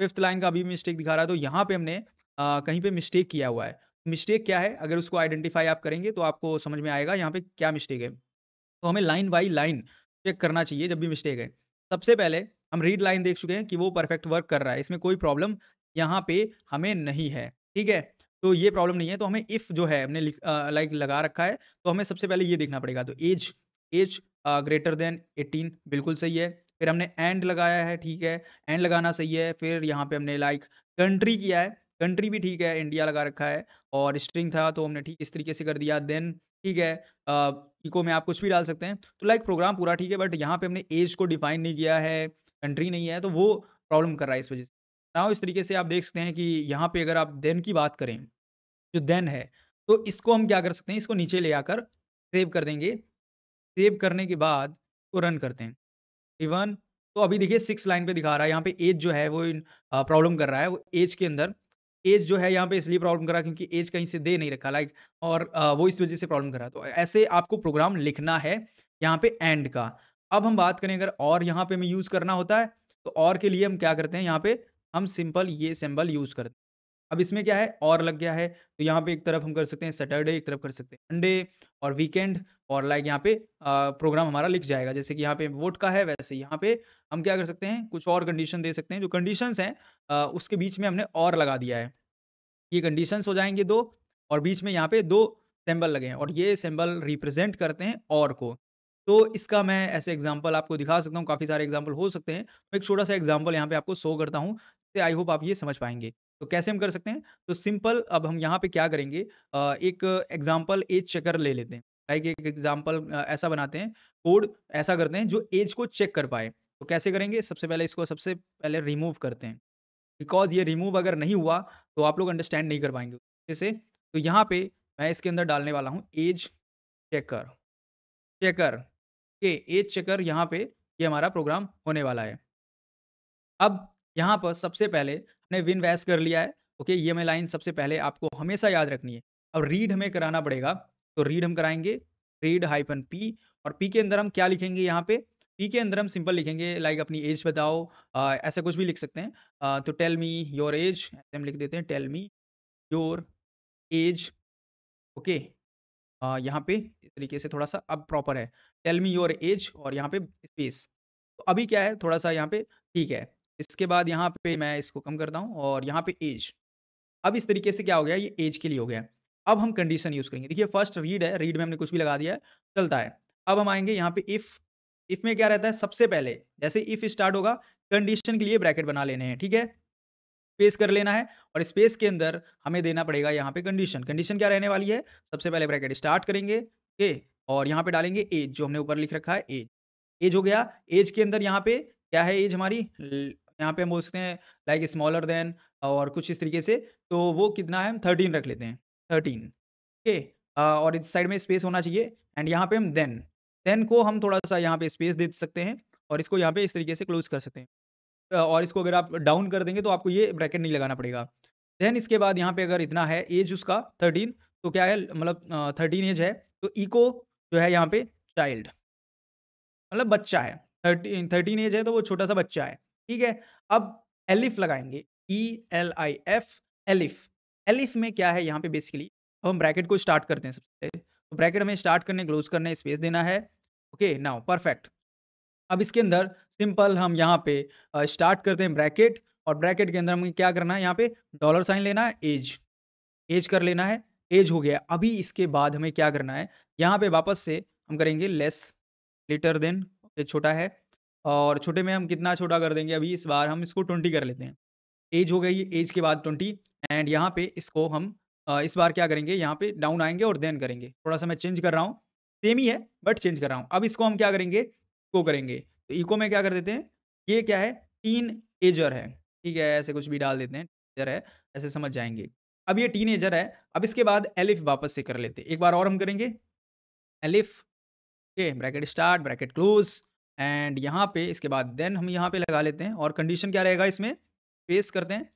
5th लाइन का अभी मिस्टेक दिखा रहा है, तो यहाँ पे हमने कहीं पे मिस्टेक किया हुआ है। मिस्टेक क्या है, अगर उसको आइडेंटिफ़ाई आप करेंगे तो आपको समझ में आएगा यहाँ पे क्या मिस्टेक है। तो हमें लाइन बाय लाइन चेक करना चाहिए जब भी मिस्टेक है। सबसे पहले हम रीड लाइन देख चुके हैं कि वो परफेक्ट वर्क कर रहा है, इसमें कोई प्रॉब्लम यहाँ पे हमें नहीं है, ठीक है? तो ये प्रॉब्लम नहीं है, तो हमें इफ जो है हमने लाइक लगा रखा है, तो हमें सबसे पहले ये देखना पड़ेगा। तो ऐज ऐज ग्रेटर देन 18 बिल्कुल सही है। फिर हमने एंड लगाया है, ठीक है, एंड लगाना सही है। फिर यहाँ पे हमने लाइक कंट्री किया है, कंट्री भी ठीक है, इंडिया लगा रखा है और स्ट्रिंग था तो हमने ठीक इस तरीके से कर दिया। देन ठीक है, इको में आप कुछ भी डाल सकते हैं। तो लाइक प्रोग्राम पूरा ठीक है, बट यहाँ पे हमने ऐज को डिफाइन नहीं किया है, कंट्री नहीं है, तो वो प्रॉब्लम कर रहा है इस वजह से। नाउ इस तरीके से आप देख सकते हैं कि यहाँ पे अगर आप देन की बात करें, जो देन है, तो इसको हम क्या कर सकते हैं, इसको नीचे ले आकर सेव कर देंगे। सेव करने के बाद इसको रन करते हैं। इवन तो अभी देखिए 6 लाइन पे दिखा रहा है, यहाँ पे ऐज जो है वो प्रॉब्लम कर रहा है। वो ऐज के अंदर ऐज जो है यहाँ पे इसलिए प्रॉब्लम कर रहा है क्योंकि ऐज कहीं से दे नहीं रखा लाइक, और वो इस वज़ह से प्रॉब्लम कर रहा है। तो ऐसे आपको प्रोग्राम लिखना है यहाँ पे एंड का। अब हम बात करें अगर और यहाँ पे हमें यूज़ करना होता है, तो और के लिए हम क्या करते हैं, यहाँ पे हम सिंपल ये सिंबल यूज़ करते हैं। अब इसमें क्या है, और लग गया है, तो यहाँ पे एक तरफ हम कर सकते हैं सैटरडे, एक तरफ कर सकते हैं संडे और वीकेंड, और लाइक यहाँ पे प्रोग्राम हमारा लिख जाएगा। जैसे कि यहाँ पे वोट का है, वैसे ही यहाँ पे हम क्या कर सकते हैं, कुछ और कंडीशन दे सकते हैं। जो कंडीशंस हैं उसके बीच में हमने और लगा दिया है। ये कंडीशंस हो जाएँगे 2 और बीच में यहाँ पे 2 सिंबल लगे हैं और ये सिंबल रिप्रेज़ेंट करते हैं और को। तो इसका मैं ऐसे एग्ज़ाम्पल आपको दिखा सकता हूँ, काफ़ी सारे एग्ज़ाम्पल हो सकते हैं। मैं एक छोटा-सा एग्ज़ाम्पल यहाँ पे आपको शो करता हूँ, तो आई होप आप ये समझ पाएँगे। तो कैसे हम कर सकते हैं? तो सिंपल अब हम यहाँ पे क्या करेंगे, एक एग्ज़ाम्पल ऐज चेकर ले लेते हैं। लाइक एक एग्ज़ाम्पल ऐसा बनाते हैं, कोड ऐसा करते हैं जो ऐज को चेक कर पाए। तो कैसे करेंगे? सबसे पहले इसको सबसे पहले रिमूव करते हैं। बिकॉज़ ये रिमूव अगर नहीं हुआ, तो आप लोग अंडरस्टैंड नहीं कर पाएँगे अच्छे से। तो यहाँ पे मैं इसके अंदर डालने वाला हूँ age checker, checker, okay, age checker यहाँ पे ये हमारा प्रोग्राम होने वाला है। अब यहाँ पर सबसे पहले हमने विन वैस कर लिया है, ओके, ये हमें लाइन सबसे पहले आपको हमेशा याद रखनी है। अब रीड हमें कराना पड़ेगा, तो रीड हम कराएँगे, रीड हाइफ़न पी, और पी के अंदर हम क्या लिखेंगे यहाँ पे? पी के अंदर हम सिंपल लिखेंगे लाइक अपनी ऐज बताओ, ऐसा कुछ भी लिख सकते हैं। तो टेल मी योर ऐज ऐसे हम लिख देते हैं, tell me your age, okay. यहाँ पे इस तरीके से थोड़ा-सा अब प्रॉपर है। टेल मी योर ऐज और यहाँ पे स्पेस। तो अभी क्या है, थोड़ा-सा यहाँ पे ठीक है। इसके बाद यहाँ पे मैं इसको कम करता हूँ और यहाँ पे ऐज। अब इस तरीके से क्या हो गया, ये ऐज के लिए हो गया। अब हम कंडीशन यूज़ करेंगे। देखिए फर्स्ट रीड है, रीड में हमने कुछ भी लगा दिया है, चलता है। अब हम आएँगे यहाँ पे इफ, इफ में क्या रहता है, सबसे पहले जैसे इफ स्टार्ट होगा, कंडीशन के लिए ब्रैकेट बना लेने हैं, ठीक है? स्पेस कर लेना है और स्पेस के अंदर हमें देना पड़ेगा यहाँ पे कंडीशन। कंडीशन क्या रहने वाली है? सबसे पहले ब्रैकेट स्टार्ट करेंगे, ओके, और यहाँ पे डालेंगे ऐज, जो हमने ऊपर लिख रखा है ऐज। ऐज हो गया, ऐज के अंदर यहाँ पे क्या है, ऐज हमारी यहाँ पे हम बोल सकते हैं लाइक स्मॉलर देन और कुछ इस तरीके से, तो वो कितना है, हम 13 रख लेते हैं, 13, ओके। और इस साइड में स्पेस होना चाहिए एंड यहाँ पे हम देन, देन को हम थोड़ा-सा यहाँ पे स्पेस दे सकते हैं और इसको यहाँ पे इस तरीके से क्लोज़ कर सकते हैं। और इसको अगर आप डाउन कर देंगे तो आपको ये ब्रैकेट नहीं लगाना पड़ेगा। देन इसके बाद यहाँ पे अगर इतना है ऐज उसका 13, तो क्या है, मतलब 13 ऐज है, तो इको जो है यहाँ पे चाइल्ड, मतलब बच्चा है। 13 ऐज है तो वो छोटा-सा बच्चा है, ठीक है? अब एलिफ लगाएँगे, ELIF, एलिफ। एलिफ में क्या है यहाँ पे बेसिकली, अब हम ब्रैकेट को स्टार्ट करते हैं सबसे पहले। तो ब्रैकेट हमें स्टार्ट करने, क्लोज़ करने, स्पेस देना है। Okay, now perfect. अब इसके अंदर सिंपल हम यहाँ पे स्टार्ट करते हैं ब्रैकेट, और ब्रैकेट के अंदर हमें क्या करना है, यहाँ पे डॉलर साइन लेना है, ऐज, ऐज कर लेना है, ऐज हो गया। अभी इसके बाद हमें क्या करना है, यहाँ पे वापस से हम करेंगे लेस, ग्रेटर देन, ओके, छोटा है, और छोटे में हम कितना छोटा कर देंगे, अभी इस बार हम इसको 20 कर लेते हैं। ऐज हो गई, ऐज के बाद 20 एंड यहाँ पे इसको हम इस बार क्या करेंगे, यहाँ पे डाउन आएँगे और देन करेंगे। थोड़ा-सा मैं चेंज कर रहा हूँ, सेम ही है बट चेंज कर रहा हूँ। अब इसको हम क्या करेंगे, इको करेंगे। तो इको में क्या कर देते हैं, ये क्या है, टीनएजर है, ठीक है? ऐसे कुछ भी डाल देते हैं, टीनेजर है, ऐसे समझ जाएँगे। अब ये टीनेजर है, अब इसके बाद एलिफ वापस से कर लेते हैं। एक बार और हम करेंगे, elif, okay, bracket start, bracket close, and यहाँ पे इसके बाद देन हम यहाँ पे लगा लेते हैं और कंडीशन क्या रहेगा इसमें? पेस्ट करते हैं।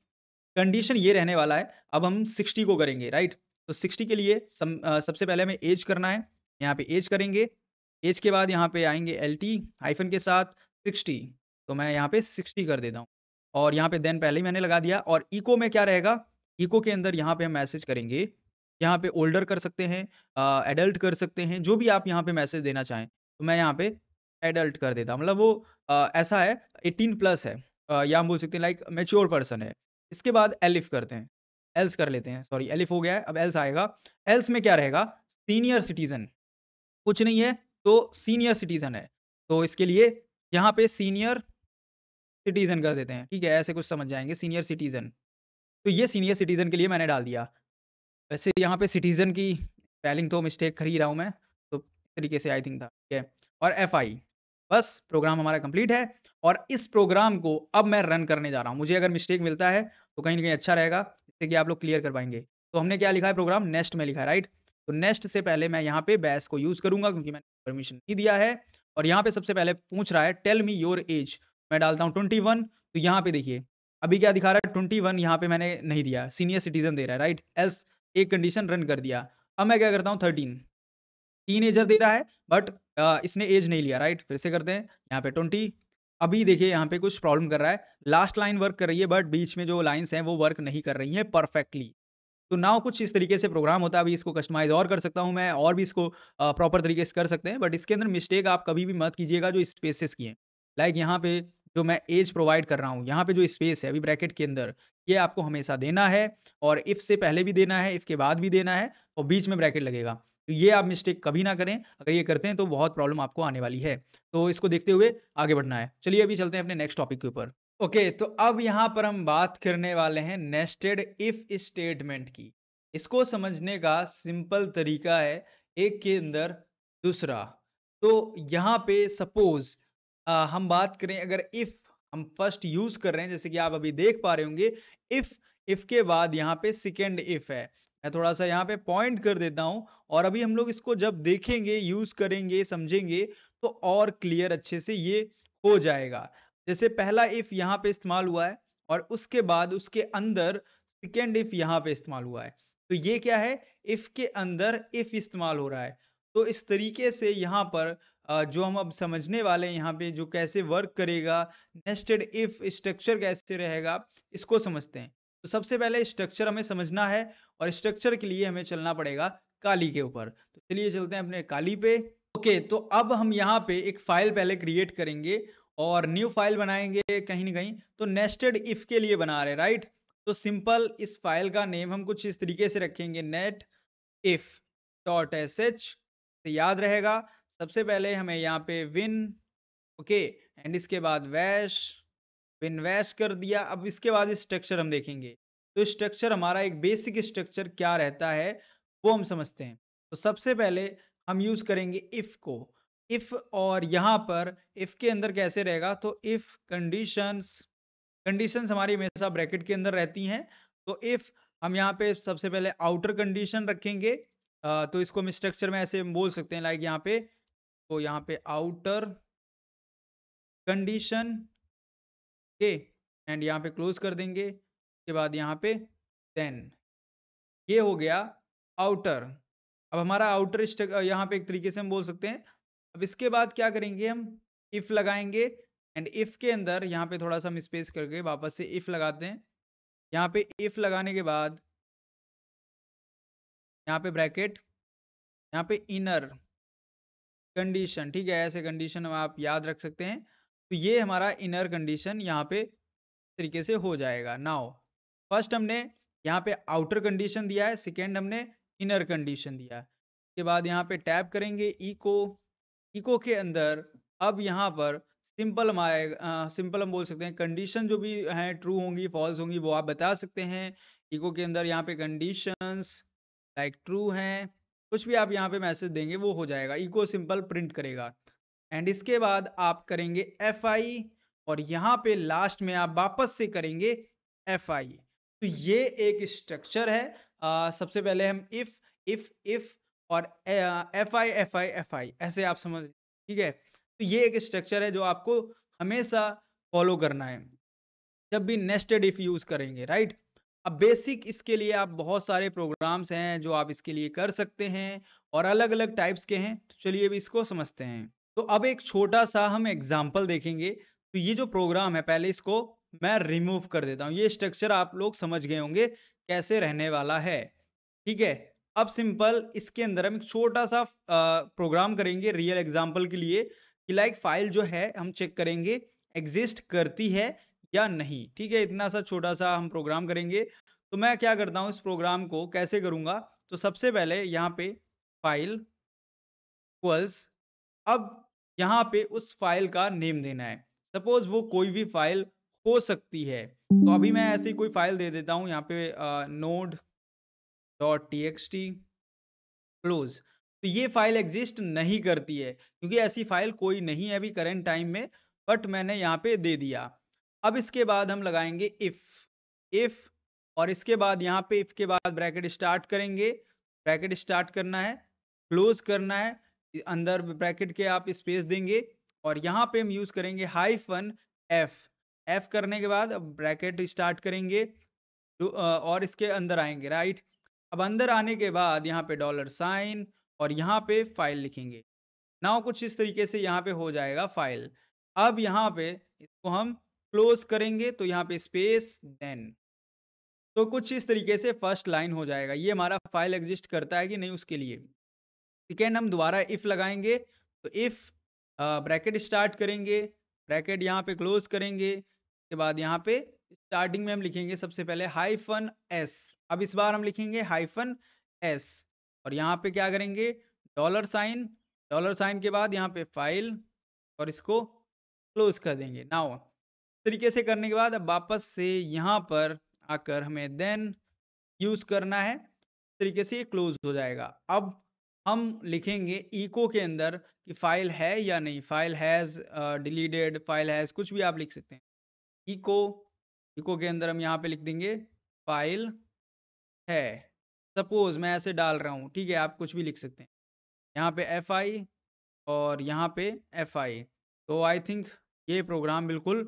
कंडीशन ये रहने वाला है, अब हम 60 को करेंगे, राइट? तो 60 के लिए सबसे पहले हमें ऐज करना है, यहाँ पे ऐज करेंगे, ऐज के बाद यहाँ पे आएँगे एलटी हाइफ़न के साथ 60, तो मैं यहाँ पे 60 कर देता हूँ और यहाँ पे देन पहले ही मैंने लगा दिया और इको में क्या रहेगा? इको के अंदर यहाँ पे हम मैसेज करेंगे, यहाँ पे ओल्डर कर सकते हैं, एडल्ट कर सकते हैं, जो भी आप यहाँ पे मैसेज देना चाहें। तो मैं यहाँ पे एडल्ट कर देता हूँ, मतलब वो ऐसा है 18 प्लस है, या हम बोल सकते हैं लाइक मैच्योर पर्सन है। इसके बाद एलिफ करते हैं, एल्स कर लेते हैं, सॉरी एलिफ हो गया है, अब एल्स आएगा। एल्स में क्या रहेगा? सीनियर सिटीज़न, कुछ नहीं है तो सीनियर सिटीज़न है। तो इसके लिए यहाँ पे सीनियर सिटीज़न कर देते हैं, ठीक है? ऐसे कुछ समझ जाएँगे सीनियर सिटीज़न। तो ये सीनियर सिटीज़न के लिए मैंने डाल दिया। वैसे यहाँ पे सिटीज़न की स्पेलिंग तो मिस्टेक कर ही रहा हूँ मैं, तो इस तरीके से आई थिंक था, ठीक है? और एफआई, बस प्रोग्राम हमारा कंप्लीट है और इस प्रोग्राम को अब मैं रन करने जा रहा हूँ। मुझे अगर मिस्टेक मिलता है, तो कहीं न कहीं अच्छा रहेगा, जिससे कि आप लोग क्लियर कर पाएँगे। तो हमने क्या लिखा है प्रोग्राम नेक्स्ट में लिखा है, राइट? तो नेक्स्ट से पहले मैं यहाँ पे बैश को यूज़ करूँगा क्योंकि मैंने परमिशन नहीं दिया है और यहाँ पे सबसे पहले पूछ रहा है टेल मी योर ऐज, मैं डालता हूँ 21, तो यहाँ पे देखिए, अभी क्या दिखा रहा है 21, यहाँ पे मैंने नहीं दिया, सीनियर सिटीज़न दे रहा है, राइट? एल्स एक कंडीशन रन कर दिया। अब मैं क्या करता हूँ 13, टीनेजर दे रहा है बट इसने ऐज नहीं लिया, राइट? फिर से करते हैं, यहाँ पे 20, अभी देखिए यहाँ पे कुछ प्रॉब्लम कर रहा है, लास्ट लाइन वर्क कर रही है बट बीच में जो लाइन्स हैं वो वर्क नहीं कर रही हैं परफेक्टली। तो नाउ कुछ इस तरीके से प्रोग्राम होता है, अभी इसको कस्टमाइज़ और कर सकता हूँ मैं और भी इसको प्रॉपर तरीके से कर सकते हैं, बट इसके अंदर मिस्टेक आप कभी भी मत कीजिएगा जो स्पेसेस की हैं। लाइक यहाँ पे जो मैं ऐज प्रोवाइड कर रहा हूँ, यहाँ पे जो स्पेस है अभी ब्रैकेट के अंदर, ये आपको हमेशा देना है और इफ से पहले भी देना है, इफ के बाद भी देना है और बीच में ब्रैकेट लगेगा। तो ये आप मिस्टेक कभी ना करें, अगर ये करते हैं तो बहुत प्रॉब्लम आपको आने वाली है। तो इसको देखते हुए आगे बढ़ना है। चलिए अभी चलते हैं अपने नेक्स्ट टॉपिक के ऊपर। ओके, तो अब यहाँ पर हम बात करने वाले हैं नेस्टेड इफ स्टेटमेंट की। इसको समझने का सिंपल तरीका है एक के अंदर दूसरा। तो यहाँ पे सपोज हम बात करें अगर इफ हम फर्स्ट यूज कर रहे हैं जैसे कि आप अभी देख पा रहे होंगे, इफ इफ के बाद यहाँ पे सेकेंड इफ है। मैं थोड़ा सा यहाँ पे पॉइंट कर देता हूँ और अभी हम लोग इसको जब देखेंगे यूज करेंगे समझेंगे तो और क्लियर अच्छे से ये हो जाएगा। जैसे पहला इफ यहाँ पे इस्तेमाल हुआ है और उसके बाद उसके अंदर सेकेंड इफ यहाँ पे इस्तेमाल हुआ है। तो ये क्या है? इफ के अंदर इफ इस्तेमाल हो रहा है। तो इस तरीके से यहाँ पर जो हम अब समझने वाले हैं यहाँ पे जो कैसे वर्क करेगा, नेस्टेड इफ स्ट्रक्चर कैसे रहेगा, इसको समझते हैं। तो सबसे पहले स्ट्रक्चर हमें समझना है और स्ट्रक्चर के लिए हमें चलना पड़ेगा काली के ऊपर। तो चलिए चलते हैं अपने काली पे। ओके, तो अब हम यहाँ पे एक फाइल पहले क्रिएट करेंगे और न्यू फाइल बनाएँगे कहीं न कहीं, तो नेस्टेड इफ के लिए बना रहे हैं, राइट? तो सिंपल इस फाइल का नेम हम कुछ इस तरीके से रखेंगे नेट इफ डॉट sh से याद रहेगा। सबसे पहले हमें यहाँ पे विन, ओके, एंड इसके बाद वैश, विन वैश कर दिया। अब इसके बाद स्ट्रक्चर हम देखेंगे। तो स्ट्रक्चर हमारा एक बेसिक स्ट्रक्चर क्या रहता है, वो हम समझते हैं। तो सबसे पहले हम यूज़ करेंगे इफ को। इफ और यहाँ पर इफ के अंदर कैसे रहेगा तो इफ कंडीशंस, कंडीशंस हमारी हमेशा ब्रैकेट के अंदर रहती हैं। तो इफ हम यहाँ पे सबसे पहले आउटर कंडीशन रखेंगे, तो इसको हम स्ट्रक्चर में ऐसे बोल सकते हैं लाइक यहाँ पे, तो यहाँ पे आउटर कंडीशन, ओके, एंड यहाँ पे क्लोज कर देंगे। उसके बाद यहाँ पे देन ये हो गया आउटर। अब हमारा आउटर यहाँ पे एक तरीके से हम बोल सकते हैं। अब इसके बाद क्या करेंगे हम, इफ लगाएंगे एंड इफ के अंदर यहाँ पे थोड़ा सा हम स्पेस करके वापस से इफ लगाते हैं। यहाँ पे इफ लगाने के बाद यहाँ पे ब्रैकेट, यहाँ पे इनर कंडीशन, ठीक है? ऐसे कंडीशन आप याद रख सकते हैं। तो ये हमारा इनर कंडीशन यहाँ पे तरीके से हो जाएगा। नाउ फर्स्ट हमने यहाँ पे आउटर कंडीशन दिया है, सेकंड हमने इनर कंडीशन दिया है। उसके बाद यहाँ पे टैप करेंगे इको, इको के अंदर अब यहाँ पर सिंपल हम आएगा, सिंपल हम बोल सकते हैं कंडीशन जो भी हैं ट्रू होंगी फॉल्स होंगी वो आप बता सकते हैं। इको के अंदर यहाँ पे कंडीशंस लाइक ट्रू हैं, कुछ भी आप यहाँ पे मैसेज देंगे वो हो जाएगा, इको सिंपल प्रिंट करेगा। एंड इसके बाद आप करेंगे एफ आई और यहाँ पे लास्ट में आप वापस से करेंगे एफ आई। तो ये एक स्ट्रक्चर है। सबसे पहले हम इफ इफ और F I F I F I ऐसे आप समझ, ठीक है? तो ये एक स्ट्रक्चर है जो आपको हमेशा फॉलो करना है जब भी नेस्टेड इफ यूज करेंगे, राइट? अब बेसिक इसके लिए आप बहुत सारे प्रोग्राम्स हैं जो आप इसके लिए कर सकते हैं और अलग अलग टाइप्स के हैं। तो चलिए अब इसको समझते हैं। तो अब एक छोटा सा हम एग्जाम्पल देखेंगे। तो ये जो प्रोग्राम है पहले इसको मैं रिमूव कर देता हूँ। ये स्ट्रक्चर आप लोग समझ गए होंगे कैसे रहने वाला है, ठीक है? अब सिंपल इसके अंदर हम एक छोटा सा प्रोग्राम करेंगे रियल एग्जाम्पल के लिए कि लाइक फाइल जो है हम चेक करेंगे एग्जिस्ट करती है या नहीं, ठीक है? इतना सा छोटा-सा हम प्रोग्राम करेंगे। तो मैं क्या करता हूँ इस प्रोग्राम को कैसे करूँगा? तो सबसे पहले यहाँ पे फाइल इक्वल्स अब यहाँ पे उस फाइल का नेम देना है। सपोज़ वो कोई भी फाइल हो सकती है। तो अभी मैं ऐसी कोई फाइल दे देता हूँ यहाँ पे node.txt क्लोज़। तो ये फाइल एग्ज़िस्ट नहीं करती है क्योंकि ऐसी फाइल कोई नहीं है अभी करंट टाइम में, बट मैंने यहाँ पे दे दिया। अब इसके बाद हम लगाएँगे इफ और इसके बाद यहाँ पे इफ के बाद ब्रैकेट स्टार्ट करेंगे। ब्रैकेट स्टार्ट करना है, क्लोज़ करना है, अंदर ब्रैकेट के आप स्पेस देंगे और यहाँ पे हम यूज़ करेंगे हाइफ़न एफ। एफ करने के बाद अब ब्रैकेट स्टार्ट करेंगे और इसके अंदर आएँगे, राइट? अब अंदर आने के बाद यहाँ पे डॉलर साइन और यहाँ पे फाइल लिखेंगे। नाउ कुछ इस तरीके से यहाँ पे हो जाएगा फाइल। अब यहाँ पे इसको हम क्लोज़ करेंगे तो यहाँ पे स्पेस देन। तो कुछ इस तरीके से फर्स्ट लाइन हो जाएगा। ये हमारा फाइल एग्ज़िस्ट करता है कि नहीं उसके लिए। सेकंड हम दोबारा इफ लगाएँगे तो इफ ब्रैकेट स्टार्ट करेंगे, ब्रैकेट यहाँ पे क्लोज़ करेंगे, उसके बाद यहाँ पे स्टार्टिंग में हम लिखेंगे सबसे पहले हाइफ़न एस। अब इस बार हम लिखेंगे हाइफ़न एस और यहाँ पे क्या करेंगे डॉलर साइन के बाद यहाँ पे फाइल और इसको क्लोज़ कर देंगे। नाउ इस तरीके से करने के बाद अब वापस से यहाँ पर आकर हमें देन यूज़ करना है। इस तरीके से ये क्लोज़ हो जाएगा। अब हम लिखेंगे इको के अंदर कि फाइल है या नहीं, file has deleted, file has कुछ भी आप लिख सकते हैं। इको इको के अंदर हम यहाँ पे लिख देंगे फाइल है। सपोज़ मैं ऐसे डाल रहा हूँ, ठीक है? आप कुछ भी लिख सकते हैं। यहाँ पे एफआई और यहाँ पे एफआई। तो आई थिंक ये प्रोग्राम बिल्कुल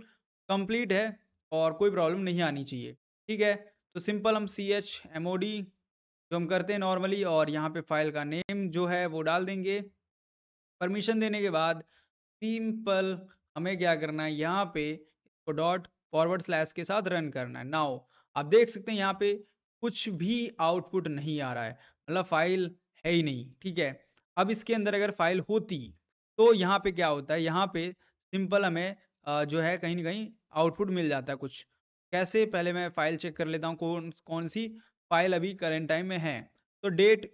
कंप्लीट है और कोई प्रॉब्लम नहीं आनी चाहिए, ठीक है? तो सिंपल हम chmod जो हम करते हैं नॉर्मली और यहाँ पे फाइल का नेम जो है वो डाल देंगे। परमिशन देने के बाद सिंपल हमें क्या करना है यहाँ पे इसको डॉट फॉरवर्ड स्लैश के साथ रन करना है। नाउ आप देख सकते हैं यहाँ पे कुछ भी आउटपुट नहीं आ रहा है, मतलब फाइल है ही नहीं, ठीक है? अब इसके अंदर अगर फाइल होती तो यहाँ पे क्या होता है, यहाँ पे सिंपल हमें जो है कहीं न कहीं आउटपुट मिल जाता है कुछ। कैसे? पहले मैं फाइल चेक कर लेता हूँ कौन-सी फाइल अभी करंट टाइम में है। तो डेट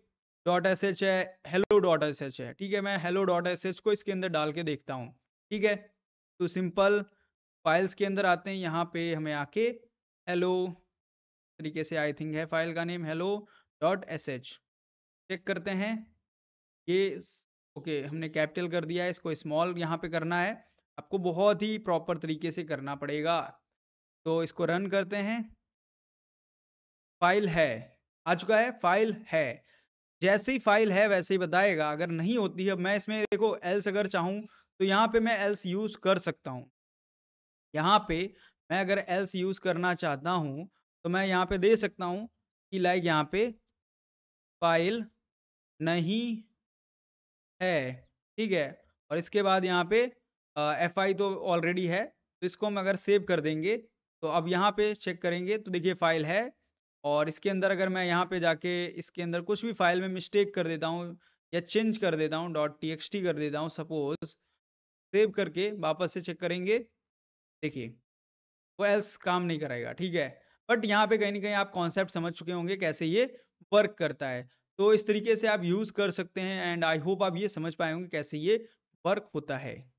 डॉट sh है, hello डॉट sh है, ठीक है? मैं hello डॉट sh को इसके अंदर डाल के देखता हूँ, ठीक है? तो सिंपल फाइल्स के अंदर आते हैं, यहाँ पे हमें आके hello तरीके से आई थिंक है फाइल का name hello dot sh check करते हैं। ये स ओके हमने कैपिटल कर दिया है, इसको स्मॉल यहाँ पे करना है। आपको बहुत ही प्रॉपर तरीके से करना पड़ेगा। तो इसको रन करते हैं। फाइल है, आ चुका है, फाइल है। जैसे ही फाइल है वैसे ही बताएगा, अगर नहीं होती है मैं इसमें देखो एल्स अगर चाहूँ तो यहाँ पे मैं एल्स यूज़ कर सकता हूँ। यहाँ पे मैं अगर एल्स यूज़ करना चाहता हूँ, तो मैं यहाँ पे दे सकता हूँ कि लाइक यहाँ पे फाइल नहीं है, ठीक है? और इसके बाद यहाँ पे एफआई तो ऑलरेडी है, तो इसको हम अगर सेव कर देंगे, तो अब यहाँ पे चेक करेंगे तो देखिए फाइल है और इसके अंदर अगर मैं यहाँ पे जाके इसके अंदर कुछ भी फाइल में मिस्टेक कर देता हूँ या चेंज कर देता हूँ, .txt कर देता हूँ सपोज़, सेव करके वापस से चेक करेंगे, देखिए वो एल्स काम नहीं करेगा, ठीक है? बट यहाँ पे कहीं न कहीं आप कॉन्सेप्ट समझ चुके होंगे कैसे ये वर्क करता है। तो इस तरीके से आप यूज़ कर सकते हैं एंड आई होप आप ये समझ पाए होंगे कैसे ये वर्क होता है।